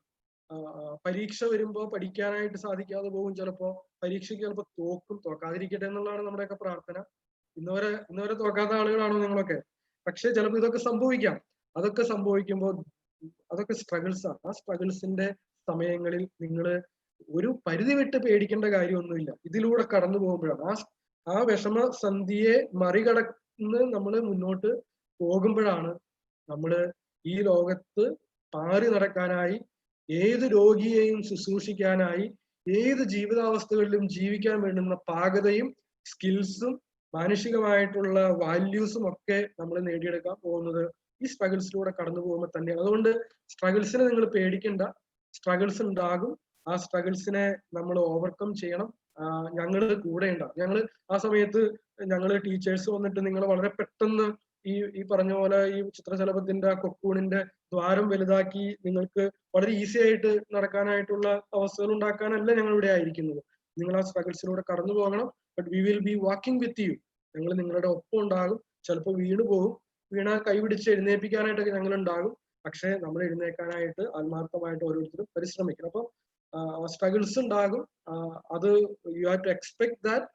പരീക്ഷ വരുമ്പോൾ പഠിക്കാനായിട്ട് സാധിക്കാതെ പോകും. ചിലപ്പോൾ പരീക്ഷയ്ക്ക് ചിലപ്പോൾ തോക്കാതിരിക്കട്ടെ എന്നുള്ളതാണ് നമ്മുടെയൊക്കെ പ്രാർത്ഥന. ഇന്നുവരെ തോക്കാത്ത ആളുകളാണോ നിങ്ങളൊക്കെ? പക്ഷെ ചിലപ്പോൾ ഇതൊക്കെ സംഭവിക്കാം. അതൊക്കെ സംഭവിക്കുമ്പോൾ അതൊക്കെ സ്ട്രഗിൾസാണ്. ആ സ്ട്രഗിൾസിന്റെ സമയങ്ങളിൽ നിങ്ങൾ ഒരു പരിധി വിട്ട് പേടിക്കേണ്ട കാര്യമൊന്നുമില്ല. ഇതിലൂടെ കടന്നു പോകുമ്പോഴാണ് ആ വിഷമ സന്ധിയെ മറികടന്ന് നമ്മൾ മുന്നോട്ട് പോകുമ്പോഴാണ് നമ്മൾ ഈ ലോകത്ത് പാറി നടക്കാനായി, ഏത് രോഗിയെയും ശുശ്രൂഷിക്കാനായി, ഏത് ജീവിതാവസ്ഥകളിലും ജീവിക്കാൻ വേണ്ടുന്ന പാകതയും സ്കിൽസും മാനുഷികമായിട്ടുള്ള വാല്യൂസും ഒക്കെ നമ്മൾ നേടിയെടുക്കാൻ പോകുന്നത് ഈ സ്ട്രഗിൾസിലൂടെ കടന്നു പോകുമ്പോൾ തന്നെയാണ്. അതുകൊണ്ട് സ്ട്രഗിൾസിനെ നിങ്ങൾ പേടിക്കേണ്ട. സ്ട്രഗിൾസ് ഉണ്ടാകും. ആ സ്ട്രഗിൾസിനെ നമ്മൾ ഓവർകം ചെയ്യണം. ഞങ്ങള് കൂടെ ഉണ്ടാകും. ഞങ്ങൾ ആ സമയത്ത് ടീച്ചേഴ്സ് വന്നിട്ട് നിങ്ങൾ വളരെ പെട്ടെന്ന് ഈ പറഞ്ഞ പോലെ ഈ ചിത്രശലഭത്തിന്റെ കൊക്കൂണിന്റെ ദ്വാരം വലുതാക്കി നിങ്ങൾക്ക് വളരെ ഈസി ആയിട്ട് നടക്കാനായിട്ടുള്ള അവസ്ഥകൾ ഉണ്ടാക്കാനല്ല ഞങ്ങൾ ഇവിടെ ആയിരിക്കുന്നത്. നിങ്ങൾ ആ സ്ട്രഗിൾസിലൂടെ കടന്നു പോകണം. But we will be walking with you. ഞങ്ങൾ നിങ്ങളുടെ ഒപ്പം ഉണ്ടാകും. ചിലപ്പോൾ വീണ് പോകും, വീണ കൈപിടിച്ച് എഴുന്നേൽപ്പിക്കാനായിട്ടൊക്കെ ഞങ്ങൾ ഉണ്ടാകും. പക്ഷെ നമ്മൾ എഴുന്നേൽക്കാനായിട്ട് ആത്മാർത്ഥമായിട്ട് ഓരോരുത്തരും പരിശ്രമിക്കണം. അപ്പൊ സ്ട്രഗിൾസ് ഉണ്ടാകും. അത് you have to expect that,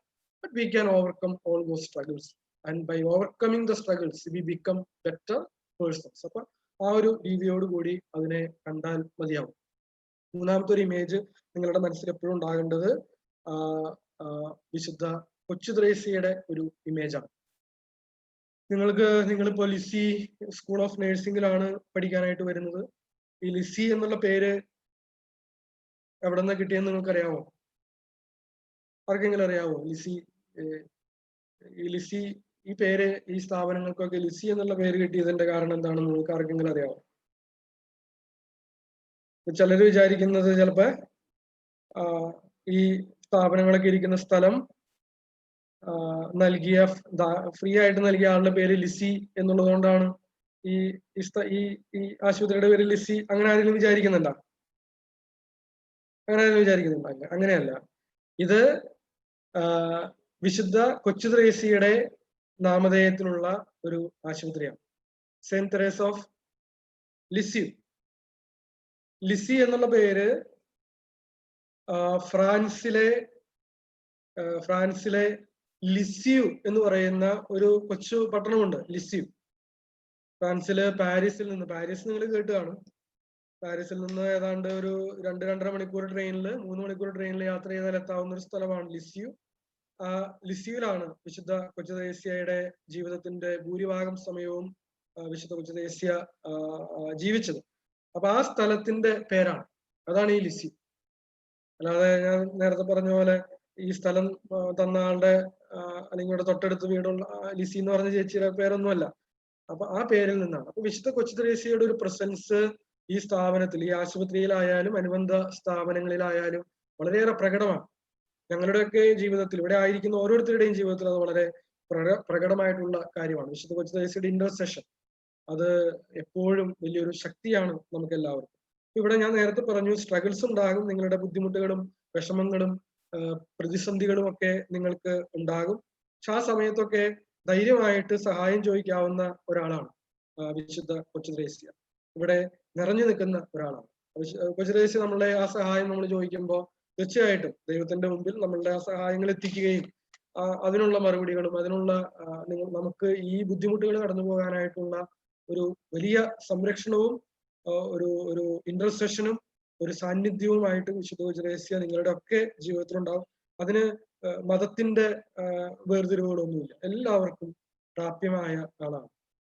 but we can overcome all those struggles. And by overcoming the struggles we become better persons. അപ്പൊ ആ ഒരു രീതിയോട് കൂടി അതിനെ കണ്ടാൽ മതിയാവും. മൂന്നാമത്തെ ഒരു ഇമേജ് നിങ്ങളുടെ മനസ്സിൽ എപ്പോഴും ഉണ്ടാകേണ്ടത് വിശുദ്ധ കൊച്ചു ത്രേസ്യയുടെ ഒരു ഇമേജാണ്. നിങ്ങളിപ്പോ ലിസി സ്കൂൾ ഓഫ് നഴ്സിംഗിലാണ് പഠിക്കാനായിട്ട് വരുന്നത്. ഈ ലിസി എന്നുള്ള പേര് എവിടെ നിന്ന് കിട്ടിയെന്ന് നിങ്ങൾക്ക് അറിയാമോ? ആർക്കെങ്കിലും അറിയാവോ? ലിസി ഈ പേര്, ഈ സ്ഥാപനങ്ങൾക്കൊക്കെ ലിസി എന്നുള്ള പേര് കിട്ടിയതിന്റെ കാരണം എന്താണെന്ന് നിങ്ങൾക്ക് ആർക്കെങ്കിലും അറിയാമോ? ചിലര് വിചാരിക്കുന്നത് ചിലപ്പോ ഈ സ്ഥാപനങ്ങളൊക്കെ ഇരിക്കുന്ന സ്ഥലം ഫ്രീ ആയിട്ട് നൽകിയ ആളുടെ പേര് ലിസി എന്നുള്ളത് കൊണ്ടാണ് ഈ ആശുപത്രിയുടെ പേര് ലിസി. അങ്ങനെ ആരെങ്കിലും വിചാരിക്കുന്നുണ്ടോ? അങ്ങനെയല്ല. ഇത് വിശുദ്ധ കൊച്ചു ത്രേസ്യയുടെ നാമധേയത്തിലുള്ള ഒരു ആശുപത്രിയാണ്. Saint Teresa of Lisieux. Lisie എന്നുള്ള പേര് ഫ്രാൻസിലെ ലിസ്യു എന്ന് പറയുന്ന ഒരു കൊച്ചു പട്ടണമുണ്ട്, ലിസ്യു. ഫ്രാൻസില് പാരീസ് നിങ്ങൾ കേട്ട് കാണും. പാരീസിൽ നിന്ന് ഏതാണ്ട് ഒരു 2-2.5 മണിക്കൂർ ട്രെയിനിൽ, 3 മണിക്കൂർ ട്രെയിനിൽ യാത്ര ചെയ്താൽ എത്താവുന്ന ഒരു സ്ഥലമാണ് ലിസ്യു. ആ ലിസ്യുവിലാണ് വിശുദ്ധ കൊച്ചു ത്രേസ്യയുടെ ജീവിതത്തിന്റെ ഭൂരിഭാഗം സമയവും വിശുദ്ധ കൊച്ചു ത്രേസ്യ ജീവിച്ചത്. അപ്പൊ ആ സ്ഥലത്തിന്റെ പേരാണ്, അതാണ് ഈ ലിസ്യു. അല്ലാതെ ഞാൻ നേരത്തെ പറഞ്ഞ പോലെ ഈ സ്ഥലം തന്ന ആളുടെ അല്ലെങ്കിൽ ഇവിടെ തൊട്ടടുത്ത് വീടുള്ള ലിസി എന്ന് പറഞ്ഞ ചേച്ചിയുടെ പേരൊന്നുമല്ല. അപ്പൊ ആ പേരിൽ നിന്നാണ്. അപ്പൊ വിശുദ്ധ കൊച്ചു ത്രേസ്യയുടെ ഒരു പ്രസൻസ് ഈ സ്ഥാപനത്തിൽ, ഈ ആശുപത്രിയിലായാലും അനുബന്ധ സ്ഥാപനങ്ങളിലായാലും വളരെയേറെ പ്രകടമാണ്. ഞങ്ങളുടെയൊക്കെ ജീവിതത്തിൽ, ഇവിടെ ആയിരിക്കുന്ന ഓരോരുത്തരുടെയും ജീവിതത്തിൽ അത് വളരെ പ്രകടമായിട്ടുള്ള കാര്യമാണ്. വിശുദ്ധ കൊച്ചു ത്രേസ്യയുടെ ഇന്റർസെഷൻ അത് എപ്പോഴും വലിയൊരു ശക്തിയാണ് നമുക്ക് എല്ലാവർക്കും. ഇവിടെ ഞാൻ നേരത്തെ പറഞ്ഞു, സ്ട്രഗിൾസ് ഉണ്ടാകും. നിങ്ങളുടെ ബുദ്ധിമുട്ടുകളും വിഷമങ്ങളും പ്രതിസന്ധികളും ഒക്കെ നിങ്ങൾക്ക് ഉണ്ടാകും. പക്ഷെ ആ സമയത്തൊക്കെ ധൈര്യമായിട്ട് സഹായം ചോദിക്കാവുന്ന ഒരാളാണ് വിശുദ്ധ കൊച്ചു ത്രേസ്യ. ഇവിടെ നിറഞ്ഞു നിൽക്കുന്ന ഒരാളാണ് കൊച്ചു ത്രേസ്യ. നമ്മളുടെ ആ സഹായം നമ്മൾ ചോദിക്കുമ്പോൾ തീർച്ചയായിട്ടും ദൈവത്തിന്റെ മുമ്പിൽ നമ്മളുടെ ആ സഹായങ്ങൾ എത്തിക്കുകയും അതിനുള്ള മറുപടികളും അതിനുള്ള നമുക്ക് ഈ ബുദ്ധിമുട്ടുകൾ കടന്നു പോകാനായിട്ടുള്ള ഒരു വലിയ സംരക്ഷണവും ഒരു ഇന്റർസെഷനും ഒരു സാന്നിധ്യവുമായിട്ട് വിശുദ്ധ കൊച്ചുത്രേസ്യ നിങ്ങളുടെ ഒക്കെ ജീവിതത്തിലുണ്ടാവും. അതിന് മതത്തിന്റെ വേർതിരിവുകളൊന്നുമില്ല, എല്ലാവർക്കും പ്രാപ്യമായ ആളാണ്.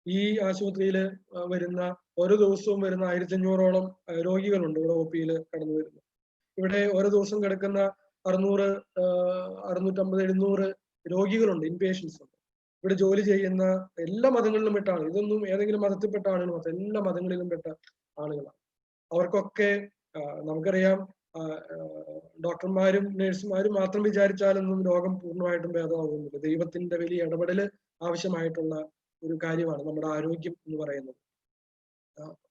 ഈ ആശുപത്രിയിൽ വരുന്ന ഓരോ ദിവസവും വരുന്ന 1500ഓളം രോഗികളുണ്ട് ഇവിടെ OP-യിൽ കടന്നു വരുന്നത്. ഇവിടെ ഓരോ ദിവസം കിടക്കുന്ന 600, 650, 700 രോഗികളുണ്ട്, ഇൻപേഷ്യൻസ് ഉണ്ട്. ഇവിടെ ജോലി ചെയ്യുന്ന എല്ലാ മതങ്ങളിലും പെട്ട ആളുകൾ, ഇതൊന്നും ഏതെങ്കിലും മതത്തിൽപ്പെട്ട ആളുകൾ മാത്രം, എല്ലാ മതങ്ങളിലും പെട്ട ആളുകളാണ്. അവർക്കൊക്കെ നമുക്കറിയാം, ഡോക്ടർമാരും നഴ്സുമാരും മാത്രം വിചാരിച്ചാലൊന്നും രോഗം പൂർണ്ണമായിട്ടും ഭേദമാകുന്നില്ല. ദൈവത്തിന്റെ വലിയ ഇടപെടല് ആവശ്യമായിട്ടുള്ള ഒരു കാര്യമാണ് നമ്മുടെ ആരോഗ്യം എന്ന് പറയുന്നത്.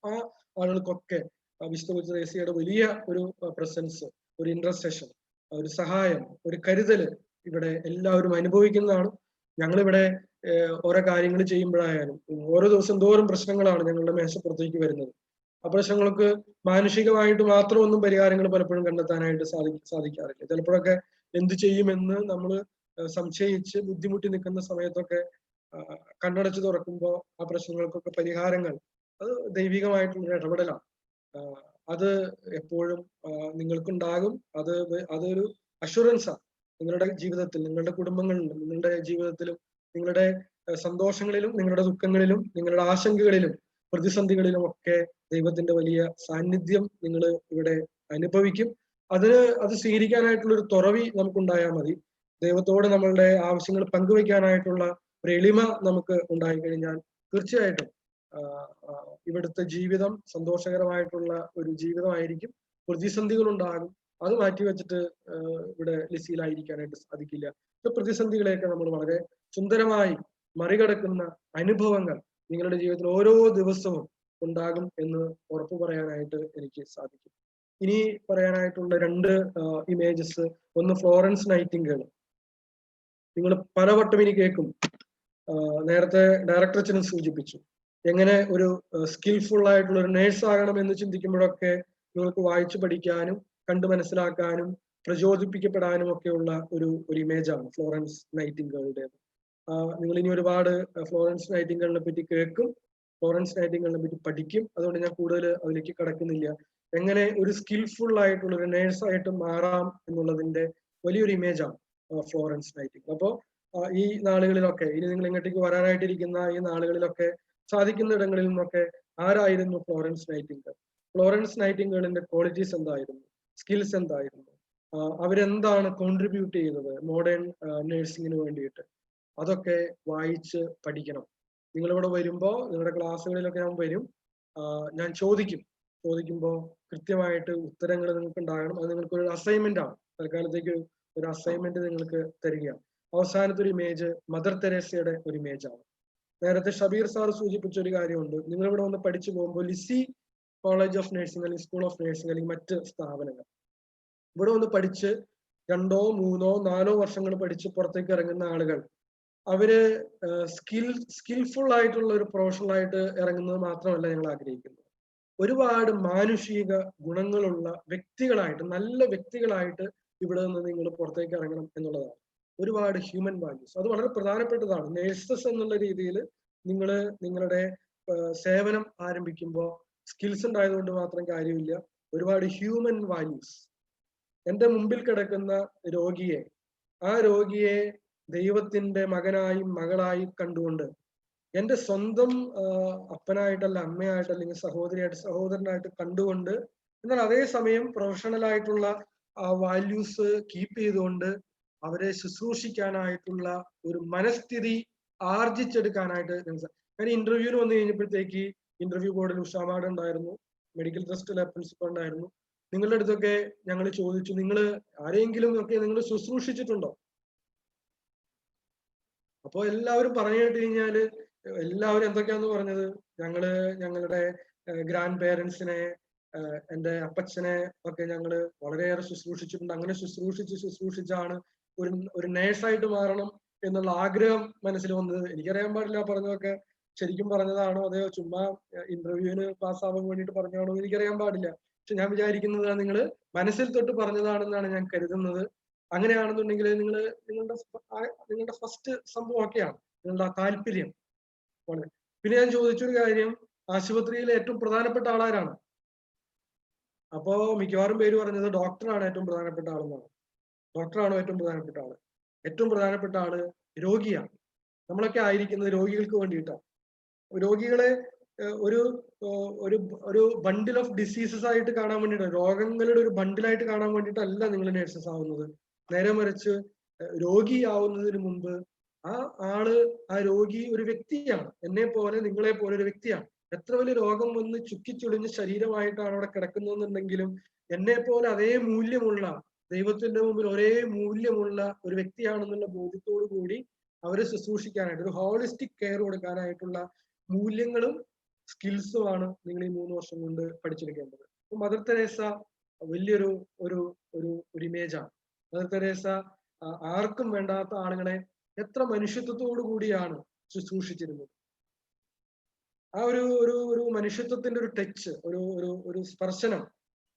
ആ ആളുകൾക്കൊക്കെ വിശുദ്ധ കൊച്ചുത്രേസ്യയുടെ വലിയ ഒരു പ്രസൻസ്, ഒരു ഇന്റർസെഷൻ, ഒരു സഹായം, ഒരു കരുതല് ഇവിടെ എല്ലാവരും അനുഭവിക്കുന്നതാണ്. ഞങ്ങളിവിടെ ഓരോ കാര്യങ്ങൾ ചെയ്യുമ്പോഴായാലും ഓരോ ദിവസം എന്തോരം പ്രശ്നങ്ങളാണ് ഞങ്ങളുടെ മേശപ്പുറത്തേക്ക് വരുന്നത്. ആ പ്രശ്നങ്ങൾക്ക് മാനുഷികമായിട്ട് മാത്രം ഒന്നും പരിഹാരങ്ങൾ പലപ്പോഴും കണ്ടെത്താനായിട്ട് സാധിക്കാറില്ല. ചിലപ്പോഴൊക്കെ എന്ത് ചെയ്യുമെന്ന് നമ്മൾ സംശയിച്ച് ബുദ്ധിമുട്ടി നിൽക്കുന്ന സമയത്തൊക്കെ കണ്ണടച്ച് തുറക്കുമ്പോൾ ആ പ്രശ്നങ്ങൾക്കൊക്കെ പരിഹാരങ്ങൾ, അത് ദൈവികമായിട്ടുള്ള ഇടപെടലാണ്. അത് എപ്പോഴും നിങ്ങൾക്കുണ്ടാകും. അതൊരു അഷുറൻസാണ് നിങ്ങളുടെ ജീവിതത്തിൽ, നിങ്ങളുടെ കുടുംബങ്ങളിലും, നിങ്ങളുടെ ജീവിതത്തിലും, നിങ്ങളുടെ സന്തോഷങ്ങളിലും, നിങ്ങളുടെ ദുഃഖങ്ങളിലും, നിങ്ങളുടെ ആശങ്കകളിലും, പ്രതിസന്ധികളിലും ഒക്കെ ദൈവത്തിന്റെ വലിയ സാന്നിധ്യം നിങ്ങൾ ഇവിടെ അനുഭവിക്കും. അത് സ്വീകരിക്കാനായിട്ടുള്ള ഒരു തുറവി നമുക്കുണ്ടായാൽ മതി. ദൈവത്തോട് നമ്മളുടെ ആവശ്യങ്ങൾ പങ്കുവെക്കാനായിട്ടുള്ള ഒരു എളിമ നമുക്ക് ഉണ്ടായിക്കഴിഞ്ഞാൽ തീർച്ചയായിട്ടും ഇവിടുത്തെ ജീവിതം സന്തോഷകരമായിട്ടുള്ള ഒരു ജീവിതമായിരിക്കും. പ്രതിസന്ധികൾ ഉണ്ടാകും, അത് മാറ്റിവെച്ചിട്ട് ഇവിടെ ലിസിയിലായിരിക്കാനായിട്ട് സാധിക്കില്ല. പ്രതിസന്ധികളെയൊക്കെ നമ്മൾ വളരെ സുന്ദരമായി മറികടക്കുന്ന അനുഭവങ്ങൾ നിങ്ങളുടെ ജീവിതത്തിൽ ഓരോ ദിവസവും ഉണ്ടാകും എന്ന് ഉറപ്പു പറയാനായിട്ട് എനിക്ക് സാധിക്കും. ഇനി പറയാനായിട്ടുള്ള 2 ഇമേജസ്, ഒന്ന് ഫ്ലോറൻസ് നൈറ്റിംഗേൽ. നിങ്ങൾ പലവട്ടം ഇനി കേൾക്കും, നേരത്തെ ഡയറക്ടർ അച്ഛനും സൂചിപ്പിച്ചു, എങ്ങനെ ഒരു സ്കിൽഫുൾ ആയിട്ടുള്ള ഒരു നേഴ്സ് ആകണം എന്ന് ചിന്തിക്കുമ്പോഴൊക്കെ നിങ്ങൾക്ക് വായിച്ചു പഠിക്കാനും കണ്ടു മനസ്സിലാക്കാനും പ്രചോദിപ്പിക്കപ്പെടാനും ഒക്കെയുള്ള ഒരു ഇമേജാണ് ഫ്ലോറൻസ് നൈറ്റിംഗേളുടേത്. നിങ്ങൾ ഇനി ഒരുപാട് ഫ്ലോറൻസ് നൈറ്റിംഗേളിനെ പറ്റി കേൾക്കും, ഫ്ലോറൻസ് നൈറ്റിംഗേളിനെ പറ്റി പഠിക്കും. അതുകൊണ്ട് ഞാൻ കൂടുതൽ അതിലേക്ക് കടക്കുന്നില്ല. എങ്ങനെ ഒരു സ്കിൽഫുൾ ആയിട്ടുള്ള ഒരു നേഴ്സായിട്ട് മാറാം എന്നുള്ളതിന്റെ വലിയൊരു ഇമേജാണ് ഫ്ലോറൻസ് നൈറ്റിംഗേൽ. അപ്പോൾ ഈ നാളുകളിലൊക്കെ, ഇനി നിങ്ങൾ ഇങ്ങോട്ടേക്ക് വരാനായിട്ടിരിക്കുന്ന ഈ നാളുകളിലൊക്കെ സാധിക്കുന്ന ഇടങ്ങളിൽ നിന്നൊക്കെ ആരായിരുന്നു ഫ്ലോറൻസ് നൈറ്റിംഗേൽ? ഫ്ലോറൻസ് നൈറ്റിംഗേളിന്റെ ക്വാളിറ്റീസ് എന്തായിരുന്നു? സ്കിൽസ് എന്തായിരുന്നു? അവരെന്താണ് കോൺട്രിബ്യൂട്ട് ചെയ്തത് മോഡേൺ നേഴ്സിങ്ങിന് വേണ്ടിയിട്ട്? അതൊക്കെ വായിച്ച് പഠിക്കണം. നിങ്ങളിവിടെ വരുമ്പോൾ, നിങ്ങളുടെ ക്ലാസ്സുകളിലൊക്കെ ഞാൻ വരും, ഞാൻ ചോദിക്കുമ്പോൾ കൃത്യമായിട്ട് ഉത്തരങ്ങൾ നിങ്ങൾക്ക് ഉണ്ടാകണം. അത് നിങ്ങൾക്ക് ഒരു അസൈൻമെന്റ് ആണ്. തൽക്കാലത്തേക്ക് ഒരു അസൈൻമെന്റ് നിങ്ങൾക്ക് തരികയാണ്. അവസാനത്തെ ഒരു ഇമേജ് മദർ തെരേസയുടെ ഒരു ഇമേജാണ്. നേരത്തെ ഷബീർ സാർ സൂചിപ്പിച്ച ഒരു കാര്യമുണ്ട്. നിങ്ങൾ ഇവിടെ വന്ന് പഠിച്ചു പോകുമ്പോൾ ലിസി കോളേജ് ഓഫ് നഴ്സിംഗ് അല്ലെങ്കിൽ സ്കൂൾ ഓഫ് നഴ്സിംഗ് അല്ലെങ്കിൽ മറ്റ് സ്ഥാപനങ്ങൾ, ഇവിടെ വന്ന് പഠിച്ച് 2, 3, 4 വർഷങ്ങൾ പഠിച്ച് പുറത്തേക്ക് ഇറങ്ങുന്ന ആളുകൾ, അവര് സ്കിൽഫുൾ ആയിട്ടുള്ള ഒരു പ്രൊഫഷണൽ ആയിട്ട് ഇറങ്ങുന്നത് മാത്രമല്ല ഞങ്ങൾ ആഗ്രഹിക്കുന്നത്. ഒരുപാട് മാനുഷിക ഗുണങ്ങളുള്ള വ്യക്തികളായിട്ട്, നല്ല വ്യക്തികളായിട്ട് ഇവിടെ നിന്ന് നിങ്ങൾ പുറത്തേക്ക് ഇറങ്ങണം എന്നുള്ളതാണ്. ഒരുപാട് ഹ്യൂമൻ വാല്യൂസ്, അത് വളരെ പ്രധാനപ്പെട്ടതാണ്. നേഴ്സസ് എന്നുള്ള രീതിയിൽ നിങ്ങൾ നിങ്ങളുടെ സേവനം ആരംഭിക്കുമ്പോൾ സ്കിൽസ് ഉണ്ടായതുകൊണ്ട് മാത്രം കാര്യമില്ല. ഒരുപാട് ഹ്യൂമൻ വാല്യൂസ്. എൻ്റെ മുമ്പിൽ കിടക്കുന്ന രോഗിയെ, ആ രോഗിയെ ദൈവത്തിന്റെ മകനായും മകളായും കണ്ടുകൊണ്ട്, എൻ്റെ സ്വന്തം അപ്പനായിട്ടല്ല, അമ്മയായിട്ട്, അല്ലെങ്കിൽ സഹോദരിയായിട്ട്, സഹോദരനായിട്ട് കണ്ടുകൊണ്ട്, എന്നാൽ അതേസമയം പ്രൊഫഷണൽ ആയിട്ടുള്ള വാല്യൂസ് കീപ്പ് ചെയ്തുകൊണ്ട് അവരെ ശുശ്രൂഷിക്കാനായിട്ടുള്ള ഒരു മനസ്ഥിതി ആർജിച്ചെടുക്കാനായിട്ട് ഞാൻ ഇന്റർവ്യൂവിന് വന്നു കഴിഞ്ഞപ്പോഴത്തേക്ക് ഇന്റർവ്യൂ ബോർഡിൽ ഉഷാമാഡ് ഉണ്ടായിരുന്നു, മെഡിക്കൽ ട്രസ്റ്റിലെ പ്രിൻസിപ്പൽ ഉണ്ടായിരുന്നു. നിങ്ങളുടെ അടുത്തൊക്കെ ഞങ്ങൾ ചോദിച്ചു, നിങ്ങൾ ആരെങ്കിലും ഒക്കെ നിങ്ങൾ ശുശ്രൂഷിച്ചിട്ടുണ്ടോ? അപ്പൊ എല്ലാവരും പറഞ്ഞു കേട്ട് കഴിഞ്ഞാല് എല്ലാവരും എന്തൊക്കെയാന്ന് പറഞ്ഞത്, ഞങ്ങളുടെ ഗ്രാൻഡ് പേരൻസിനെ, എൻ്റെ അപ്പച്ചനെ ഒക്കെ ഞങ്ങള് വളരെയേറെ ശുശ്രൂഷിച്ചിട്ടുണ്ട്. അങ്ങനെ ശുശ്രൂഷിച്ചാണ് ഒരു നേഴ്സായിട്ട് മാറണം എന്നുള്ള ആഗ്രഹം മനസ്സിൽ വന്നത്. എനിക്കറിയാൻ പാടില്ല പറഞ്ഞതൊക്കെ ശരിക്കും പറഞ്ഞതാണോ അതെയോ ചുമ്മാ ഇന്റർവ്യൂവിന് പാസ്സാവാൻ വേണ്ടിയിട്ട് പറഞ്ഞതാണോ എന്ന് എനിക്കറിയാൻ പാടില്ല. പക്ഷെ ഞാൻ വിചാരിക്കുന്നത് നിങ്ങൾ മനസ്സിൽ തൊട്ട് പറഞ്ഞതാണെന്നാണ് ഞാൻ കരുതുന്നത്. അങ്ങനെയാണെന്നുണ്ടെങ്കിൽ നിങ്ങളുടെ ഫസ്റ്റ് സംഭവമൊക്കെയാണ് നിങ്ങളുടെ ആ താല്പര്യം. പിന്നെ ഞാൻ ചോദിച്ചൊരു കാര്യം, ആശുപത്രിയിലെ ഏറ്റവും പ്രധാനപ്പെട്ട ആളാരാണ്? അപ്പോ മിക്കവാറും പേര് പറഞ്ഞത് ഡോക്ടറാണ് ഏറ്റവും പ്രധാനപ്പെട്ട ആളെന്നാണ്. ഡോക്ടറാണോ ഏറ്റവും പ്രധാനപ്പെട്ട ആള്? ഏറ്റവും പ്രധാനപ്പെട്ട ആള് രോഗിയാണ്. നമ്മളൊക്കെ ആയിരിക്കുന്നത് രോഗികൾക്ക് വേണ്ടിയിട്ടാണ്. രോഗികളെ ഒരു ഒരു ഒരു ബണ്ടിൽ ഓഫ് ഡിസീസസ് ആയിട്ട് കാണാൻ വേണ്ടിയിട്ടാണ്, രോഗങ്ങളുടെ ഒരു ബണ്ടിലായിട്ട് കാണാൻ വേണ്ടിയിട്ടല്ല നിങ്ങൾ നേഴ്സസ് ആവുന്നത്. നേരെ മറിച്ച് രോഗിയാവുന്നതിന് മുമ്പ് ആ രോഗി ഒരു വ്യക്തിയാണ്, എന്നെ പോലെ നിങ്ങളെ പോലെ ഒരു വ്യക്തിയാണ്. എത്ര വലിയ രോഗം വന്ന് ചുക്കിച്ചൊളിഞ്ഞ് ശരീരമായിട്ടാണ് അവിടെ കിടക്കുന്നതെന്നുണ്ടെങ്കിലും എന്നെ പോലെ അതേ മൂല്യമുള്ള, ദൈവത്തിന്റെ മുമ്പിൽ ഒരേ മൂല്യമുള്ള ഒരു വ്യക്തിയാണെന്നുള്ള ബോധ്യത്തോടു കൂടി അവരെ ശുശ്രൂഷിക്കാനായിട്ട്, ഒരു ഹോളിസ്റ്റിക് കെയർ കൊടുക്കാനായിട്ടുള്ള മൂല്യങ്ങളും സ്കിൽസുമാണ് നിങ്ങൾ ഈ 3 വർഷം കൊണ്ട് പഠിച്ചെടുക്കേണ്ടത്. മദർ തെരേസ വലിയൊരു ഒരു ഒരു ഒരു ഇമേജാണ്. മദർ തെരേസ ആർക്കും വേണ്ടാത്ത ആളുകളെ എത്ര മനുഷ്യത്വത്തോടു കൂടിയാണ് ശുശ്രൂഷിച്ചിരുന്നത്. ആ ഒരു മനുഷ്യത്വത്തിന്റെ ഒരു ടച്ച്, ഒരു സ്പർശനം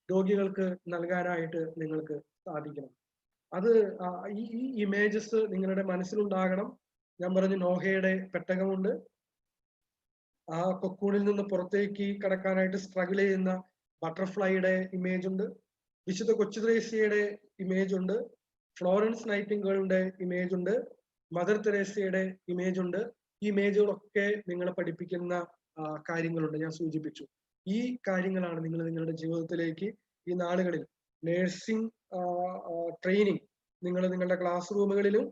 രോഗികൾക്ക് നൽകാനായിട്ട് നിങ്ങൾക്ക് സാധിക്കണം. അത് ഈ ഇമേജസ് നിങ്ങളുടെ മനസ്സിലുണ്ടാകണം. ഞാൻ പറഞ്ഞു, നോഹയുടെ പെട്ടകമുണ്ട്, ആ കൊക്കൂണിൽ നിന്ന് പുറത്തേക്ക് കടക്കാനായിട്ട് സ്ട്രഗിൾ ചെയ്യുന്ന ബട്ടർഫ്ലൈയുടെ ഇമേജ് ഉണ്ട്, വിശുദ്ധ കൊച്ചുത്രേസ്യയുടെ ഇമേജ് ഉണ്ട്, ഫ്ലോറൻസ് നൈറ്റിംഗേളിന്റെ ഇമേജ് ഉണ്ട്, മദർ തെരേസയുടെ ഇമേജ് ഉണ്ട്. ഈ ഇമേജുകളൊക്കെ നിങ്ങളെ പഠിപ്പിക്കുന്ന കാര്യങ്ങളുണ്ട്, ഞാൻ സൂചിപ്പിച്ചു. ഈ കാര്യങ്ങളാണ് നിങ്ങൾ നിങ്ങളുടെ ജീവിതത്തിലേക്ക് ഈ നാളുകളിൽ നേഴ്സിംഗ് ട്രെയിനിങ് നിങ്ങൾ നിങ്ങളുടെ ക്ലാസ് റൂമുകളിലും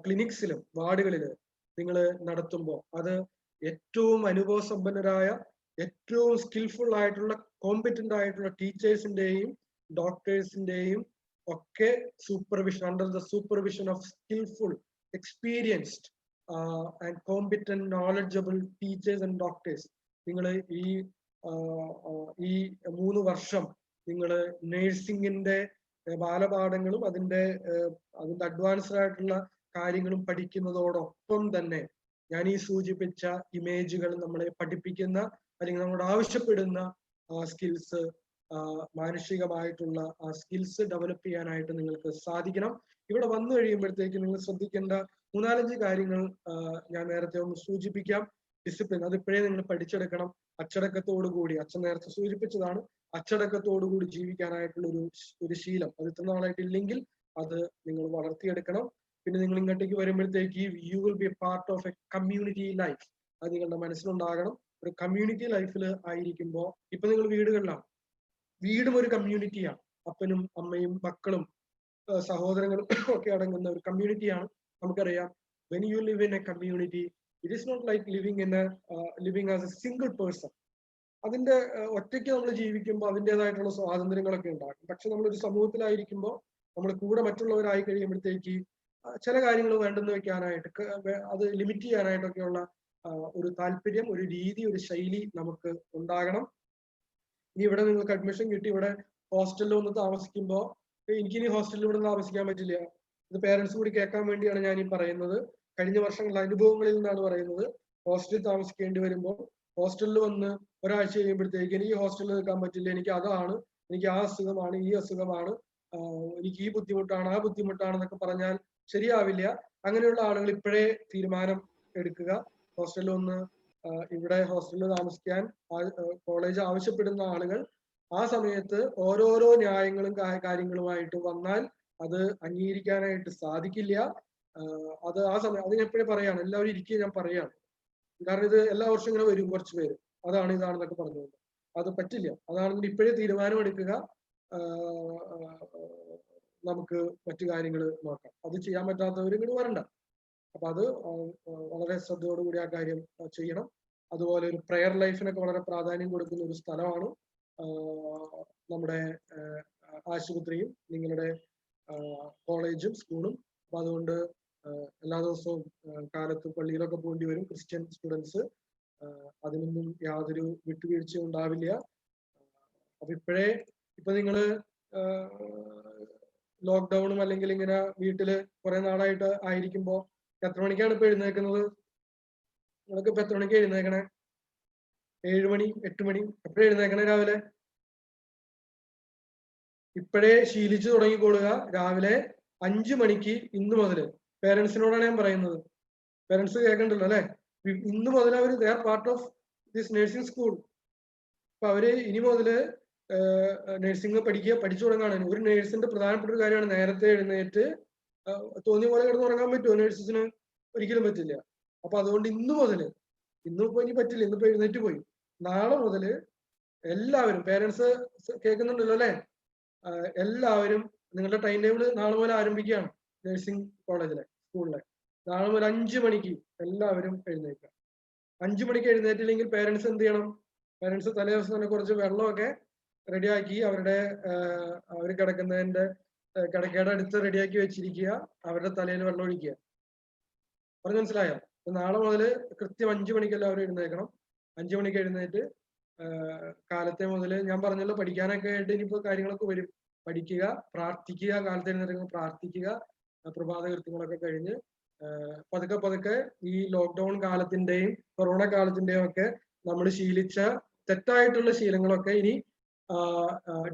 ക്ലിനിക്സിലും വാർഡുകളിലും നിങ്ങൾ നടത്തുമ്പോൾ അത് ഏറ്റവും അനുഭവസമ്പന്നരായ, ഏറ്റവും സ്കിൽഫുൾ ആയിട്ടുള്ള, കോമ്പറ്റന്റ് ആയിട്ടുള്ള ടീച്ചേഴ്സിന്റെയും ഡോക്ടേഴ്സിന്റെയും ഒക്കെ supervision, under the supervision of skilful, experienced and competent knowledgeable teachers and doctors നിങ്ങൾ ഈ 3 വർഷം നിങ്ങൾ നേഴ്സിംഗിന്റെ ബാലപാഠങ്ങളും അതിന്റെ അഡ്വാൻസ്ഡ് ആയിട്ടുള്ള കാര്യങ്ങളും പഠിക്കുന്നതോടൊപ്പം തന്നെ ഞാൻ ഈ സൂചിപ്പിച്ച ഇമേജുകൾ നമ്മളെ പഠിപ്പിക്കുന്ന അല്ലെങ്കിൽ നമ്മളോട് ആവശ്യപ്പെടുന്ന സ്കിൽസ്, മാനുഷികമായിട്ടുള്ള ആ സ്കിൽസ് ഡെവലപ്പ് ചെയ്യാനായിട്ട് നിങ്ങൾക്ക് സാധിക്കണം. ഇവിടെ വന്നു കഴിയുമ്പോഴത്തേക്ക് നിങ്ങൾ ശ്രദ്ധിക്കേണ്ട 3-4 കാര്യങ്ങൾ ഞാൻ നേരത്തെ ഒന്ന് സൂചിപ്പിക്കാം. ഡിസിപ്ലിൻ, അതിപ്പോഴേ നിങ്ങൾ പഠിച്ചെടുക്കണം. അച്ചടക്കത്തോടുകൂടി, അച്ഛൻ നേരത്തെ സൂചിപ്പിച്ചതാണ്, അച്ചടക്കത്തോടുകൂടി ജീവിക്കാനായിട്ടുള്ള ഒരു ശീലം, അത് ഇത്ര നാളായിട്ടില്ലെങ്കിൽ അത് നിങ്ങൾ വളർത്തിയെടുക്കണം. പിന്നെ നിങ്ങൾ ഇങ്ങോട്ടേക്ക് വരുമ്പോഴത്തേക്ക് you will be A part of A community life, അത് നിങ്ങളുടെ മനസ്സിലുണ്ടാകണം. ഒരു കമ്മ്യൂണിറ്റി ലൈഫിൽ ആയിരിക്കുമ്പോൾ, ഇപ്പൊ നിങ്ങൾ വീടുകളിലാണ്, വീടും ഒരു കമ്മ്യൂണിറ്റിയാണ്. അപ്പനും അമ്മയും മക്കളും സഹോദരങ്ങളും ഒക്കെ അടങ്ങുന്ന ഒരു കമ്മ്യൂണിറ്റിയാണ്. നമുക്കറിയാം, when you live in a community, it is not like living as a single person. അതിന്റെ ഒറ്റയ്ക്ക് നമ്മൾ ജീവിക്കുമ്പോൾ അതിൻ്റെതായിട്ടുള്ള സ്വാതന്ത്ര്യങ്ങളൊക്കെ ഉണ്ടാകും. പക്ഷെ നമ്മളൊരു സമൂഹത്തിലായിരിക്കുമ്പോൾ, നമ്മൾ കൂടെ മറ്റുള്ളവരായി കഴിയുമ്പോഴത്തേക്ക് ചില കാര്യങ്ങൾ വേണ്ടെന്ന് വെക്കാനായിട്ട്, അത് ലിമിറ്റ് ചെയ്യാനായിട്ടൊക്കെയുള്ള ഒരു താല്പര്യം, ഒരു രീതി, ഒരു ശൈലി നമുക്ക് ഉണ്ടാകണം. ഇനി ഇവിടെ നിങ്ങൾക്ക് അഡ്മിഷൻ കിട്ടി ഇവിടെ ഹോസ്റ്റലിൽ ഒന്ന് താമസിക്കുമ്പോൾ, എനിക്കിനി ഹോസ്റ്റലിൽ ഇവിടെ താമസിക്കാൻ പറ്റില്ല, ഇത് പേരൻസ് കൂടി കേൾക്കാൻ വേണ്ടിയാണ് ഞാൻ ഈ പറയുന്നത്. കഴിഞ്ഞ വർഷങ്ങളുടെ അനുഭവങ്ങളിൽ നിന്നാണ് പറയുന്നത്. ഹോസ്റ്റലിൽ താമസിക്കേണ്ടി വരുമ്പോൾ ഹോസ്റ്റലിൽ വന്ന് ഒരാഴ്ച കഴിയുമ്പോഴത്തേക്ക് എനിക്ക് ഈ ഹോസ്റ്റലിൽ നിൽക്കാൻ പറ്റില്ല, എനിക്ക് അതാണ്, എനിക്ക് ആ അസുഖമാണ്, ഈ അസുഖമാണ്, എനിക്ക് ഈ ബുദ്ധിമുട്ടാണ്, ആ ബുദ്ധിമുട്ടാണെന്നൊക്കെ പറഞ്ഞാൽ ശരിയാവില്ല. അങ്ങനെയുള്ള ആളുകൾ ഇപ്പോഴേ തീരുമാനം എടുക്കുക. ഹോസ്റ്റലിൽ ഒന്ന് ഇവിടെ ഹോസ്റ്റലിൽ താമസിക്കാൻ കോളേജ് ആവശ്യപ്പെടുന്ന ആളുകൾ ആ സമയത്ത് ഓരോരോ ന്യായങ്ങളും കാര്യങ്ങളുമായിട്ട് വന്നാൽ അത് അംഗീകരിക്കാനായിട്ട് സാധിക്കില്ല. അത് ആ സമയം അതിനെപ്പോഴേ പറയാണ്, എല്ലാവരും ഇരിക്കുക, ഞാൻ പറയാണ്. കാരണം ഇത് എല്ലാ വർഷവും ഇങ്ങനെ വരും കുറച്ച് പേര്, അതാണ് ഇതാണെന്നൊക്കെ പറഞ്ഞുകൊണ്ട്. അത് പറ്റില്ല. അതാണെങ്കിൽ ഇപ്പോഴേ തീരുമാനമെടുക്കുക, നമുക്ക് മറ്റു കാര്യങ്ങൾ നോക്കാം. അത് ചെയ്യാൻ പറ്റാത്തവർ ഇങ്ങോട്ട് വരണ്ട. അപ്പൊ അത് വളരെ ശ്രദ്ധയോടുകൂടി ആ കാര്യം ചെയ്യണം. അതുപോലെ ഒരു പ്രെയർ ലൈഫിനൊക്കെ വളരെ പ്രാധാന്യം കൊടുക്കുന്ന ഒരു സ്ഥലമാണ് നമ്മുടെ ആശുപത്രിയും നിങ്ങളുടെ കോളേജും സ്കൂളും. അപ്പൊ അതുകൊണ്ട് എല്ലാ ദിവസവും കാലത്ത് പള്ളിയിലൊക്കെ പോകേണ്ടി വരും ക്രിസ്ത്യൻ സ്റ്റുഡൻസ്. അതിനൊന്നും യാതൊരു വിട്ടുവീഴ്ചയും ഉണ്ടാവില്ല. അപ്പൊ ഇപ്പൊ നിങ്ങള് ലോക്ക്ഡൌണും അല്ലെങ്കിൽ ഇങ്ങനെ വീട്ടില് കുറെ നാളായിട്ട് ആയിരിക്കുമ്പോ എത്ര മണിക്കാണ് ഇപ്പൊ എഴുന്നേക്കുന്നത്? നിങ്ങളൊക്കെ ഇപ്പൊ എത്ര മണിക്ക് എഴുന്നേക്കണേ? 7 മണി 8 മണി എപ്പോഴും എഴുന്നേക്കണേ? രാവിലെ ഇപ്പോഴേ ശീലിച്ചു തുടങ്ങിക്കൊള്ളുക. രാവിലെ 5 മണിക്ക് ഇന്ന് മുതൽ പേരൻസിനോടാണ് ഞാൻ പറയുന്നത്. പേരൻസ് കേൾക്കണ്ടല്ലോ അല്ലെ? ഇന്ന് മുതൽ അവർ they are part of this nursing school. അപ്പൊ അവര് ഇനി മുതല് നഴ്സിംഗ് പഠിച്ചു തുടങ്ങാണ്. ഒരു നേഴ്സിന്റെ പ്രധാനപ്പെട്ട ഒരു കാര്യമാണ് നേരത്തെ എഴുന്നേറ്റ് തോന്നിയ പോലെ കിടന്ന് ഉറങ്ങാൻ പറ്റുമോ? നേഴ്സസിന് ഒരിക്കലും പറ്റില്ല. അപ്പൊ അതുകൊണ്ട് ഇന്ന് മുതല്, ഇന്നിപ്പോ ഇനി പറ്റില്ല, ഇന്നിപ്പോ എഴുന്നേറ്റ് പോയി, നാളെ മുതല് എല്ലാവരും പേരൻസ് കേൾക്കുന്നുണ്ടല്ലോ അല്ലെ? എല്ലാവരും നിങ്ങളുടെ ടൈം ടേബിൾ നാളെ മുതൽ ആരംഭിക്കുകയാണ്. നഴ്സിംഗ് കോളേജിലെ സ്കൂളിലെ നാളെ മുതൽ 5 മണിക്ക് എല്ലാവരും എഴുന്നേൽക്കുക. 5 മണിക്ക് എഴുന്നേറ്റില്ലെങ്കിൽ പേരൻസ് എന്ത് ചെയ്യണം? പേരൻസ് തലേ ദിവസം തന്നെ കുറച്ച് വെള്ളമൊക്കെ റെഡിയാക്കി അവർ കിടക്കുന്നതിന്റെ കിടക്കയുടെ അടുത്ത് റെഡിയാക്കി വെച്ചിരിക്കുക. അവരുടെ തലയിൽ വെള്ളം ഒഴിക്കുക. പറഞ്ഞു മനസ്സിലായോ? നാളെ മുതൽ കൃത്യം 5 മണിക്ക് എല്ലാവരും എഴുന്നേൽക്കണം. 5 മണിക്ക് എഴുന്നേറ്റ് കാലത്തെ മുതൽ ഞാൻ പറഞ്ഞല്ലോ, പഠിക്കാനൊക്കെ ആയിട്ട് ഇനിയിപ്പോ കാര്യങ്ങളൊക്കെ വരും. പഠിക്കുക, പ്രാർത്ഥിക്കുക, കാലത്ത് എഴുന്നേൽക്കുമ്പോൾ പ്രാർത്ഥിക്കുക, പ്രഭാത കൃത്യങ്ങളൊക്കെ കഴിഞ്ഞ് പതുക്കെ പതുക്കെ ഈ ലോക്ക്ഡൌൺ കാലത്തിന്റെയും കൊറോണ കാലത്തിന്റെയും ഒക്കെ നമ്മൾ ശീലിച്ച തെറ്റായിട്ടുള്ള ശീലങ്ങളൊക്കെ ഇനി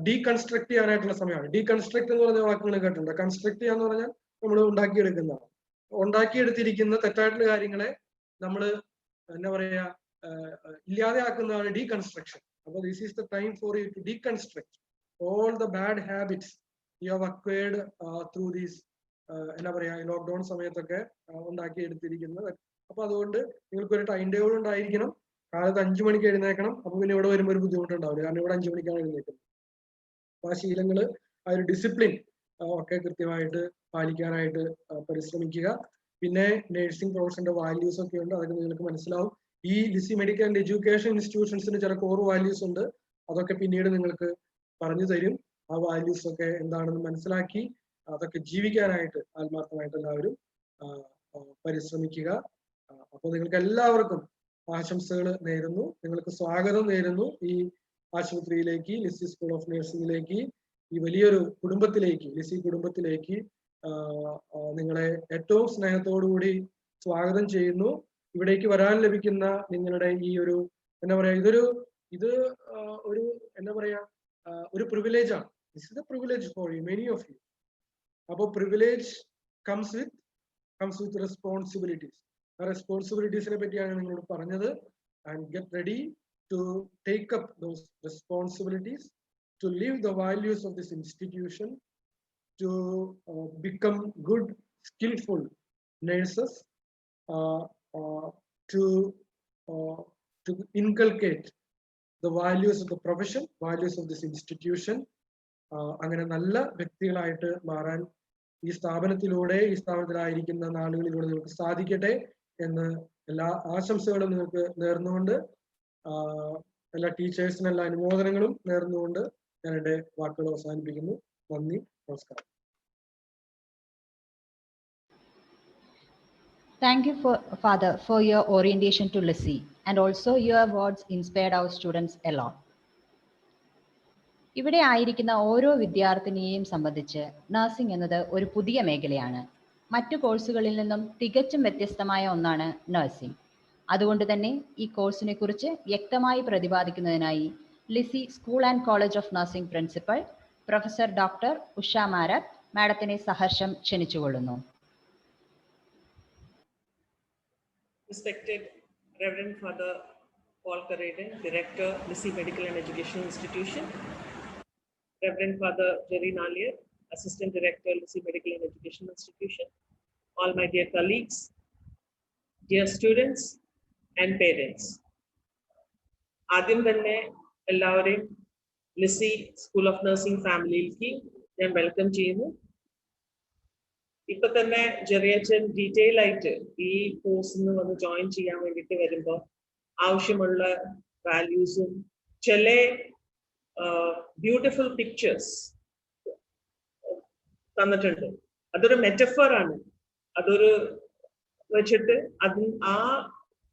ഡീകൺസ്ട്രക്ട് ചെയ്യാനായിട്ടുള്ള സമയമാണ്. ഡീകൺസ്ട്രക്ട് എന്ന് പറഞ്ഞ വാക്ക് നിങ്ങൾ കേട്ടിട്ടുണ്ടോ? കൺസ്ട്രക്ട് ചെയ്യാന്ന് പറഞ്ഞാൽ നമ്മൾ ഉണ്ടാക്കിയെടുക്കുന്നതാണ്. ഉണ്ടാക്കിയെടുത്തിരിക്കുന്ന തെറ്റായിട്ടുള്ള കാര്യങ്ങളെ നമ്മൾ എന്താ പറയാ ഇല്ലാതെ ആക്കുന്നതാണ് ഡീകൺസ്ട്രക്ഷൻ. അപ്പൊ this is the time for you to deconstruct all the bad habits you have acquired through these എന്താ പറയാ ലോക്ക്ഡൌൺ സമയത്തൊക്കെ ഉണ്ടാക്കിയെടുത്തിരിക്കുന്നത്. അപ്പൊ അതുകൊണ്ട് നിങ്ങൾക്കൊരു ടൈം ടേബിൾ ഉണ്ടായിരിക്കണം. കാലത്ത് 5 മണിക്ക് എഴുന്നേക്കണം. അപ്പൊ പിന്നെ ഇവിടെ വരുമ്പോൾ ഒരു ബുദ്ധിമുട്ടുണ്ടാവില്ല, കാരണം ഇവിടെ 5 മണിക്കാണ് എഴുന്നേക്കുന്നത്. അപ്പൊ ആ ശീലങ്ങള്, ആ ഒരു ഡിസിപ്ലിൻ ഒക്കെ കൃത്യമായിട്ട് പാലിക്കാനായിട്ട് പരിശ്രമിക്കുക. പിന്നെ നഴ്സിംഗ് പ്രൊഫഷന്റെ വാല്യൂസ് ഒക്കെ ഉണ്ട്, അതൊക്കെ നിങ്ങൾക്ക് മനസ്സിലാവും. ഈ ലിസി മെഡിക്കൽ ആൻഡ് എഡ്യൂക്കേഷൻ ഇൻസ്റ്റിറ്റ്യൂഷൻസിന് ചില കോർ വാല്യൂസ് ഉണ്ട്, അതൊക്കെ പിന്നീട് നിങ്ങൾക്ക് പറഞ്ഞു തരും. ആ വാല്യൂസ് ഒക്കെ എന്താണെന്ന് മനസ്സിലാക്കി അതൊക്കെ ജീവിക്കാനായിട്ട് ആത്മാർത്ഥമായിട്ട് എല്ലാവരും പരിശ്രമിക്കുക. അപ്പോൾ നിങ്ങൾക്ക് എല്ലാവർക്കും ആശംസകൾ നേരുന്നു. നിങ്ങൾക്ക് സ്വാഗതം നേരുന്നു ഈ ആശുപത്രിയിലേക്ക്, ലിസി സ്കൂൾ ഓഫ് നഴ്സിംഗിലേക്ക്, ഈ വലിയൊരു കുടുംബത്തിലേക്ക്, ലിസി കുടുംബത്തിലേക്ക് നിങ്ങളെ ഏറ്റവും സ്നേഹത്തോടുകൂടി സ്വാഗതം ചെയ്യുന്നു. ഇവിടേക്ക് വരാൻ ലഭിക്കുന്ന നിങ്ങളുടെ ഈ ഒരു എന്താ പറയാ, ഇത് ഒരു എന്താ പറയാ ഒരു പ്രിവിലേജ് ആണ്. This is a privilege for you, many of you. അപ്പോൾ പ്രിവിലേജ് കംസ് വിത്ത് റെസ്പോൺസിബിലിറ്റീസ്. ആ റെസ്പോൺസിബിലിറ്റീസിനെ പറ്റിയാണ് നിങ്ങളോട് പറഞ്ഞത്. And get ready to take up those responsibilities, to live the values of this institution, to become good, skillful nurses, to inculcate the values of the profession, values of this institution. അങ്ങനെ നല്ല വ്യക്തികളായിട്ട് മാറാൻ ഈ സ്ഥാപനത്തിലായിരിക്കുന്ന നാളുകളിലൂടെ നിങ്ങൾക്ക് സാധിക്കട്ടെ എന്ന് എല്ലാ ആശംസകളും നിങ്ങൾക്ക് നേർന്നുകൊണ്ട്, എല്ലാ ടീച്ചേഴ്സിനും എല്ലാ അനുമോദനങ്ങളും നേർന്നുകൊണ്ട് ഞാൻ എൻ്റെ വാക്കുകൾ അവസാനിപ്പിക്കുന്നു. നന്ദി, നമസ്കാരം. Thank you, Father, for your orientation to Lissy, and also your words inspired our students a lot. ഇവിടെ ആയിരിക്കുന്ന ഓരോ വിദ്യാർത്ഥിനിയെയും സംബന്ധിച്ച് നഴ്സിംഗ് എന്നത് ഒരു പുതിയ മേഖലയാണ്. മറ്റു കോഴ്സുകളിൽ നിന്നും തികച്ചും വ്യത്യസ്തമായ ഒന്നാണ് നഴ്സിംഗ്. അതുകൊണ്ട് തന്നെ ഈ കോഴ്സിനെ കുറിച്ച് വ്യക്തമായി പ്രതിപാദിക്കുന്നതിനായി Lisie school and college of nursing principal professor doctor Usha Marath മാഡത്തിനെ സഹർഷം ക്ഷണിച്ചുകൊള്ളുന്നു. Respected Reverend Father Paul Kareden, Director, Lissy Medical and Educational Institution, Reverend Father Jerry Nalier, Assistant Director, Lissy Medical and Educational Institution, all my dear colleagues, dear students and parents. ആദ്യം തന്നെ എല്ലാവരെയും Lissy school of nursing ഫാമിലിയിലേക്ക് ഞാൻ welcome ചെയ്യുന്നു. ഇപ്പൊ തന്നെ ജെറിയച്ചൻ detail ആയിട്ട് ഈ കോഴ്സിന് വന്ന് ജോയിൻ ചെയ്യാൻ വേണ്ടിയിട്ട് വരുമ്പോൾ ആവശ്യമുള്ള വാല്യൂസും ചില ബ്യൂട്ടിഫുൾ പിക്ചേഴ്സ് തന്നിട്ടുണ്ട്. അതൊരു മെറ്റഫർ ആണ്. അതൊരു വെച്ചിട്ട് ആ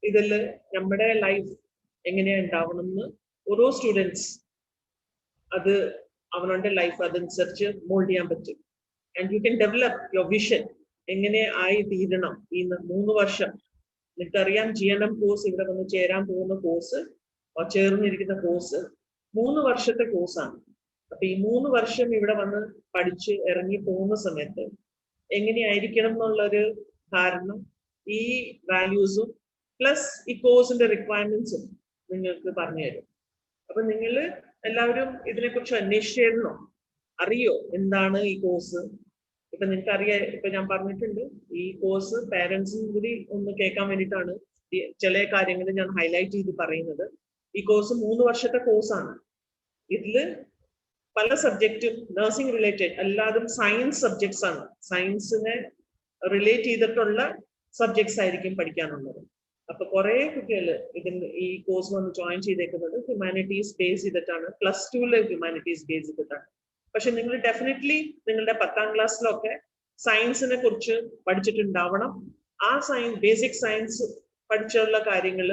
ഇതിൽ നമ്മുടെ ലൈഫ് എങ്ങനെയാ ഉണ്ടാവണം എന്ന് ഓരോ സ്റ്റുഡൻസ് അത് അവനവന്റെ ലൈഫ് അതനുസരിച്ച് മോൾഡ് ചെയ്യാൻ പറ്റും. And you can develop your vision. എങ്ങനെ ആയി തീരണം ഈ 3 വർഷം. നിങ്ങൾക്കറിയാം GNM കോഴ്സ് ഇവിടെ വന്ന് ചേരാൻ പോകുന്ന കോഴ്സ്, ചേർന്നിരിക്കുന്ന കോഴ്സ് 3 വർഷത്തെ കോഴ്സാണ്. അപ്പൊ ഈ 3 വർഷം ഇവിടെ വന്ന് പഠിച്ച് ഇറങ്ങി പോകുന്ന സമയത്ത് എങ്ങനെയായിരിക്കണം എന്നുള്ളൊരു ധാരണ ഈ വാല്യൂസും പ്ലസ് ഈ കോഴ്സിന്റെ റിക്വയർമെന്റ്സും നിങ്ങൾക്ക് പറഞ്ഞു തരും. അപ്പൊ നിങ്ങൾ എല്ലാവരും ഇതിനെക്കുറിച്ച് അന്വേഷിച്ചിരുന്നോ? അറിയോ എന്താണ് ഈ കോഴ്സ്? ഇപ്പൊ നിങ്ങൾക്ക് അറിയാം, ഇപ്പൊ ഞാൻ പറഞ്ഞിട്ടുണ്ട് ഈ കോഴ്സ് പാരന്റ്സും കൂടി ഒന്ന് കേൾക്കാൻ വേണ്ടിയിട്ടാണ് ചില കാര്യങ്ങൾ ഞാൻ ഹൈലൈറ്റ് ചെയ്ത് പറയുന്നത്. ഈ കോഴ്സ് 3 വർഷത്തെ കോഴ്സാണ്. ഇതില് പല സബ്ജക്റ്റും നഴ്സിംഗ് റിലേറ്റഡ് അല്ലാതും സയൻസ് സബ്ജക്ട്സ് ആണ്. സയൻസിനെ റിലേറ്റ് ചെയ്തിട്ടുള്ള സബ്ജക്ട്സ് ആയിരിക്കും പഠിക്കാനുള്ളത്. അപ്പൊ കുറെ കുട്ടികൾ ഈ കോഴ്സ് വന്ന് ജോയിൻ ചെയ്തേക്കുന്നത് ഹ്യൂമാനിറ്റീസ് ബേസ് ചെയ്തിട്ടാണ്. +2 ഹ്യൂമാനിറ്റീസ് ബേസ് ചെയ്തിട്ടാണ്. പക്ഷെ നിങ്ങൾ ഡെഫിനറ്റ്ലി നിങ്ങളുടെ 10ാം ക്ലാസ്സിലൊക്കെ സയൻസിനെ കുറിച്ച് പഠിച്ചിട്ടുണ്ടാവണം. ആ ബേസിക് സയൻസ് പഠിച്ചുള്ള കാര്യങ്ങൾ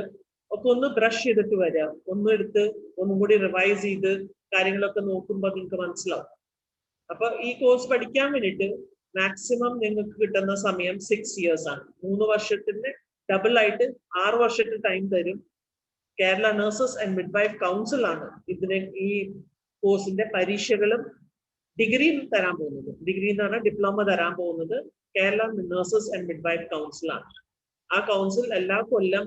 ഒക്കെ ഒന്ന് ബ്രഷ് ചെയ്തിട്ട് വരിക, ഒന്നും എടുത്ത് ഒന്നും കൂടി റിവൈസ് ചെയ്ത് കാര്യങ്ങളൊക്കെ നോക്കുമ്പോൾ നിങ്ങൾക്ക് മനസ്സിലാവും. അപ്പൊ ഈ കോഴ്സ് പഠിക്കാൻ വേണ്ടിയിട്ട് മാക്സിമം നിങ്ങൾക്ക് കിട്ടുന്ന സമയം 6 ഇയേഴ്സ് ആണ്. 3 വർഷത്തിന്റെ ഡബിൾ ആയിട്ട് 6 വർഷത്തെ ടൈം തരും. Kerala nurses and midwife council ആണ് ഈ കോഴ്സിന്റെ പരീക്ഷകളും ഡിഗ്രിയും തരാൻ പോകുന്നത്. ഡിഗ്രി എന്ന് പറഞ്ഞാൽ ഡിപ്ലോമ തരാൻ പോകുന്നത് Kerala nurses and midwife council ആണ്. ആ കൗൺസിൽ എല്ലാ കൊല്ലം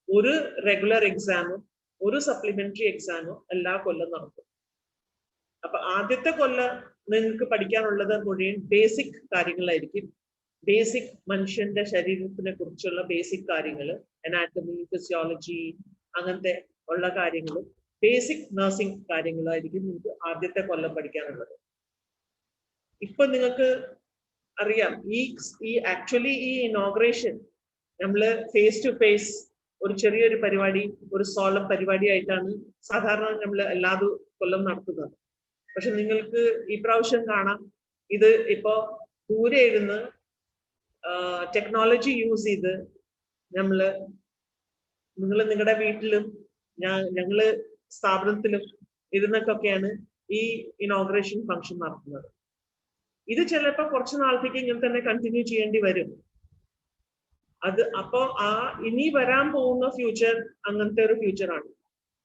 ഒരു റെഗുലർ എക്സാമും ഒരു സപ്ലിമെന്ററി എക്സാമും എല്ലാ കൊല്ലം നടത്തും. അപ്പൊ ആദ്യത്തെ കൊല്ലം നിങ്ങൾക്ക് പഠിക്കാനുള്ളത് മുഴുവൻ ബേസിക് കാര്യങ്ങളായിരിക്കും. ബേസിക് മനുഷ്യന്റെ ശരീരത്തിനെ കുറിച്ചുള്ള ബേസിക് കാര്യങ്ങൾ, അനാറ്റമി, ഫിസിയോളജി, അങ്ങനത്തെ ഉള്ള കാര്യങ്ങളും ബേസിക് നഴ്സിംഗ് കാര്യങ്ങളായിരിക്കും നിങ്ങൾക്ക് ആദ്യത്തെ കൊല്ലം പഠിക്കാനുള്ളത്. ഇപ്പൊ നിങ്ങൾക്ക് അറിയാം ആക്ച്വലി ഈ ഇനോഗ്രേഷൻ നമ്മള് ഫേസ് ടു ഫേസ് ഒരു ചെറിയൊരു പരിപാടി, ഒരു സോളം പരിപാടിയായിട്ടാണ് സാധാരണ നമ്മൾ എല്ലാ കൊല്ലം നടത്തുന്നത്. പക്ഷെ നിങ്ങൾക്ക് ഈ പ്രാവശ്യം കാണാം, ഇത് ഇപ്പോ ദൂരെ ഇരുന്ന് ടെക്നോളജി യൂസ് ചെയ്ത് നിങ്ങൾ നിങ്ങളുടെ വീട്ടിലും ഞങ്ങള് സ്ഥാപനത്തിലും ഇരുന്നിട്ടൊക്കെയാണ് ഈ ഇനോഗ്രേഷൻ ഫംഗ്ഷൻ നടത്തുന്നത്. ഇത് ചിലപ്പോൾ കുറച്ച് നാളത്തേക്ക് ഇങ്ങനെ തന്നെ കണ്ടിന്യൂ ചെയ്യേണ്ടി വരും. അപ്പോ ഇനി വരാൻ പോകുന്ന ഫ്യൂച്ചർ അങ്ങനത്തെ ഒരു ഫ്യൂച്ചറാണ്.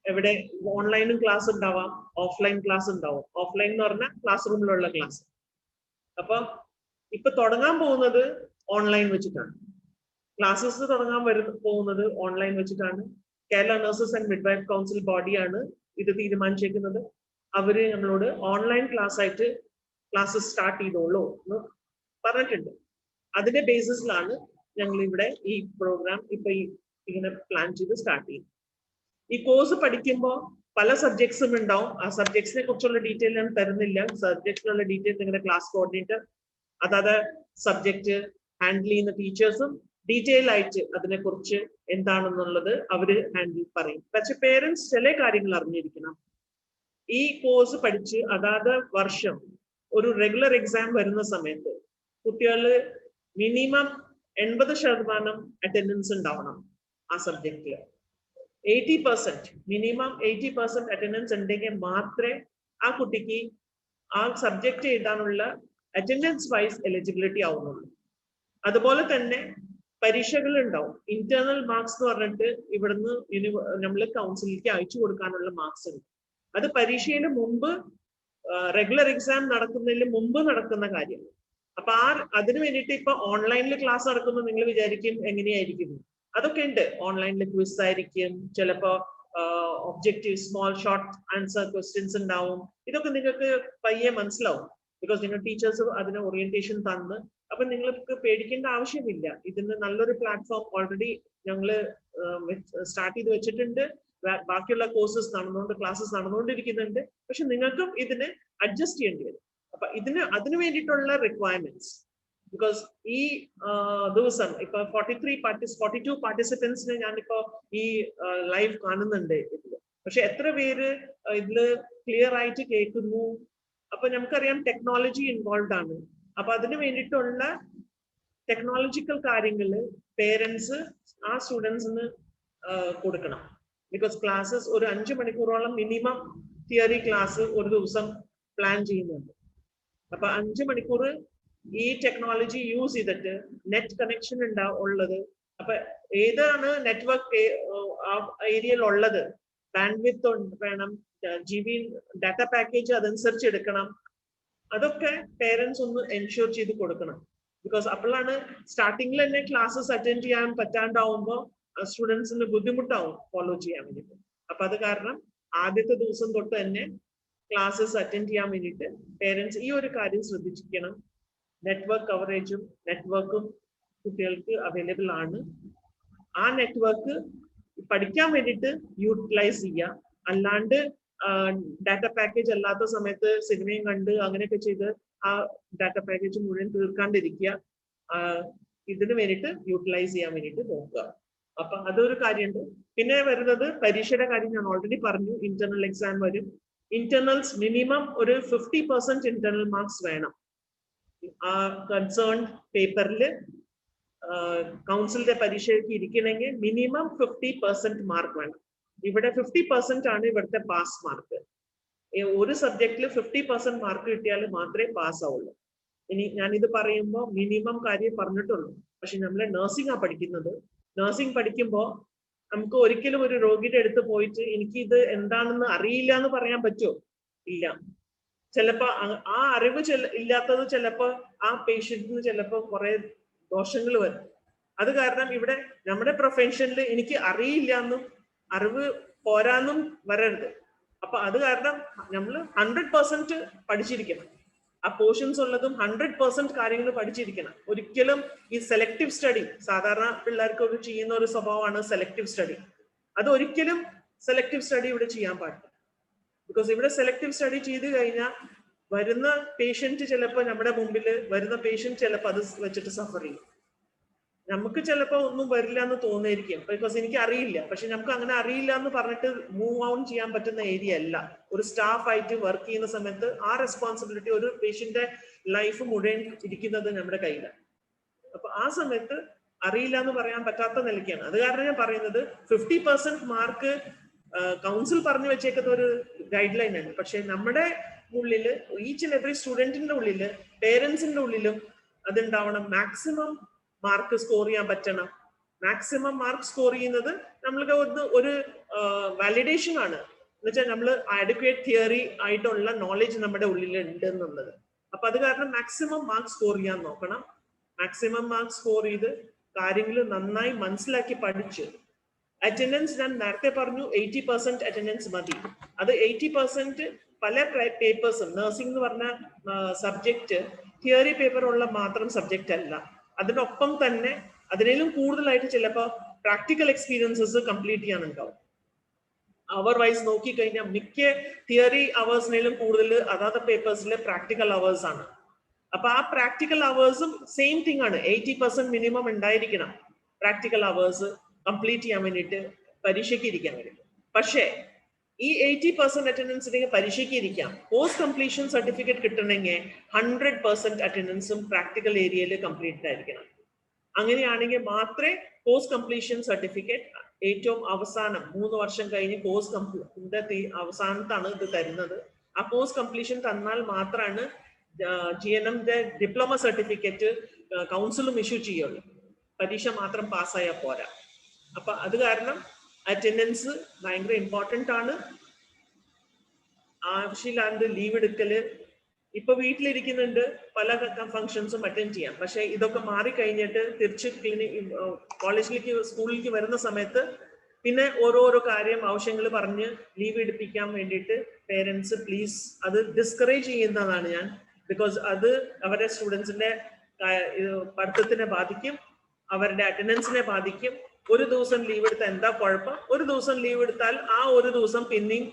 എവിടെ ഓൺലൈനും ക്ലാസ് ഉണ്ടാവാം, ഓഫ്ലൈൻ ക്ലാസ് ഉണ്ടാവും. ഓഫ്ലൈൻ എന്ന് പറഞ്ഞാൽ ക്ലാസ് റൂമിലുള്ള ക്ലാസ്. അപ്പൊ ഇപ്പൊ തുടങ്ങാൻ പോകുന്നത് ഓൺലൈൻ വെച്ചിട്ടാണ്. ക്ലാസ്സസ് തുടങ്ങാൻ പോകുന്നത് ഓൺലൈൻ വെച്ചിട്ടാണ്. Kerala nurses and midwife council ബോഡിയാണ് ഇത് തീരുമാനിച്ചേക്കുന്നത്. അവര് നമ്മളോട് ഓൺലൈൻ ക്ലാസ് ആയിട്ട് ക്ലാസ്സസ് സ്റ്റാർട്ട് ചെയ്തോളൂ എന്ന് പറഞ്ഞിട്ടുണ്ട്. അതിന്റെ ബേസിസിലാണ് ഞങ്ങൾ ഇവിടെ ഈ പ്രോഗ്രാം ഇപ്പൊ ഇങ്ങനെ പ്ലാൻ ചെയ്ത് സ്റ്റാർട്ട് ചെയ്യും. ഈ കോഴ്സ് പഠിക്കുമ്പോൾ പല സബ്ജക്ട്സും ഉണ്ടാവും. ആ സബ്ജക്ട്സിനെ കുറിച്ചുള്ള ഡീറ്റെയിൽ ഞാൻ തരുന്നില്ല. സബ്ജക്റ്റിനുള്ള ഡീറ്റെയിൽ നിങ്ങളുടെ ക്ലാസ് കോർഡിനേറ്റർ അതായത് സബ്ജക്ട് ഹാൻഡിൽ ചെയ്യുന്ന ടീച്ചേഴ്സും ഡീറ്റെയിൽ ആയിട്ട് അതിനെക്കുറിച്ച് എന്താണെന്നുള്ളത് അവര് ഹാൻഡിൽ പറയും. പക്ഷെ പേരൻസ് ചില കാര്യങ്ങൾ അറിഞ്ഞിരിക്കണം. ഈ കോഴ്സ് പഠിച്ച് അതാത് വർഷം ഒരു റെഗുലർ എക്സാം വരുന്ന സമയത്ത് കുട്ടികളിൽ മിനിമം 80% അറ്റൻഡൻസ് ഉണ്ടാവണം. ആ സബ്ജക്റ്റില് 80%, മിനിമം 80% അറ്റൻഡൻസ് ഉണ്ടെങ്കിൽ മാത്രമേ ആ കുട്ടിക്ക് ആ സബ്ജക്റ്റ് എഴുതാനുള്ള അറ്റൻഡൻസ് വൈസ് എലിജിബിലിറ്റി ആവുന്നുള്ളൂ. അതുപോലെ തന്നെ പരീക്ഷകൾ ഉണ്ടാവും. ഇന്റേണൽ മാർക്സ് എന്ന് പറഞ്ഞിട്ട് ഇവിടുന്ന് നമ്മൾ കൗൺസിലിലേക്ക് അയച്ചു കൊടുക്കാനുള്ള മാർക്സ് ഉണ്ട്. അത് പരീക്ഷയിൽ മുമ്പ് റെഗുലർ എക്സാം നടക്കുന്നതിന് മുമ്പ് നടക്കുന്ന കാര്യമാണ്. അപ്പൊ അതിന് വേണ്ടിയിട്ട് ഇപ്പൊ ഓൺലൈനിൽ ക്ലാസ് നടക്കുമ്പോൾ നിങ്ങൾ വിചാരിക്കും എങ്ങനെയായിരിക്കും? അതൊക്കെ ഉണ്ട്. ഓൺലൈനിൽ ക്വിസ് ആയിരിക്കും, ചിലപ്പോ objective small short answer questions ഉണ്ടാവും. ഇതൊക്കെ നിങ്ങൾക്ക് പയ്യെ മനസ്സിലാവും. ബിക്കോസ് നിങ്ങൾ ടീച്ചേഴ്സ് അതിന് ഓറിയന്റേഷൻ തന്ന്. അപ്പൊ നിങ്ങൾക്ക് പേടിക്കേണ്ട ആവശ്യമില്ല. ഇതിന് നല്ലൊരു പ്ലാറ്റ്ഫോം ഓൾറെഡി ഞങ്ങൾ സ്റ്റാർട്ട് ചെയ്ത് വെച്ചിട്ടുണ്ട്. ബാക്കിയുള്ള കോഴ്സസ് ക്ലാസ്സസ് നടന്നുകൊണ്ടിരിക്കുന്നുണ്ട്. പക്ഷെ നിങ്ങൾക്കും ഇതിന് അഡ്ജസ്റ്റ് ചെയ്യേണ്ടി വരും. അപ്പൊ അതിന് വേണ്ടിയിട്ടുള്ള റിക്വയർമെന്റ്സ്, ബിക്കോസ് ഈ ദിവസം ഇപ്പൊ 42 പാർട്ടിസിപ്പൻസിനെ ഞാനിപ്പോ ഈ ലൈവ് കാണുന്നുണ്ട് ഇതില്. പക്ഷെ എത്ര പേര് ഇതില് ക്ലിയർ ആയിട്ട് കേൾക്കുന്നു? അപ്പൊ നമുക്കറിയാം ടെക്നോളജി ഇൻവോൾവ് ആണ്. അപ്പൊ അതിന് വേണ്ടിയിട്ടുള്ള ടെക്നോളജിക്കൽ കാര്യങ്ങള് പേരൻസ് ആ സ്റ്റുഡൻസിന് കൊടുക്കണം. ബിക്കോസ് ക്ലാസ്സസ് ഒരു 5 മണിക്കൂറോളം മിനിമം തിയറി ക്ലാസ് ഒരു ദിവസം പ്ലാൻ ചെയ്യുന്നുണ്ട്. അപ്പൊ 5 മണിക്കൂർ ഈ ടെക്നോളജി യൂസ് ചെയ്തിട്ട് നെറ്റ് കണക്ഷൻ ഉള്ളത്. അപ്പൊ ഏതാണ് നെറ്റ്വർക്ക് ഏരിയയിൽ ഉള്ളത്, ബാൻഡ് വിത്ത് വേണം, GB ഡാറ്റ പാക്കേജ് അതനുസരിച്ച് എടുക്കണം. അതൊക്കെ പേരൻസ് ഒന്ന് എൻഷുർ ചെയ്ത് കൊടുക്കണം. ബിക്കോസ് അപ്പോഴാണ് സ്റ്റാർട്ടിങ്ങിൽ തന്നെ ക്ലാസ്സസ് അറ്റൻഡ് ചെയ്യാൻ പറ്റാണ്ടാവുമ്പോൾ സ്റ്റുഡൻസിന് ബുദ്ധിമുട്ടാവും ഫോളോ ചെയ്യാൻ വേണ്ടിയിട്ട്. അപ്പൊ അത് കാരണം ആദ്യത്തെ ദിവസം തൊട്ട് തന്നെ ക്ലാസ്സസ് അറ്റൻഡ് ചെയ്യാൻ വേണ്ടിയിട്ട് പേരൻസ് ഈ ഒരു കാര്യം ശ്രദ്ധിച്ചിരിക്കണം. നെറ്റ്വർക്ക് കവറേജും നെറ്റ്വർക്കും കുട്ടികൾക്ക് അവൈലബിൾ ആണ്. ആ നെറ്റ്വർക്ക് പഠിക്കാൻ വേണ്ടിയിട്ട് യൂട്ടിലൈസ് ചെയ്യുക. അല്ലാണ്ട് ഡാറ്റ പാക്കേജ് അല്ലാത്ത സമയത്ത് സിനിമയും കണ്ട് അങ്ങനെയൊക്കെ ചെയ്ത് ആ ഡാറ്റ പാക്കേജ് മുഴുവൻ തീർക്കാണ്ടിരിക്കുക. ഇതിന് വേണ്ടിയിട്ട് യൂട്ടിലൈസ് ചെയ്യാൻ വേണ്ടിയിട്ട് നോക്കുക. അപ്പൊ അതൊരു കാര്യമുണ്ട്. പിന്നെ വരുന്നത് പരീക്ഷയുടെ കാര്യം ഞാൻ ഓൾറെഡി പറഞ്ഞു. ഇന്റർണൽ എക്സാം വരും. ഇന്റർണൽസ് മിനിമം ഒരു 50% ഇന്റർണൽ മാർക്സ് വേണം. ആ കൺസേൺ പേപ്പറിൽ കൗൺസിലിന്റെ പരീക്ഷയ്ക്ക് ഇരിക്കണമെങ്കിൽ മിനിമം 50% മാർക്ക് വേണം. ഇവിടെ 50% ആണ് ഇവിടുത്തെ പാസ് മാർക്ക്. ഒരു സബ്ജക്റ്റിൽ 50% മാർക്ക് കിട്ടിയാൽ മാത്രമേ പാസ് ആവുള്ളൂ. ഇനി ഞാനിത് പറയുമ്പോൾ മിനിമം കാര്യം പറഞ്ഞിട്ടുള്ളൂ. പക്ഷെ നമ്മൾ നഴ്സിംഗ് ആ പഠിക്കുന്നത്. നഴ്സിംഗ് പഠിക്കുമ്പോൾ നമുക്ക് ഒരിക്കലും ഒരു രോഗിയുടെ അടുത്ത് പോയിട്ട് എനിക്ക് ഇത് എന്താണെന്ന് അറിയില്ല എന്ന് പറയാൻ പറ്റുമോ? ഇല്ല. ചിലപ്പോ ആ അറിവ് ഇല്ലാത്തത് ചിലപ്പോ ആ പേഷ്യന്റിന് ചിലപ്പോ കുറെ ദോഷങ്ങൾ വരും. അത് കാരണം ഇവിടെ നമ്മുടെ പ്രൊഫഷനിൽ എനിക്ക് അറിയില്ല എന്നും അറിവ് പോരാന്നും വരരുത്. അപ്പൊ അത് കാരണം നമ്മൾ 100% പഠിച്ചിരിക്കണം. ആ പോർഷൻസ് ഉള്ളതും 100% കാര്യങ്ങൾ പഠിച്ചിരിക്കണം. ഒരിക്കലും ഈ സെലക്ടീവ് സ്റ്റഡി സാധാരണ പിള്ളേർക്ക് ഒരു ചെയ്യുന്ന ഒരു സ്വഭാവമാണ് സെലക്ടീവ് സ്റ്റഡി. അത് ഒരിക്കലും സെലക്ടീവ് സ്റ്റഡി ഇവിടെ ചെയ്യാൻ പാടില്ല. ബിക്കോസ് ഇവിടെ സെലക്ടീവ് സ്റ്റഡി ചെയ്ത് കഴിഞ്ഞാൽ വരുന്ന പേഷ്യന്റ് ചിലപ്പോൾ നമ്മുടെ മുമ്പിൽ വരുന്ന പേഷ്യന്റ് ചിലപ്പോൾ അത് വെച്ചിട്ട് സഫർ ചെയ്യും. നമുക്ക് ചിലപ്പോൾ ഒന്നും വരില്ല എന്ന് തോന്നിയിരിക്കും, ബിക്കോസ് എനിക്ക് അറിയില്ല. പക്ഷെ നമുക്ക് അങ്ങനെ അറിയില്ല എന്ന് പറഞ്ഞിട്ട് മൂവ് ഓൺ ചെയ്യാൻ പറ്റുന്ന ഏരിയ അല്ല. ഒരു സ്റ്റാഫ് ആയിട്ട് വർക്ക് ചെയ്യുന്ന സമയത്ത് ആ റെസ്പോൺസിബിലിറ്റി ഒരു പേഷ്യന്റെ ലൈഫ് മുഴുവൻ ഇരിക്കുന്നത് നമ്മുടെ കയ്യിലാണ്. അപ്പൊ ആ സമയത്ത് അറിയില്ല എന്ന് പറയാൻ പറ്റാത്ത നിലയ്ക്കാണ്. അത് കാരണം ഞാൻ പറയുന്നത് 50% മാർക്ക് കൗൺസിൽ പറഞ്ഞു വെച്ചേക്കുന്ന ഒരു ഗൈഡ് ലൈൻ ആണ്. പക്ഷെ നമ്മുടെ ഉള്ളിൽ ഈച്ച് ആൻഡ് എവറി സ്റ്റുഡന്റിന്റെ ഉള്ളിൽ പേരൻസിന്റെ ഉള്ളിലും അതുണ്ടാവണം. മാക്സിമം മാർക്ക് സ്കോർ ചെയ്യാൻ പറ്റണം. മാക്സിമം മാർക്ക് സ്കോർ ചെയ്യുന്നത് നമ്മൾക്ക് ഒരു വാലിഡേഷൻ ആണ്. എന്നുവെച്ചാൽ നമ്മൾ അഡ്വക്കേറ്റ് തിയറി ആയിട്ടുള്ള നോളജ് നമ്മുടെ ഉള്ളിൽ ഉണ്ട് എന്നുള്ളത്. അപ്പൊ അത് കാരണം മാക്സിമം മാർക്ക് സ്കോർ ചെയ്യാൻ നോക്കണം. മാക്സിമം മാർക്ക് സ്കോർ ചെയ്ത് കാര്യങ്ങൾ നന്നായി മനസ്സിലാക്കി പഠിച്ച് അറ്റൻഡൻസ് ഞാൻ നേരത്തെ പറഞ്ഞു 80% അറ്റൻഡൻസ് മതി. അത് 80% പല പേപ്പേഴ്സും നഴ്സിംഗ് എന്ന് പറഞ്ഞ സബ്ജക്റ്റ് തിയറി പേപ്പർ ഉള്ള മാത്രം സബ്ജക്റ്റ് അല്ല. അതിനൊപ്പം തന്നെ അതിനേലും കൂടുതലായിട്ട് ചിലപ്പോൾ പ്രാക്ടിക്കൽ എക്സ്പീരിയൻസസ് കംപ്ലീറ്റ് ചെയ്യാനുണ്ടാവും. അവർ വൈസ് നോക്കിക്കഴിഞ്ഞാൽ മിക്ക തിയറി അവേഴ്സിനേലും കൂടുതൽ അതാത് പേപ്പേഴ്സിലെ പ്രാക്ടിക്കൽ അവേഴ്സ് ആണ്. അപ്പൊ ആ പ്രാക്ടിക്കൽ അവേഴ്സും സെയിം തിങ് ആണ്. 80% മിനിമം ഉണ്ടായിരിക്കണം പ്രാക്ടിക്കൽ അവേഴ്സ് കംപ്ലീറ്റ് ചെയ്യാൻ വേണ്ടിയിട്ട്, പരീക്ഷയ്ക്ക് ഇരിക്കാൻ വേണ്ടി. പക്ഷേ ഈ 80% അറ്റൻഡൻസ് ഉണ്ടെങ്കിൽ പരീക്ഷയ്ക്ക് ഇരിക്കാം. പോസ്റ്റ് കംപ്ലീഷൻ സർട്ടിഫിക്കറ്റ് കിട്ടണമെങ്കിൽ 100% അറ്റൻഡൻസും പ്രാക്ടിക്കൽ ഏരിയയിൽ കംപ്ലീറ്റ് ആയിരിക്കണം. അങ്ങനെയാണെങ്കിൽ മാത്രമേ പോസ്റ്റ് കംപ്ലീഷൻ സർട്ടിഫിക്കറ്റ് ഏറ്റവും അവസാനം 3 വർഷം കഴിഞ്ഞ് കോഴ്സ് അവസാനത്താണ് ഇത് തരുന്നത്. ആ പോസ്റ്റ് കംപ്ലീഷൻ തന്നാൽ മാത്രമാണ് GNMന്റെ ഡിപ്ലോമ സർട്ടിഫിക്കറ്റ് കൗൺസിലും ഇഷ്യൂ ചെയ്യുള്ളൂ. പരീക്ഷ മാത്രം പാസ്സായാൽ പോരാ. അപ്പൊ അത് കാരണം അറ്റൻഡൻസ് ഭയങ്കര ഇമ്പോർട്ടൻ്റ് ആണ്. ആവശ്യമില്ലാണ്ട് ലീവ് എടുക്കല്. ഇപ്പൊ വീട്ടിലിരിക്കുന്നുണ്ട്, പല ഫംഗ്ഷൻസും അറ്റൻഡ് ചെയ്യാം. പക്ഷെ ഇതൊക്കെ മാറിക്കഴിഞ്ഞിട്ട് തിരിച്ച് കോളേജിലേക്ക് സ്കൂളിലേക്ക് വരുന്ന സമയത്ത് പിന്നെ ഓരോരോ കാര്യം ആവശ്യങ്ങൾ പറഞ്ഞ് ലീവ് എടുപ്പിക്കാൻ വേണ്ടിയിട്ട് പേരൻസ് പ്ലീസ് അത് ഡിസ്കറേജ് ചെയ്യുന്നതാണ് ഞാൻ. ബിക്കോസ് അത് അവരുടെ സ്റ്റുഡൻസിന്റെ പഠിത്തത്തിനെ ബാധിക്കും, അവരുടെ അറ്റൻഡൻസിനെ ബാധിക്കും. ഒരു ദിവസം ലീവ് എടുത്താൽ എന്താ കുഴപ്പം? ഒരു ദിവസം ലീവ് എടുത്താൽ ആ ഒരു ദിവസം പിന്നെയും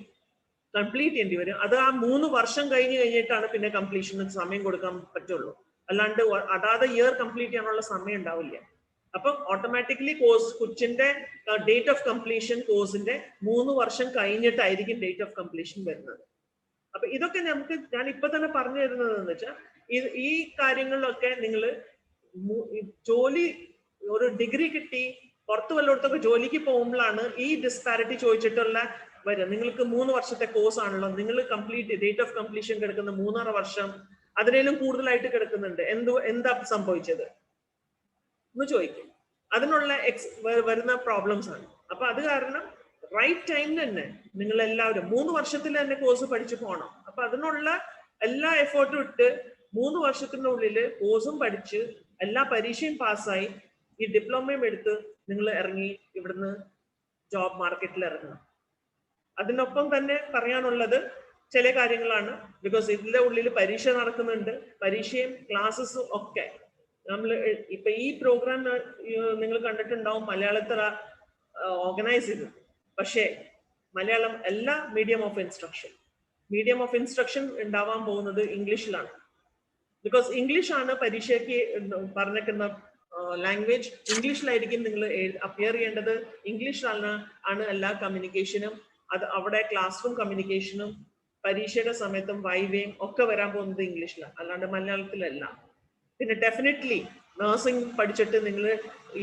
കംപ്ലീറ്റ് ചെയ്യേണ്ടി വരും. അത് ആ 3 വർഷം കഴിഞ്ഞിട്ടാണ് പിന്നെ കംപ്ലീഷന് സമയം കൊടുക്കാൻ പറ്റുള്ളൂ. അല്ലാണ്ട് അതാത് ഇയർ കംപ്ലീറ്റ് ചെയ്യാനുള്ള സമയം ഉണ്ടാവില്ല. അപ്പം ഓട്ടോമാറ്റിക്കലി കൊച്ചിന്റെ ഡേറ്റ് ഓഫ് കംപ്ലീഷൻ കോഴ്സിന്റെ 3 വർഷം കഴിഞ്ഞിട്ടായിരിക്കും ഡേറ്റ് ഓഫ് കംപ്ലീഷൻ വരുന്നത്. അപ്പൊ ഇതൊക്കെ നമുക്ക് ഞാൻ ഇപ്പൊ തന്നെ പറഞ്ഞു തരുന്നത് എന്ന് വെച്ചാൽ ഈ കാര്യങ്ങളിലൊക്കെ നിങ്ങൾ ജോലി ഒരു ഡിഗ്രി കിട്ടി പുറത്തു വല്ലയിടത്തൊക്കെ ജോലിക്ക് പോകുമ്പോഴാണ് ഈ ഡിസ്പാരിറ്റി ചോദിച്ചിട്ടുള്ള വരിക. നിങ്ങൾക്ക് 3 വർഷത്തെ കോഴ്സ് ആണല്ലോ, നിങ്ങൾ കംപ്ലീറ്റ് ഡേറ്റ് ഓഫ് കംപ്ലീഷൻ കിടക്കുന്ന 3.5 വർഷം, അതിനേലും കൂടുതലായിട്ട് കിടക്കുന്നുണ്ട്. എന്താ സംഭവിച്ചത് എന്ന് ചോദിക്കും. അതിനുള്ള വരുന്ന പ്രോബ്ലംസ് ആണ്. അപ്പൊ അത് കാരണം റൈറ്റ് ടൈമിൽ തന്നെ നിങ്ങൾ എല്ലാവരും 3 വർഷത്തിൽ തന്നെ കോഴ്സ് പഠിച്ചു പോകണം. അപ്പൊ അതിനുള്ള എല്ലാ എഫേർട്ടും ഇട്ട് 3 വർഷത്തിനുള്ളിൽ കോഴ്സും പഠിച്ച് എല്ലാ പരീക്ഷയും പാസ്സായി ഈ ഡിപ്ലോമയും എടുത്ത് നിങ്ങൾ ഇറങ്ങി ഇവിടുന്ന് ജോബ് മാർക്കറ്റിൽ ഇറങ്ങണം. അതിനൊപ്പം തന്നെ പറയാനുള്ളത് ചില കാര്യങ്ങളാണ്. ബിക്കോസ് ഇതിന്റെ ഉള്ളിൽ പരീക്ഷ നടക്കുന്നുണ്ട്, പരീക്ഷയും ക്ലാസ്സസും ഒക്കെ. നമ്മൾ ഇപ്പൊ ഈ പ്രോഗ്രാം നിങ്ങൾ കണ്ടിട്ടുണ്ടാവും മലയാളത്തിൽ ഓർഗനൈസ് ചെയ്ത്. പക്ഷേ മലയാളം എല്ലാ മീഡിയം ഓഫ് ഇൻസ്ട്രക്ഷൻ ഉണ്ടാവാൻ പോകുന്നത് ഇംഗ്ലീഷിലാണ്. ബിക്കോസ് ഇംഗ്ലീഷ് ആണ് പരീക്ഷയ്ക്ക് പറഞ്ഞിരിക്കുന്ന ലാംഗ്വേജ്. ഇംഗ്ലീഷിലായിരിക്കും നിങ്ങൾ അപ്പിയർ ചെയ്യേണ്ടത്. ഇംഗ്ലീഷിലാണ് എല്ലാ കമ്മ്യൂണിക്കേഷനും. അത് അവിടെ ക്ലാസ് റൂം കമ്മ്യൂണിക്കേഷനും പരീക്ഷയുടെ സമയത്തും വൈവയും ഒക്കെ വരാൻ പോകുന്നത് ഇംഗ്ലീഷിലാണ്, അല്ലാണ്ട് മലയാളത്തിലല്ല. പിന്നെ ഡെഫിനറ്റ്ലി നഴ്സിംഗ് പഠിച്ചിട്ട് നിങ്ങൾ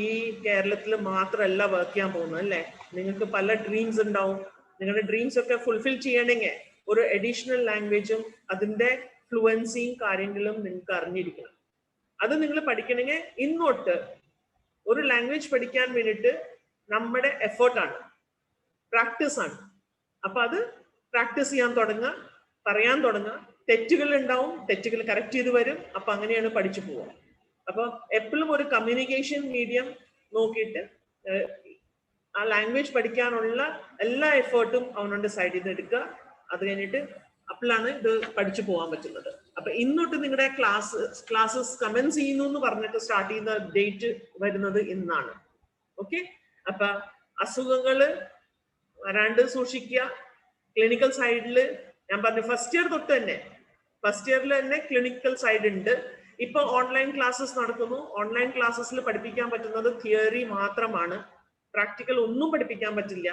ഈ കേരളത്തിൽ മാത്രമല്ല വർക്ക് ചെയ്യാൻ പോകുന്നത് അല്ലേ. നിങ്ങൾക്ക് പല ഡ്രീംസ് ഉണ്ടാവും. നിങ്ങളുടെ ഡ്രീംസ് ഒക്കെ ഫുൾഫിൽ ചെയ്യണമെങ്കിൽ ഒരു അഡീഷണൽ ലാംഗ്വേജും അതിൻ്റെ ഫ്ലുവൻസിയും കാര്യങ്ങളും നിങ്ങൾക്ക് അറിഞ്ഞിരിക്കണം. അത് നിങ്ങൾ പഠിക്കണമെങ്കിൽ ഇങ്ങോട്ട് ഒരു ലാംഗ്വേജ് പഠിക്കാൻ വേണ്ടിയിട്ട് നമ്മുടെ എഫേർട്ടാണ്, പ്രാക്ടീസ് ആണ്. അപ്പൊ അത് പ്രാക്ടീസ് ചെയ്യാൻ തുടങ്ങുക, പറയാൻ തുടങ്ങുക. തെറ്റുകൾ ഉണ്ടാവും, തെറ്റുകൾ കറക്റ്റ് ചെയ്ത് വരും. അപ്പൊ അങ്ങനെയാണ് പഠിച്ചു പോവുക. അപ്പൊ എപ്പോഴും ഒരു കമ്മ്യൂണിക്കേഷൻ മീഡിയം നോക്കിയിട്ട് ആ ലാംഗ്വേജ് പഠിക്കാനുള്ള എല്ലാ എഫേർട്ടും അവനോട് സൈഡിൽ നിന്ന് എടുക്കുക. അത് കഴിഞ്ഞിട്ട് അപ്പോഴാണ് ഇത് പഠിച്ചു പോകാൻ പറ്റുന്നത്. അപ്പൊ ഇന്നോട്ട് നിങ്ങളുടെ ക്ലാസ്സസ് കമൻസ് ചെയ്യുന്നു എന്ന് പറഞ്ഞിട്ട് സ്റ്റാർട്ട് ചെയ്യുന്ന ഡേറ്റ് വരുന്നത് ഇന്നാണ്. ഓക്കെ. അപ്പൊ അസുഖങ്ങള് വരാണ്ട് സൂക്ഷിക്കുക. ക്ലിനിക്കൽ സൈഡിൽ ഞാൻ പറഞ്ഞു ഫസ്റ്റ് ഇയർ തൊട്ട് തന്നെ, ഫസ്റ്റ് ഇയറിൽ തന്നെ ക്ലിനിക്കൽ സൈഡ് ഉണ്ട്. ഇപ്പൊ ഓൺലൈൻ ക്ലാസ്സസ് നടക്കുന്നു. ഓൺലൈൻ ക്ലാസ്സസിൽ പഠിപ്പിക്കാൻ പറ്റുന്നത് തിയറി മാത്രമാണ്, പ്രാക്ടിക്കൽ ഒന്നും പഠിപ്പിക്കാൻ പറ്റില്ല.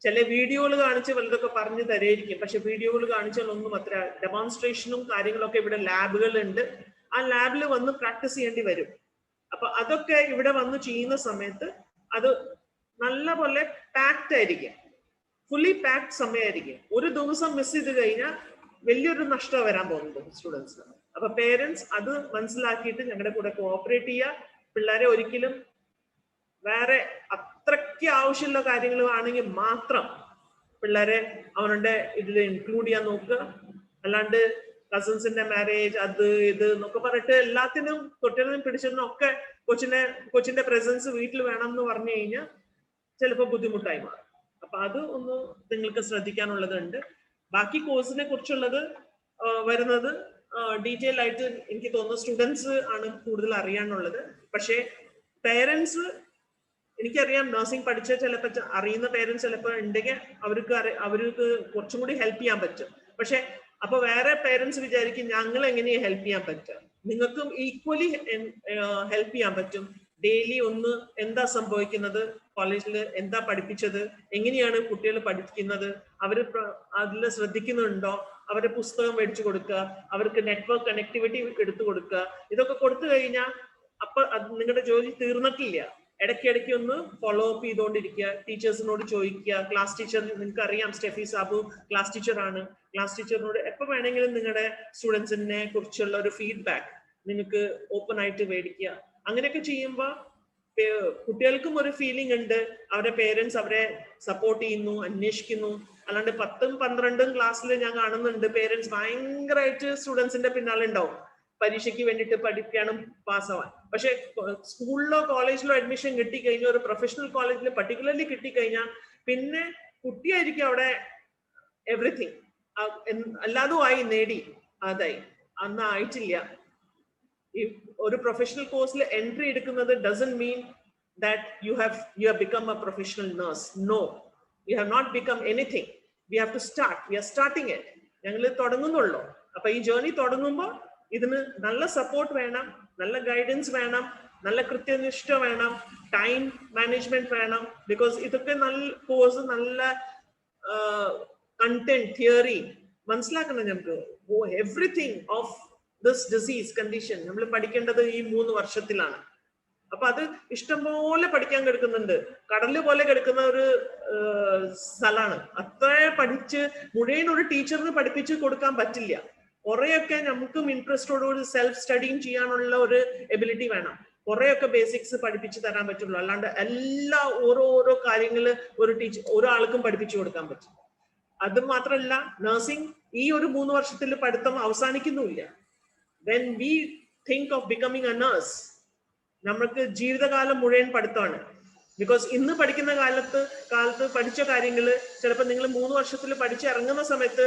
ചില വീഡിയോകൾ കാണിച്ച് വലുതൊക്കെ പറഞ്ഞു തരായിരിക്കും, പക്ഷെ വീഡിയോകൾ കാണിച്ചാൽ ഒന്നും അത്ര ഡെമോൺസ്ട്രേഷനും കാര്യങ്ങളൊക്കെ ഇവിടെ ലാബുകളുണ്ട്. ആ ലാബിൽ വന്ന് പ്രാക്ടീസ് ചെയ്യേണ്ടി വരും. അപ്പൊ അതൊക്കെ ഇവിടെ വന്ന് ചെയ്യുന്ന സമയത്ത് അത് നല്ല പോലെ പാക്ഡ് ആയിരിക്കും, ഫുള്ളി പാക്ഡ് സമയമായിരിക്കും. ഒരു ദിവസം മിസ് ചെയ്ത് കഴിഞ്ഞാൽ വലിയൊരു നഷ്ടം വരാൻ പോകുന്നുണ്ട് സ്റ്റുഡൻസിന്. അപ്പൊ പേരൻസ് അത് മനസ്സിലാക്കിയിട്ട് ഞങ്ങളുടെ കൂടെ കോഓപ്പറേറ്റ് ചെയ്യുക. പിള്ളേരെ ഒരിക്കലും വേറെ അത്രയ്ക്ക് ആവശ്യമുള്ള കാര്യങ്ങൾ ആണെങ്കിൽ മാത്രം പിള്ളേരെ അവനുടെ ഇതിൽ ഇൻക്ലൂഡ് ചെയ്യാൻ നോക്കുക. അല്ലാണ്ട് കസിൻസിന്റെ മാരേജ് അത് ഇത് എന്നൊക്കെ പറഞ്ഞിട്ട് എല്ലാത്തിനും തൊട്ടിനും പിടിച്ചതിനും ഒക്കെ കൊച്ചിന്റെ പ്രസൻസ് വീട്ടിൽ വേണം എന്ന് പറഞ്ഞു കഴിഞ്ഞാൽ ചിലപ്പോൾ ബുദ്ധിമുട്ടായി മാറും. അപ്പൊ അത് ഒന്ന് നിങ്ങൾക്ക് ശ്രദ്ധിക്കാനുള്ളതുണ്ട്. ബാക്കി കോഴ്സിനെ കുറിച്ചുള്ളത് വരുന്നത് ഡീറ്റെയിൽ ആയിട്ട് എനിക്ക് തോന്നുന്നു സ്റ്റുഡൻസ് ആണ് കൂടുതൽ അറിയാനുള്ളത്. പക്ഷേ പേരൻസ്, എനിക്കറിയാം നഴ്സിംഗ് പഠിച്ച ചിലപ്പോൾ അറിയുന്ന പേരൻസ് ചിലപ്പോൾ ഉണ്ടെങ്കിൽ അവർക്ക് കുറച്ചും കൂടി ഹെൽപ്പ് ചെയ്യാൻ പറ്റും. പക്ഷെ അപ്പൊ വേറെ പേരൻസ് വിചാരിക്കും ഞങ്ങൾ എങ്ങനെയാ ഹെൽപ്പ് ചെയ്യാൻ പറ്റുക. നിങ്ങൾക്കും ഈക്വലി ഹെൽപ്പ് ചെയ്യാൻ പറ്റും. ഡെയിലി ഒന്ന് എന്താ സംഭവിക്കുന്നത്, കോളേജിൽ എന്താ പഠിപ്പിച്ചത്, എങ്ങനെയാണ് കുട്ടികൾ പഠിക്കുന്നത്, അവർ അതിൽ ശ്രദ്ധിക്കുന്നുണ്ടോ, അവരുടെ പുസ്തകം മേടിച്ചു കൊടുക്കുക, അവർക്ക് നെറ്റ്വർക്ക് കണക്ടിവിറ്റി എടുത്തു കൊടുക്കുക. ഇതൊക്കെ കൊടുത്തു കഴിഞ്ഞാൽ അപ്പൊ നിങ്ങളുടെ ജോലി തീർന്നിട്ടില്ല. ഇടയ്ക്കിടയ്ക്ക് ഒന്ന് ഫോളോ അപ്പ് ചെയ്തുകൊണ്ടിരിക്കുക, ടീച്ചേഴ്സിനോട് ചോദിക്കുക. ക്ലാസ് ടീച്ചർ, നിങ്ങൾക്ക് അറിയാം സ്റ്റെഫി സാബു ക്ലാസ് ടീച്ചറാണ്. ക്ലാസ് ടീച്ചറിനോട് എപ്പോൾ വേണമെങ്കിലും നിങ്ങളുടെ സ്റ്റുഡൻസിനെ കുറിച്ചുള്ള ഒരു ഫീഡ്ബാക്ക് നിങ്ങൾക്ക് ഓപ്പൺ ആയിട്ട് മേടിക്കുക. അങ്ങനെയൊക്കെ ചെയ്യുമ്പോൾ കുട്ടികൾക്കും ഒരു ഫീലിംഗ് ഉണ്ട്, അവരുടെ പേരൻസ് അവരെ സപ്പോർട്ട് ചെയ്യുന്നു, അന്വേഷിക്കുന്നു. അല്ലാണ്ട് 10ഉം 12ഉം ക്ലാസ്സിൽ ഞാൻ കാണുന്നുണ്ട് പേരൻസ് ഭയങ്കരമായിട്ട് സ്റ്റുഡൻസിന്റെ പിന്നാലെ ഉണ്ടാവും പരീക്ഷയ്ക്ക് വേണ്ടിയിട്ട് പഠിക്കാനും പാസ്സാവാൻ. പക്ഷെ സ്കൂളിലോ കോളേജിലോ അഡ്മിഷൻ കിട്ടിക്കഴിഞ്ഞാൽ, ഒരു പ്രൊഫഷണൽ കോളേജിൽ പർട്ടിക്കുലർലി കിട്ടിക്കഴിഞ്ഞാൽ പിന്നെ കുട്ടിയായിരിക്കും അവിടെ എവറിഥിങ്. എല്ലാതും ആയി നേടി അതായി അന്ന് ആയിട്ടില്ല. ഈ ഒരു പ്രൊഫഷണൽ കോഴ്സിൽ എൻട്രി എടുക്കുന്നത് doesn't mean that you have become a professional nurse. No, you have not become anything. We have to start. We are starting it. ഞങ്ങൾ തുടങ്ങുന്നുള്ളൂ. അപ്പൊ ഈ ജേർണി തുടങ്ങുമ്പോൾ ഇതിന് നല്ല സപ്പോർട്ട് വേണം, നല്ല ഗൈഡൻസ് വേണം, നല്ല കൃത്യനിഷ്ഠ വേണം, ടൈം മാനേജ്മെന്റ് വേണം. ബിക്കോസ് ഇതൊക്കെ നല്ല കോഴ്സ്, നല്ല കണ്ടന്റ്, തിയറി മനസ്സിലാക്കണം. നമുക്ക് everything of this disease condition നമ്മൾ പഠിക്കേണ്ടത് ഈ 3 വർഷത്തിലാണ്. അപ്പൊ അത് ഇഷ്ടംപോലെ പഠിക്കാൻ കിടക്കുന്നുണ്ട്. കടല് പോലെ കിടക്കുന്ന ഒരു സ്ഥലമാണ്. അത്ര പഠിച്ച് മുഴുവൻ ഒരു ടീച്ചറിന് പഠിപ്പിച്ച് കൊടുക്കാൻ പറ്റില്ല. കുറെയൊക്കെ നമുക്കും ഇൻട്രസ്റ്റോടുകൂടി സെൽഫ് സ്റ്റഡിങ് ചെയ്യാനുള്ള ഒരു എബിലിറ്റി വേണം. കുറെയൊക്കെ ബേസിക്സ് പഠിപ്പിച്ച് തരാൻ പറ്റുള്ളൂ. അല്ലാണ്ട് എല്ലാ ഓരോ കാര്യങ്ങള് ഒരാൾക്കും പഠിപ്പിച്ചു കൊടുക്കാൻ പറ്റും. അത് മാത്രമല്ല, നഴ്സിംഗ് ഈ ഒരു 3 വർഷത്തിൽ പഠിത്തം അവസാനിക്കുന്നുമില്ല. When we think of becoming a nurse, നമ്മൾക്ക് ജീവിതകാലം മുഴുവൻ പഠിത്തമാണ്. ബിക്കോസ് ഇന്ന് പഠിക്കുന്ന കാലത്ത് പഠിച്ച കാര്യങ്ങൾ ചിലപ്പോൾ നിങ്ങൾ 3 വർഷത്തിൽ പഠിച്ചിറങ്ങുന്ന സമയത്ത്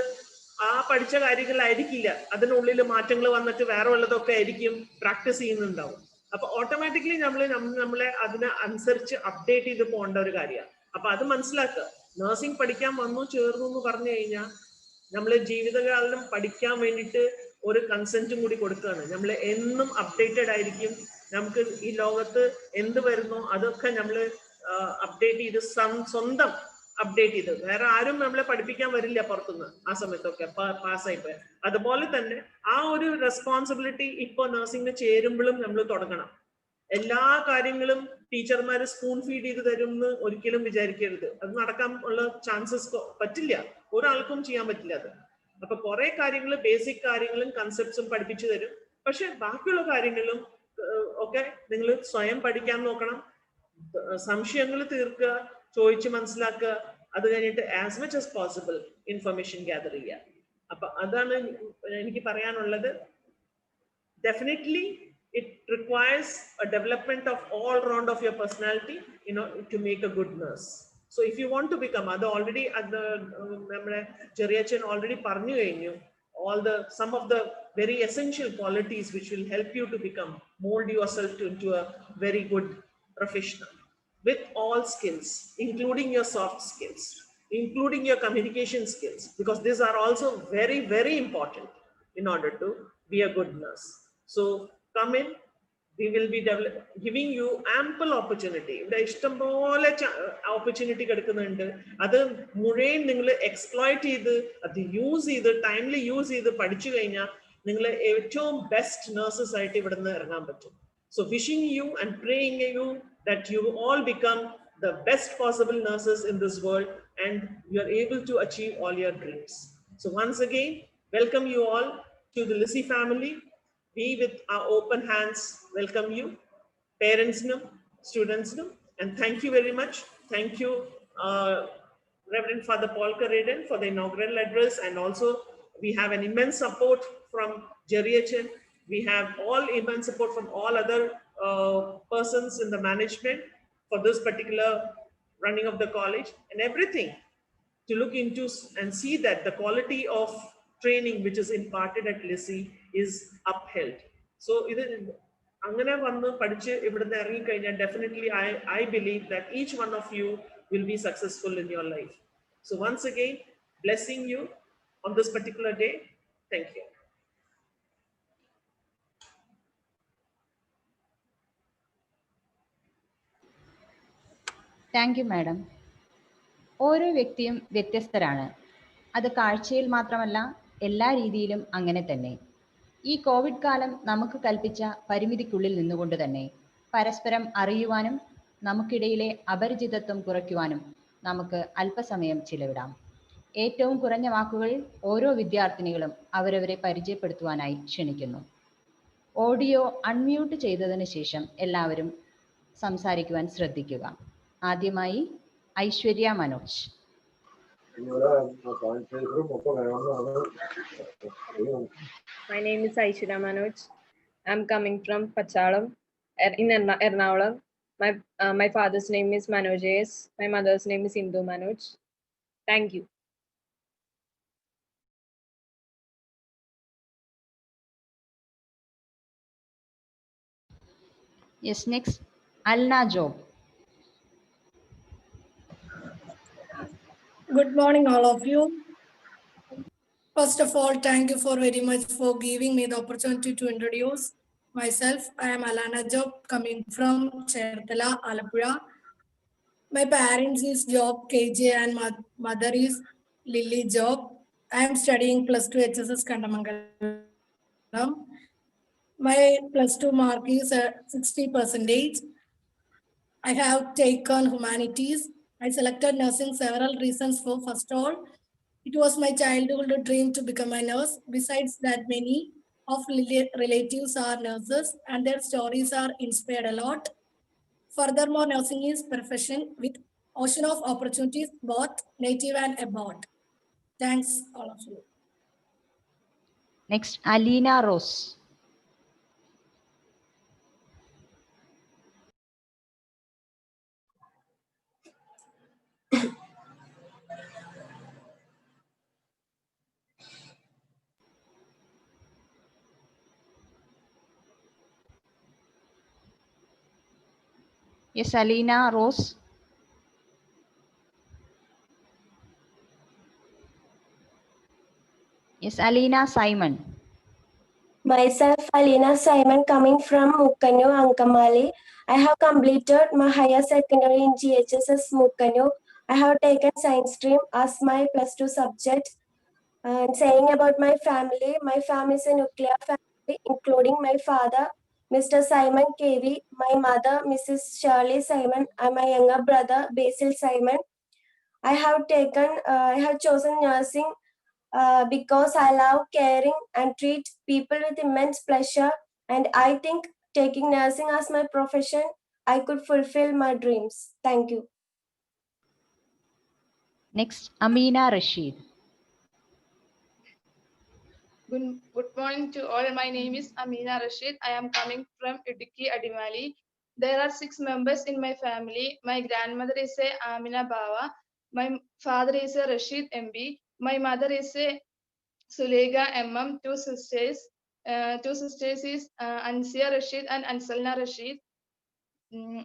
ആ പഠിച്ച കാര്യങ്ങളായിരിക്കില്ല, അതിനുള്ളിൽ മാറ്റങ്ങൾ വന്നിട്ട് വേറെ വല്ലതൊക്കെ ആയിരിക്കും പ്രാക്ടീസ് ചെയ്യുന്നുണ്ടാവും. അപ്പൊ ഓട്ടോമാറ്റിക്കലി നമ്മളെ അതിനെ അനുസരിച്ച് അപ്ഡേറ്റ് ചെയ്ത് പോകേണ്ട ഒരു കാര്യമാണ്. അപ്പൊ അത് മനസ്സിലാക്കുക. നഴ്സിംഗ് പഠിക്കാൻ ചേർന്നു എന്ന് പറഞ്ഞു കഴിഞ്ഞാൽ നമ്മൾ ജീവിതകാലം പഠിക്കാൻ വേണ്ടിയിട്ട് ഒരു കൺസെന്റും കൂടി കൊടുക്കുകയാണ്. നമ്മൾ എന്നും അപ്ഡേറ്റഡ് ആയിരിക്കും. നമുക്ക് ഈ ലോകത്ത് എന്ത് വരുന്നോ അതൊക്കെ നമ്മൾ അപ്ഡേറ്റ് ചെയ്ത് സ്വന്തം അപ്ഡേറ്റ് ചെയ്ത്, വേറെ ആരും നമ്മളെ പഠിപ്പിക്കാൻ വരില്ല പുറത്തുനിന്ന് ആ സമയത്തൊക്കെ പാസ്സായിപ്പോയി. അതുപോലെ തന്നെ ആ ഒരു റെസ്പോൺസിബിലിറ്റി ഇപ്പൊ നഴ്സിംഗിന് ചേരുമ്പോഴും നമ്മൾ തുടങ്ങണം. എല്ലാ കാര്യങ്ങളും ടീച്ചർമാര് സ്പൂൺ ഫീഡ് ചെയ്ത് തരും എന്ന് ഒരിക്കലും വിചാരിക്കരുത്. അത് നടക്കാൻ ഉള്ള ചാൻസസ് പറ്റില്ല, ഒരാൾക്കും ചെയ്യാൻ പറ്റില്ല അത്. അപ്പൊ കുറെ കാര്യങ്ങൾ, ബേസിക് കാര്യങ്ങളും കൺസെപ്റ്റ്സും പഠിപ്പിച്ചു തരും. പക്ഷെ ബാക്കിയുള്ള കാര്യങ്ങളും ഒക്കെ നിങ്ങൾ സ്വയം പഠിക്കാൻ നോക്കണം. സംശയങ്ങൾ തീർക്കുക, ചോദിച്ച് മനസ്സിലാക്കുക, അത് കഴിഞ്ഞിട്ട് as much as possible information gather ചെയ്യുക. അപ്പൊ അതാണ് എനിക്ക് പറയാനുള്ളത്. Definitely it requires a development of all round of your personality, you know, to make a good nurse. So if you want to become, അത് already നമ്മുടെ ചെറിയച്ഛൻ already പറഞ്ഞു കഴിഞ്ഞു, some of the very essential qualities which will help you to become, mold yourself into a very good professional with all skills, including your soft skills, including your communication skills, because these are also very, very important in order to be a good nurse. So come in, we will be giving you ample opportunity. ഇവിടെ ഇഷ്ടംപോലെ opportunity കിടക്കുന്നുണ്ട്. അത് മുഴുവൻ നിങ്ങൾ exploit ചെയ്ത് അത് use ചെയ്ത് timely use ചെയ്ത് പഠിച്ചു കഴിഞ്ഞാൽ നിങ്ങൾ ഏറ്റവും ബെസ്റ്റ് നഴ്സസ് ആയിട്ട് ഇവിടെ നിന്ന് ഇറങ്ങാൻ പറ്റും. So wishing you and praying you that you all become the best possible nurses in this world and you are able to achieve all your dreams. So once again, welcome you all to the Lissy family. We with our open hands welcome you, parents, students, and thank you very much. Thank you, Reverend Father Paul Kareden, for the inaugural address, and also we have an immense support from Jerry. We have all immense support from all other persons in the management for this particular running of the college and everything, to look into and see that the quality of training which is imparted at Lissy is upheld. So ഇത് അങ്ങനെ വന്ന് പഠിച്ച് ഇവിടുന്ന് ഇറങ്ങിക്കഴിഞ്ഞാൽ definitely I believe that each one of you will be successful in your life. So once again, blessing you on this particular day. Thank you. Thank you madam. ഓരോ വ്യക്തിയും വ്യത്യസ്തരാണ്. അത് കാഴ്ചയിൽ മാത്രമല്ല, എല്ലാ രീതിയിലും അങ്ങനെ തന്നെ. ഈ കോവിഡ് കാലം നമുക്ക് കൽപ്പിച്ച പരിമിതിക്കുള്ളിൽ നിന്നുകൊണ്ട് തന്നെ പരസ്പരം അറിയുവാനും നമുക്കിടയിലെ അപരിചിതത്വം കുറയ്ക്കുവാനും നമുക്ക് അല്പസമയം ചിലവിടാം. ഏറ്റവും കുറഞ്ഞ വാക്കുകളിൽ ഓരോ വിദ്യാർത്ഥിനികളും അവരവരെ പരിചയപ്പെടുത്തുവാനായി ക്ഷണിക്കുന്നു. ഓഡിയോ അൺമ്യൂട്ട് ചെയ്തതിന് ശേഷം എല്ലാവരും സംസാരിക്കുവാൻ ശ്രദ്ധിക്കുക. ആദ്യമായി Aishwarya Manoj. My name is Aishwarya Manoj. I'm coming from Pachalam in Ernakulam. My father's name is Manoj S. My mother's name is Indu Manoj. Thank you. Yes, next, Alna Job. Good morning, all of you. First of all, thank you for very much for giving me the opportunity to introduce myself. I am Alana Job, coming from Cherthala, Alappuzha. My parents is Job KJ and mother is Lily Job. I am studying +2 HSS Kandamangalam. My +2 mark is 60%. I have taken humanities. I selected nursing several reasons for. First of all, it was my childhood dream to become a nurse. Besides that, many of relatives are nurses and their stories are inspired a lot. Furthermore, nursing is profession with ocean of opportunities, both native and abroad. Thanks, all of you. Next, Alina Rose. Yes, Alina Rose. Yes, Alina Simon. Myself, Alina Simon, coming from Mukkannu, Ankamali. I have completed my higher secondary in GHSS Mukkannu. I have taken science stream as my +2 subject. And saying about my family is a nuclear family, including my father, Mr. Simon KV, my mother, Mrs. Shirley Simon, and my younger brother, Basil Simon. I have chosen nursing because I love caring and treat people with immense pleasure. And I think taking nursing as my profession, I could fulfill my dreams. Thank you. Next, Amina Rashid. Good morning to all. My name is Amina Rashid. I am coming from Idukki, Adimali. There are 6 members in my family. My grandmother is a Amina Bawa. My father is a Rashid MB. My mother is a Sulega MM. 2 sisters. 2 sisters is Ansia Rashid and Ansalna Rashid.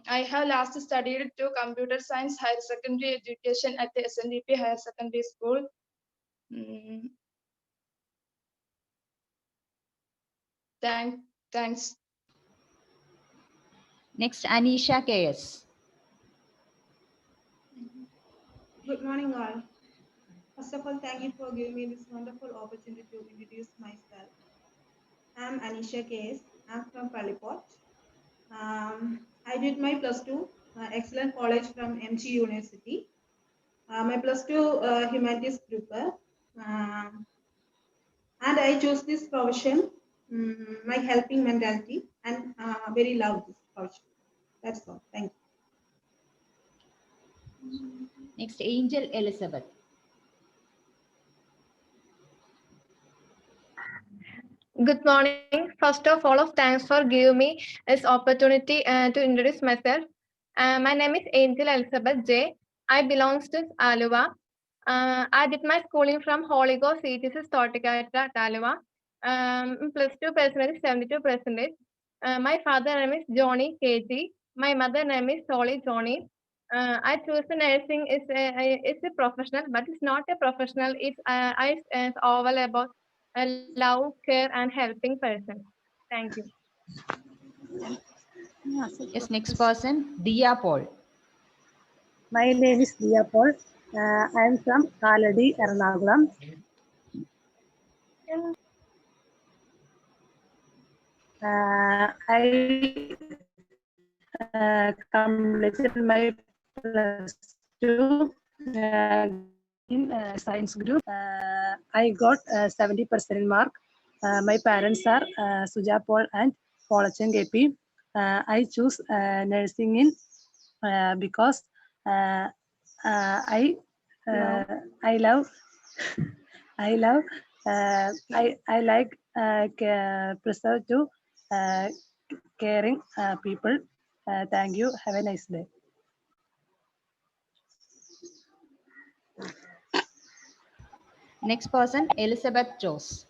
I have last studied to computer science higher secondary education at the SNDP Higher Secondary School. Thanks. Next, Anisha KS. Good morning, all. First of all, thank you for giving me this wonderful opportunity to introduce myself. I'm Anisha KS. I'm from Pallipot. I did my +2 excellent college from MG University. My +2 humanities group, and I chose this profession. My helping mentality, and very love this profession. That's all. Thank you. Next, Angel Elizabeth. Good morning. First of all, thanks for giving me this opportunity to introduce myself. My name is Angel Elizabeth J. I belong to Aluva. I did my schooling from Holy Ghost CTC Thoticata, Aluva. +2 percentage, 72%. My father name is Johnny KG. My mother name is Solly Johnny. I choose nursing is a professional, but it's not a professional. It's all about a love, care, and helping person. Thank you. Yes, next person, Dia Paul. My name is Dia Paul. I am from Kaladi, Ernakulam. I completed my +2 in science group. I got 70% mark. My parents are Suja Paul and Paulachan KP. I choose nursing in because I like preserve to caring people. Thank you. Have a nice day. Next person, Elizabeth Jose.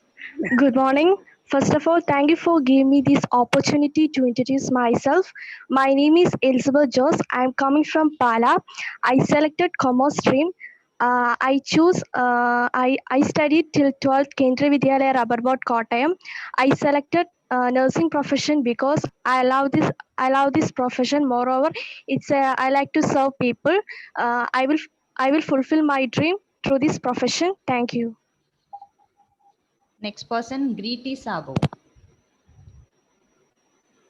Good morning. First of all, thank you for giving me this opportunity to introduce myself. My name is Elizabeth Jose. I am coming from Pala. I selected commerce stream. I studied till 12th Kendriya Vidyalaya Rubberboard Kottayam. I selected nursing profession because I love this profession. Moreover, I like to serve people. I will fulfill my dream through this profession. Thank you. Next person, Greety Sabu.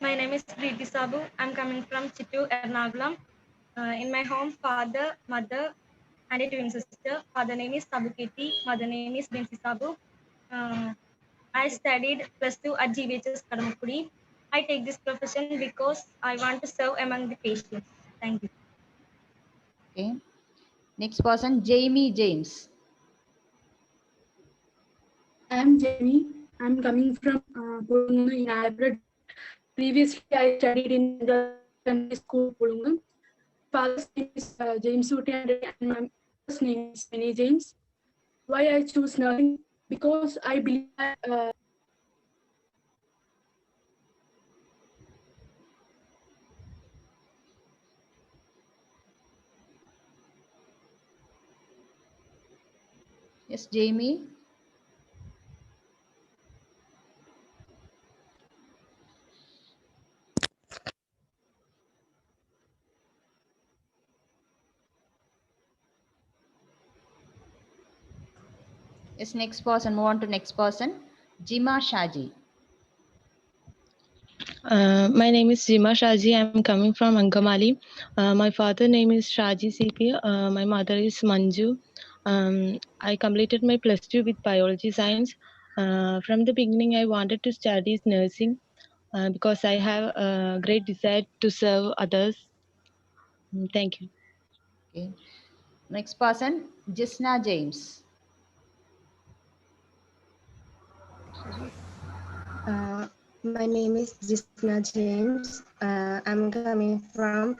My name is Preeti Sabu. I'm coming from Chittoor, Ernakulam. In my home, father, mother, and a twin sister. Father name is Sabu Keti. Mother name is Binsi Sabu. I studied +2 at GVHS Kadamakudi. I take this profession because I want to serve among the patients. Thank you. Okay. Next person, Jamie James. I'm Jamie. I'm coming from Pulungu in Alabama. Previously, I studied in the secondary school Pulungu. Father's name is James Uti and my mother's name is Penny James. Why I choose nursing? Because I believe that Yes, Jamie. Yes, next person. Move on to next person. Jima Shaji. My name is Jima Shaji. I'm coming from Ankamali. My father name is Shaji CP. My mother is Manju. I completed my +2 with biology science. From the beginning, I wanted to study nursing because I have a great desire to serve others. Thank you. Okay. Next person, Jisna James. My name is Jisna James. I'm coming from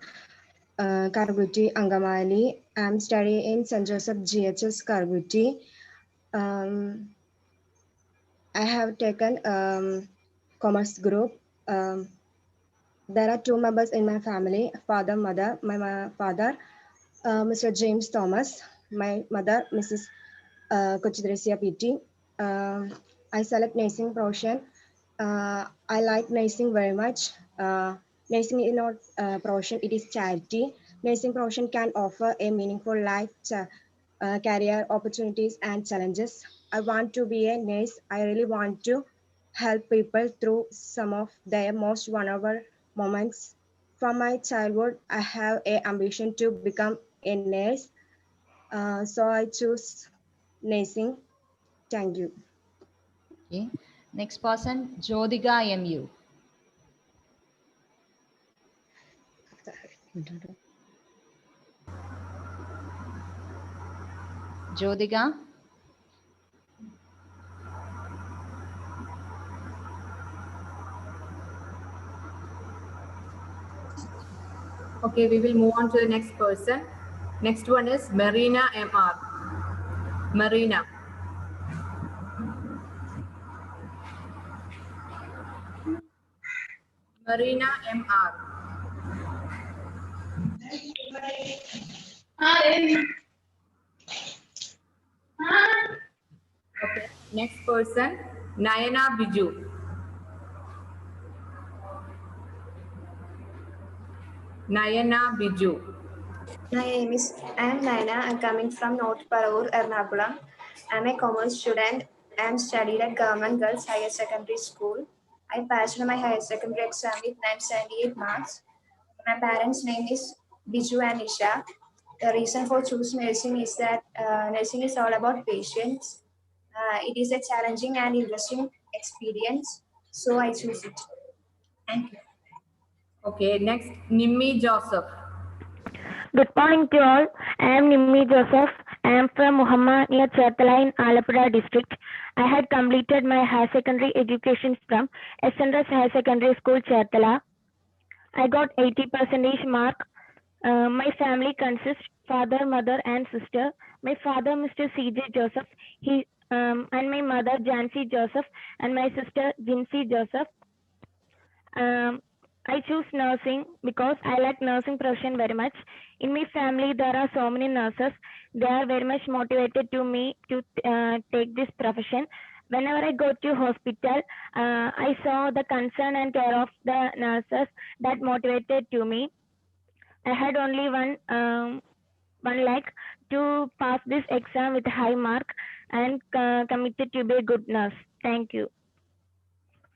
Karguti, Angamali. I'm studying in St. Joseph GHS Karguti. I have taken commerce group. There are 2 members in my family, father, mother. My father, Mr. James Thomas. My mother, Mrs. Kochidresia PT. I select nursing profession. I like nursing very much. Nursing is not a profession, it is charity. Nursing profession can offer a meaningful life, career opportunities and challenges. I want to be a nurse. I really want to help people through some of their most vulnerable moments. From my childhood, I have an ambition to become a nurse. So I choose nursing. Thank you. Okay. Next person, Jodiga MU. Jodiga. Okay, we will move on to the next person. Next one is Marina MR. Marina. Marina MR. Okay, next person, Nayana Biju. Nayana Biju. I am Naina. I'm coming from North Paravur, Ernakulam. I'm a commerce student and studied at Government Girls Higher Secondary School. I passed my higher secondary exam with 978 marks. My parents' name is Biju and Isha. The reason for choosing nursing is that nursing is all about patients. It is a challenging and interesting experience, so I choose it. Thank you. Okay, next, Nimmi Joseph. Good morning to all. I am Nimmi Joseph. I am from Muhammad near Cherthala in Alappuzha district. I had completed my higher secondary education from SNRS Higher Secondary School, Cherthala. I got 80% mark. My family consists father, mother, and sister. My father, Mr. C.J. Joseph, and my mother, Jancy Joseph, and my sister, Jincy Joseph. I choose nursing because I like nursing profession very much. In my family, there are so many nurses. They are very much motivated to me to take this profession. Whenever I go to hospital, I saw the concern and care of the nurses that motivated to me. I had only one like to pass this exam with a high mark and committed to be a good nurse. Thank you.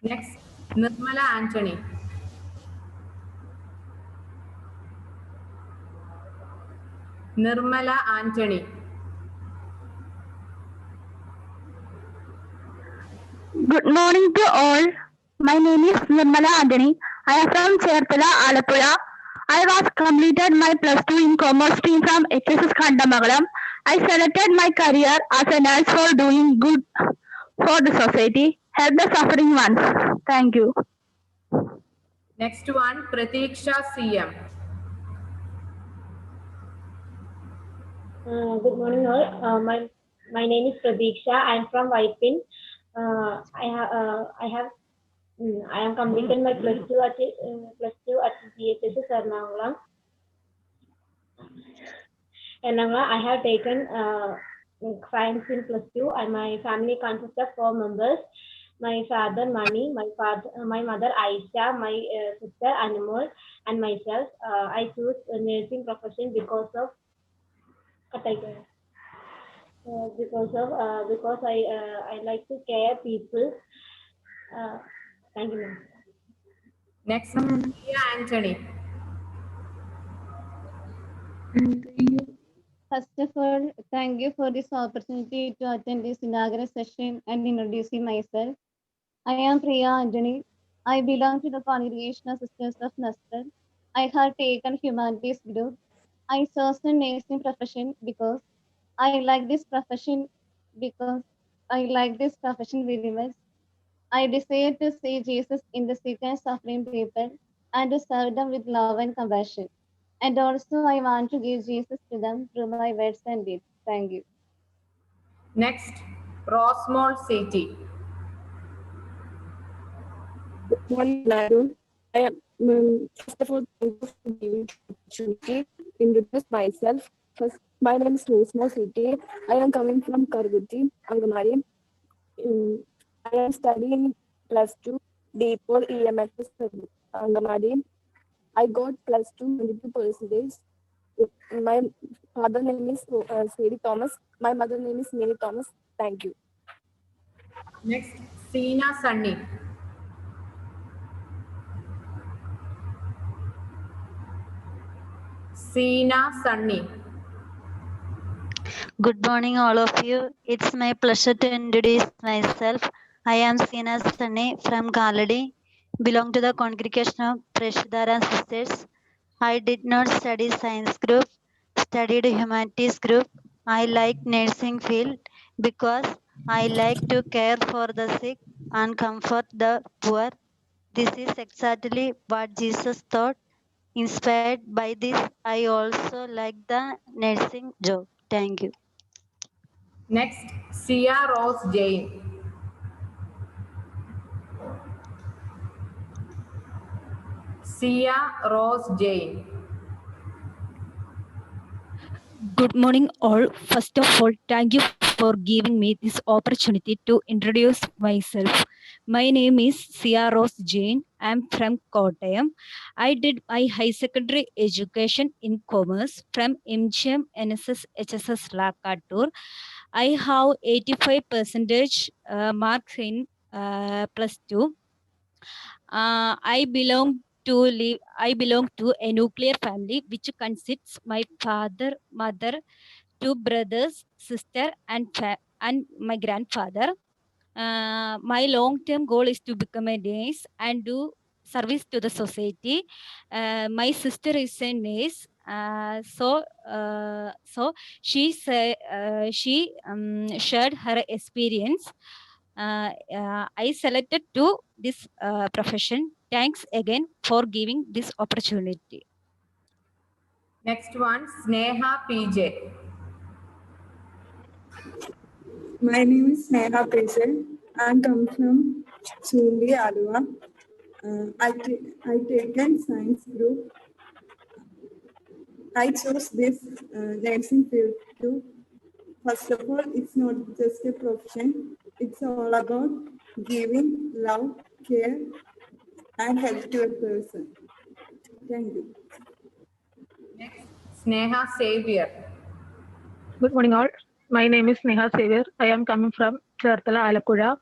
Next, Nirmala Anthony. Nirmala Anthony. Good morning to all. My name is Nirmala Anthony. I am from Cherthala, Alappuzha. I was completed my +2 in commerce stream from HSS Kandamagalam. I selected my career as a nurse for doing good for the society, help the suffering ones. Thank you. Next one, Pratiksha CM. Good morning all. My name is Pradiksha. I am from Vaipin. I am completed my +2 at GHS Ernakulam. I have taken science in +2, and my family consists of 4 members. My father Mani, my mother Aisha, my sister Anmol, and myself. I choose a nursing profession because I like to care people. Thank you, ma'am. Next, Priya Anthony. First of all, thank you for this opportunity to attend this inaugural session and introducing myself. I am Priya Anthony. I belong to the Congregation of Sisters of Nasrat. I have taken humanities group. I chose the nursing profession because I like this profession very much. I desire to see Jesus in the sick and suffering people and to serve them with love and compassion. And also, I want to give Jesus to them through my words and deeds. Thank you. Next, Rosemont City. Good morning, Nadu. I am first of all, thank you for giving the opportunity to introduce myself. First, my name is Rosemont City. I am coming from Karguti, Angamari. I am studying +2 D4 EMS Angamari. I got +2 22%. My father name is Siri Thomas. My mother name is Mini Thomas. Thank you. Next, Seena Sunny. Seena Sunny. Good morning, all of you. It's my pleasure to introduce myself. I am Sina Sane from Kaladi, belong to the congregation of Preshadara Sisters. I did not study science group, studied humanities group. I like nursing field because I like to care for the sick and comfort the poor. This is exactly what Jesus thought. Inspired by this, I also like the nursing job. Thank you. Next, Sia Rose Jain. Sia Rose Jain. Good morning, all. First of all, thank you for giving me this opportunity to introduce myself. My name is Sia Rose Jain. I am from Kottayam. I did my high secondary education in commerce from MGM NSS HSS Lakatur. I have 85% marks in +2. I belong to a nuclear family which consists my father, mother, 2 brothers, sister, and my grandfather. My long-term goal is to become a nurse and do service to the society. My sister is a nurse, so she shared her experience. I selected to this profession. Thanks again for giving this opportunity. Next one, Sneha PJ. My name is Sneha Pesel. I come from Chundi, Alua. I taken science group. I chose this nursing field too. First of all, it's not just a profession. It's all about giving love, care, and help to a person. Thank you. Next, Sneha Xavier. Good morning, all. My name is Neha Xavier. I am coming from Cherthala, Alappuzha.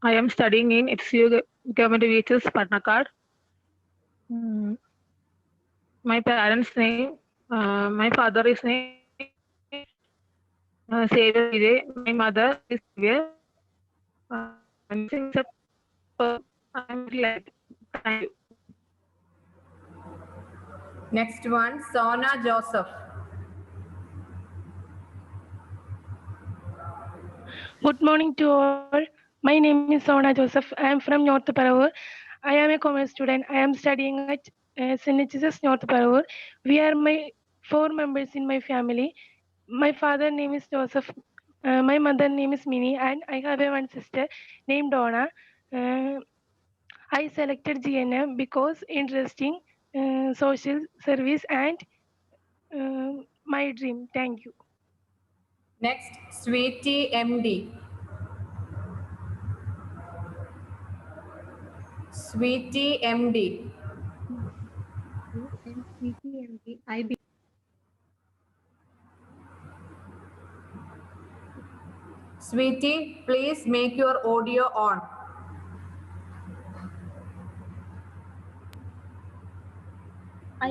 I am studying in HCU Government VHS Patnakad. My parents' name, my father is name Xavier Vijay. My mother is Xavier. I'm glad. Thank you. Next one, Sona Joseph. Good morning to all. My name is Sona Joseph. I am from North Paravur. I am a commerce student. I am studying at St. Jesus North Paravur. We are 4 members in my family. My father name is Joseph. My mother name is Minnie, and I have one sister named Donna. I selected GNM because interesting social service and my dream. Thank you. Next, Sweetie MD. Sweetie MD. Sweetie, please make your audio on. I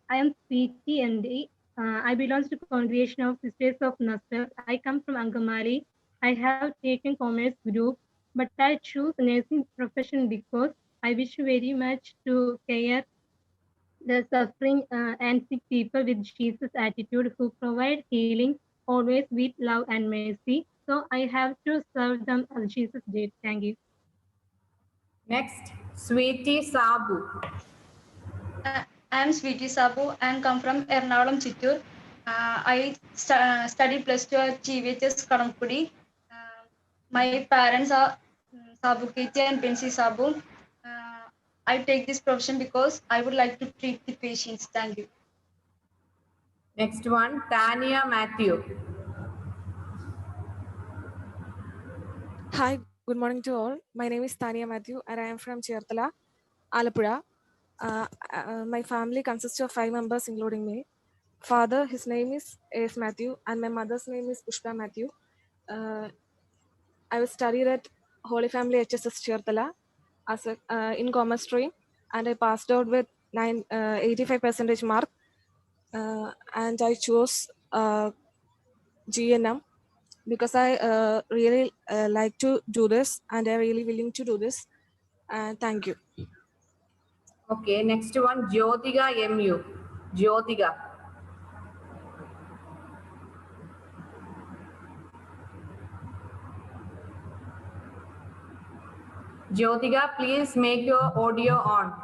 am Sweetie MD. I belong to the Congregation of Sisters of Nazareth. I come from Angamali. I have taken commerce group, but I choose nursing profession because I wish very much to care the suffering and sick people with Jesus' attitude, who provide healing always with love and mercy. So I have to serve them as Jesus did. Thank you. Next, Sweetie Sabu. I am Sweetie Sabu and come from Ernakulam, Chittoor. I studied +2 at GVHS Karampudi. My parents are Sabu Keti and Bensi Sabu. I take this profession because I would like to treat the patients. Thank you. Next one, Tania Matthew. Hi, good morning to all. My name is Tania Matthew and I am from Cherthala, Alappuzha. My family consists of 5 members including me. Father, his name is A.S. Matthew and my mother's name is Pushpa Matthew. I was studied at Holy Family HSS Cherthala as in commerce stream and I passed out with 85% mark and I chose GNM because I really like to do this and I'm really willing to do this. Thank you. Okay, next one, Jyotiga MU. Jyotiga. Jyotiga, please make your audio on.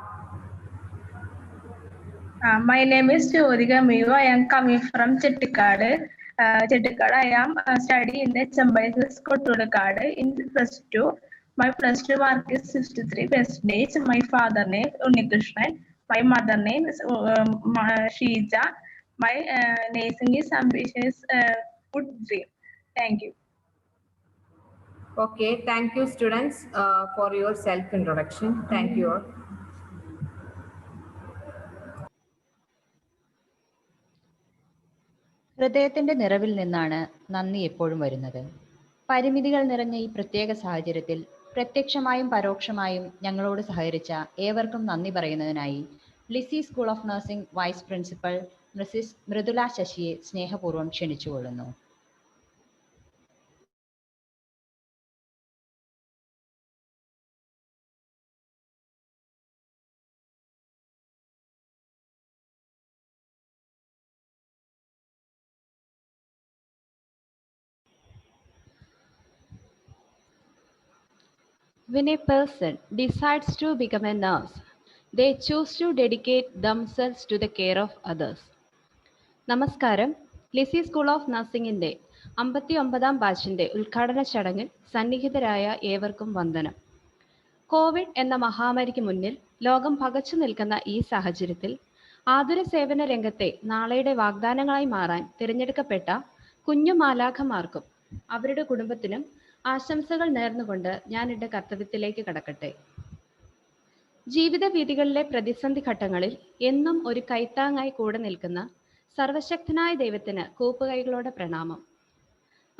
My name is Jyotika Meyo. I am coming from Chettikad. I am studying in the Chambai School in +2. My +2 mark is 63%. My father name is Unikrishnan. My mother name is Sheeja. My nursing is ambitious good dream. Thank you. Okay, thank you students for your self-introduction. Thank you all. ഹൃദയത്തിന്റെ നിറവിൽ നിന്നാണ് നന്ദി എപ്പോഴും വരുന്നത്. പരിമിതികൾ നിറഞ്ഞ ഈ പ്രത്യേക സാഹചര്യത്തിൽ പ്രത്യക്ഷമായും പരോക്ഷമായും ഞങ്ങളോട് സഹകരിച്ച ഏവർക്കും നന്ദി പറയുന്നതിനായി Lisie school of nursing vice principal Mrs Mridula ശശിയെ സ്നേഹപൂർവ്വം ക്ഷണിച്ചുകൊള്ളുന്നു. When a person decides to become a nurse, they choose to dedicate themselves to the care of others. നമസ്കാരം. ലിസി സ്കൂൾ ഓഫ് നഴ്സിംഗിൻ്റെ 59ാം ബാച്ചിൻ്റെ ഉദ്ഘാടന ചടങ്ങിൽ സന്നിഹിതരായ ഏവർക്കും വന്ദനം. കോവിഡ് എന്ന മഹാമാരിക്ക് മുന്നിൽ ലോകം പകച്ചു നിൽക്കുന്ന ഈ സാഹചര്യത്തിൽ ആതുര സേവന രംഗത്തെ നാളെയുടെ വാഗ്ദാനങ്ങളായി മാറാൻ തിരഞ്ഞെടുക്കപ്പെട്ട കുഞ്ഞു മാലാഖമാർക്കും അവരുടെ കുടുംബത്തിനും ആശംസകൾ നേർന്നുകൊണ്ട് ഞാൻ എൻ്റെ കർത്തവ്യത്തിലേക്ക് കടക്കട്ടെ. ജീവിത വീഥികളിലെ പ്രതിസന്ധി ഘട്ടങ്ങളിൽ എന്നും ഒരു കൈത്താങ്ങായി കൂടെ നിൽക്കുന്ന സർവശക്തനായ ദൈവത്തിന് കൂപ്പുകൈകളോടെ പ്രണാമം.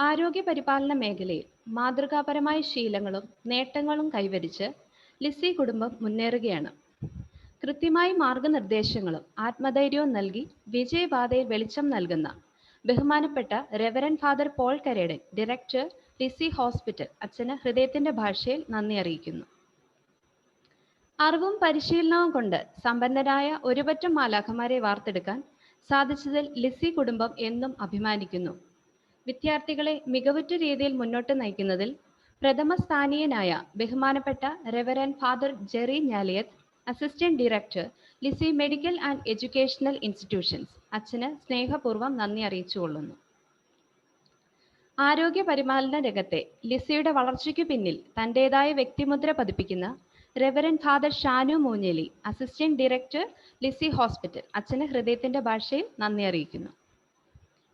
ആരോഗ്യ പരിപാലന മേഖലയിൽ മാതൃകാപരമായ ശീലങ്ങളും നേട്ടങ്ങളും കൈവരിച്ച് ലിസി കുടുംബം മുന്നേറുകയാണ്. കൃത്യമായ മാർഗനിർദ്ദേശങ്ങളും ആത്മധൈര്യവും നൽകി വിജയപാതയിൽ വെളിച്ചം നൽകുന്ന ബഹുമാനപ്പെട്ട reverend father Paul Karedan, director Lisie hospital, അച്ഛന് ഹൃദയത്തിന്റെ ഭാഷയിൽ നന്ദി അറിയിക്കുന്നു. അറിവും പരിശീലനവും കൊണ്ട് സമ്പന്നരായ ഒരുപറ്റം മാലാഖമാരെ വാർത്തെടുക്കാൻ സാധിച്ചതിൽ ലിസി കുടുംബം എന്നും അഭിമാനിക്കുന്നു. വിദ്യാർത്ഥികളെ മികവുറ്റ രീതിയിൽ മുന്നോട്ട് നയിക്കുന്നതിൽ പ്രഥമ സ്ഥാനീയനായ ബഹുമാനപ്പെട്ട reverend father Jerry Njaliyath, assistant director Lisie medical and educational institutions, അച്ഛന് സ്നേഹപൂർവ്വം നന്ദി അറിയിച്ചുകൊള്ളുന്നു. ആരോഗ്യ പരിപാലന രംഗത്തെ ലിസിയുടെ വളർച്ചയ്ക്കു പിന്നിൽ തൻ്റെതായ വ്യക്തിമുദ്ര പതിപ്പിക്കുന്ന reverend father Shanu Moonjeli, assistant director Lisie hospital, അച്ഛന് ഹൃദയത്തിന്റെ ഭാഷയിൽ നന്ദി അറിയിക്കുന്നു.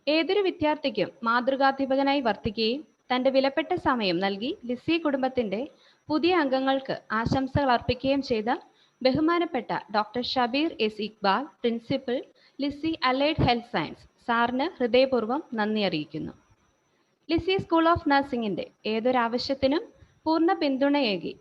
ഏതൊരു വിദ്യാർത്ഥിക്കും മാതൃകാധ്യാപകനായി വർത്തിക്കുകയും തൻ്റെ വിലപ്പെട്ട സമയം നൽകി ലിസി കുടുംബത്തിൻ്റെ പുതിയ അംഗങ്ങൾക്ക് ആശംസകൾ അർപ്പിക്കുകയും ചെയ്ത ബഹുമാനപ്പെട്ട doctor Shabeer S Iqbal, principal, Lisie allied health science സാറിന് ഹൃദയപൂർവ്വം നന്ദി അറിയിക്കുന്നു. ലിസി സ്കൂൾ ഓഫ് നഴ്സിംഗിൻ്റെ ഏതൊരാവശ്യത്തിനും പൂർണ്ണ പിന്തുണയേകി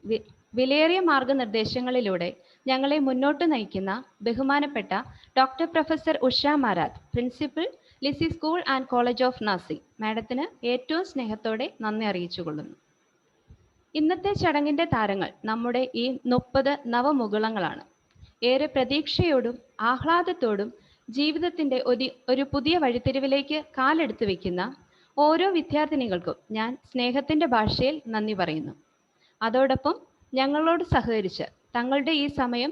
വിലയേറിയ മാർഗനിർദ്ദേശങ്ങളിലൂടെ ഞങ്ങളെ മുന്നോട്ട് നയിക്കുന്ന ബഹുമാനപ്പെട്ട doctor professor Usha Marath, principal, Lisie school and college of nursing മാഡത്തിന് ഏറ്റവും സ്നേഹത്തോടെ നന്ദി അറിയിച്ചുകൊള്ളുന്നു. ഇന്നത്തെ ചടങ്ങിൻ്റെ താരങ്ങൾ നമ്മുടെ ഈ 30 നവമുകുളങ്ങളാണ്. ഏറെ പ്രതീക്ഷയോടും ആഹ്ലാദത്തോടും ജീവിതത്തിൻ്റെ ഒരു പുതിയ വഴിത്തിരിവിലേക്ക് കാലെടുത്ത് വയ്ക്കുന്ന ഓരോ വിദ്യാർത്ഥിനികൾക്കും ഞാൻ സ്നേഹത്തിൻ്റെ ഭാഷയിൽ നന്ദി പറയുന്നു. അതോടൊപ്പം ഞങ്ങളോട് സഹകരിച്ച് തങ്ങളുടെ ഈ സമയം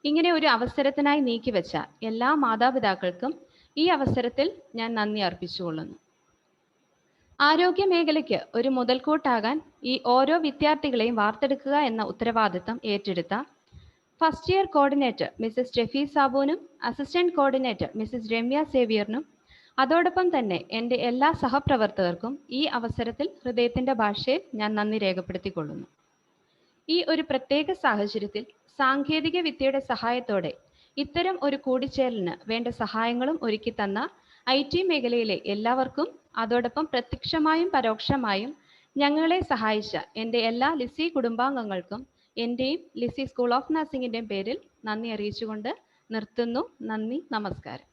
ഇങ്ങനെ ഒരു അവസരത്തിനായി നീക്കിവെച്ച എല്ലാ മാതാപിതാക്കൾക്കും ഈ അവസരത്തിൽ ഞാൻ നന്ദി അർപ്പിച്ചുകൊള്ളുന്നു. ആരോഗ്യ മേഖലയ്ക്ക് ഒരു മുതൽക്കൂട്ടാകാൻ ഈ ഓരോ വിദ്യാർത്ഥികളെയും വാർത്തെടുക്കുക എന്ന ഉത്തരവാദിത്തം ഏറ്റെടുത്ത first year coordinator Mrs Steffi സാബുവിനും അസിസ്റ്റന്റ് കോർഡിനേറ്റർ മിസസ് രമ്യ സേവിയറിനും അതോടൊപ്പം തന്നെ എൻ്റെ എല്ലാ സഹപ്രവർത്തകർക്കും ഈ അവസരത്തിൽ ഹൃദയത്തിൻ്റെ ഭാഷയിൽ ഞാൻ നന്ദി രേഖപ്പെടുത്തിക്കൊള്ളുന്നു. ഈ ഒരു പ്രത്യേക സാഹചര്യത്തിൽ സാങ്കേതിക വിദ്യയുടെ സഹായത്തോടെ ഇത്തരം ഒരു കൂടിച്ചേരലിന് വേണ്ട സഹായങ്ങളും ഒരുക്കി തന്ന IT മേഖലയിലെ എല്ലാവർക്കും, അതോടൊപ്പം പ്രത്യക്ഷമായും പരോക്ഷമായും ഞങ്ങളെ സഹായിച്ച എൻ്റെ എല്ലാ ലിസി കുടുംബാംഗങ്ങൾക്കും എൻ്റെയും ലിസി സ്കൂൾ ഓഫ് നഴ്സിംഗിൻ്റെയും പേരിൽ നന്ദി അറിയിച്ചുകൊണ്ട് നിർത്തുന്നു. നന്ദി, നമസ്കാരം.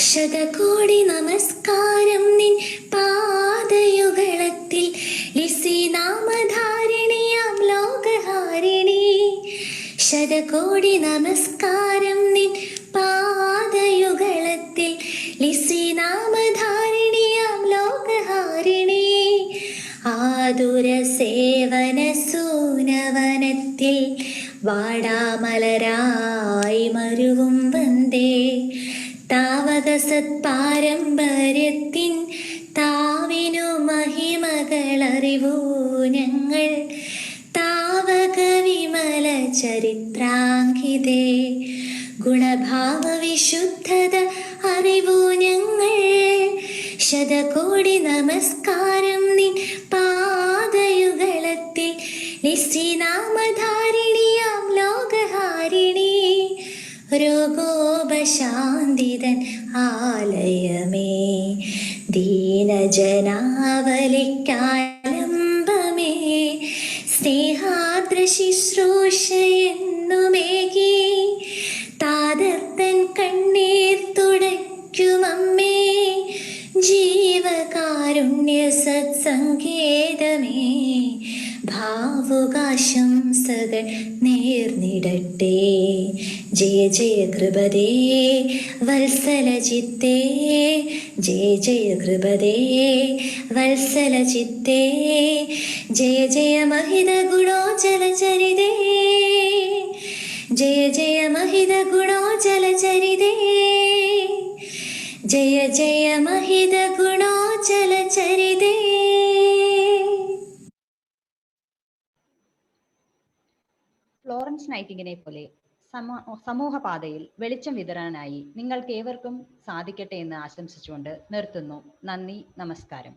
ശതകോടി നമസ്കാരം നിൻ പാദയുഗളത്തിൽ ലിസി നാമധാരിണിയാം ലോകഹാരിണി. ശതകോടി നമസ്കാരം നിൻ പാദയുഗളത്തിൽ ലിസി നാമധാരിണിയാം ലോകഹാരിണി. ആതുര സേവന സൂനവനത്തിൽ വാടാമലരായി മരുവും വന്ദേ. താവക സത്പാരമ്പര്യത്തിൻ താവിനു മഹിമകളറിവൂ ഞങ്ങൾ. താവക വിമല ചരിത്രാങ്കിതേ ഗുണഭാവ വിശുദ്ധത അറിവൂ ഞങ്ങൾ. ശതകോടി നമസ്കാരം നിൻ പാദയുഗളത്തിൽ ലിസി നാമധാരിണിയാം ലോകഹാരിണി. രോഗോപശാന്തിതൻ ആലയമേ, ദീനജനാവലിക്കാലംബമേ, സ്നേഹാദ്ര ശുശ്രൂഷയെന്നുമേകി താതർത്തൻ കണ്ണീർ തുടയ്ക്കുമമ്മേ. ജീവകാരുണ്യ സത്സങ്കേതമേ, ഭാവുകാശംസകൾ നേർന്നിടട്ടെ. ജയ ജയ കൃപദേ വത്സലചിത്തേ, ജയ ജയ കൃപദേ വത്സലചിത്തേ. ജയ ജയ മഹിത ഗുണോജലചരിതേ, ജയ ജയ മഹിത ഗുണോജലചരിതേ, ജയ ജയ മഹിത ഗുണോജലചരിതേ. ഫ്ലോറൻസ് നൈറ്റിംഗിനെ പോലെ സമൂഹപാതയിൽ വെളിച്ചം വിതരാനായി നിങ്ങൾക്ക് ഏവർക്കും സാധിക്കട്ടെ എന്ന് ആശംസിച്ചുകൊണ്ട് നിർത്തുന്നു. നന്ദി, നമസ്കാരം.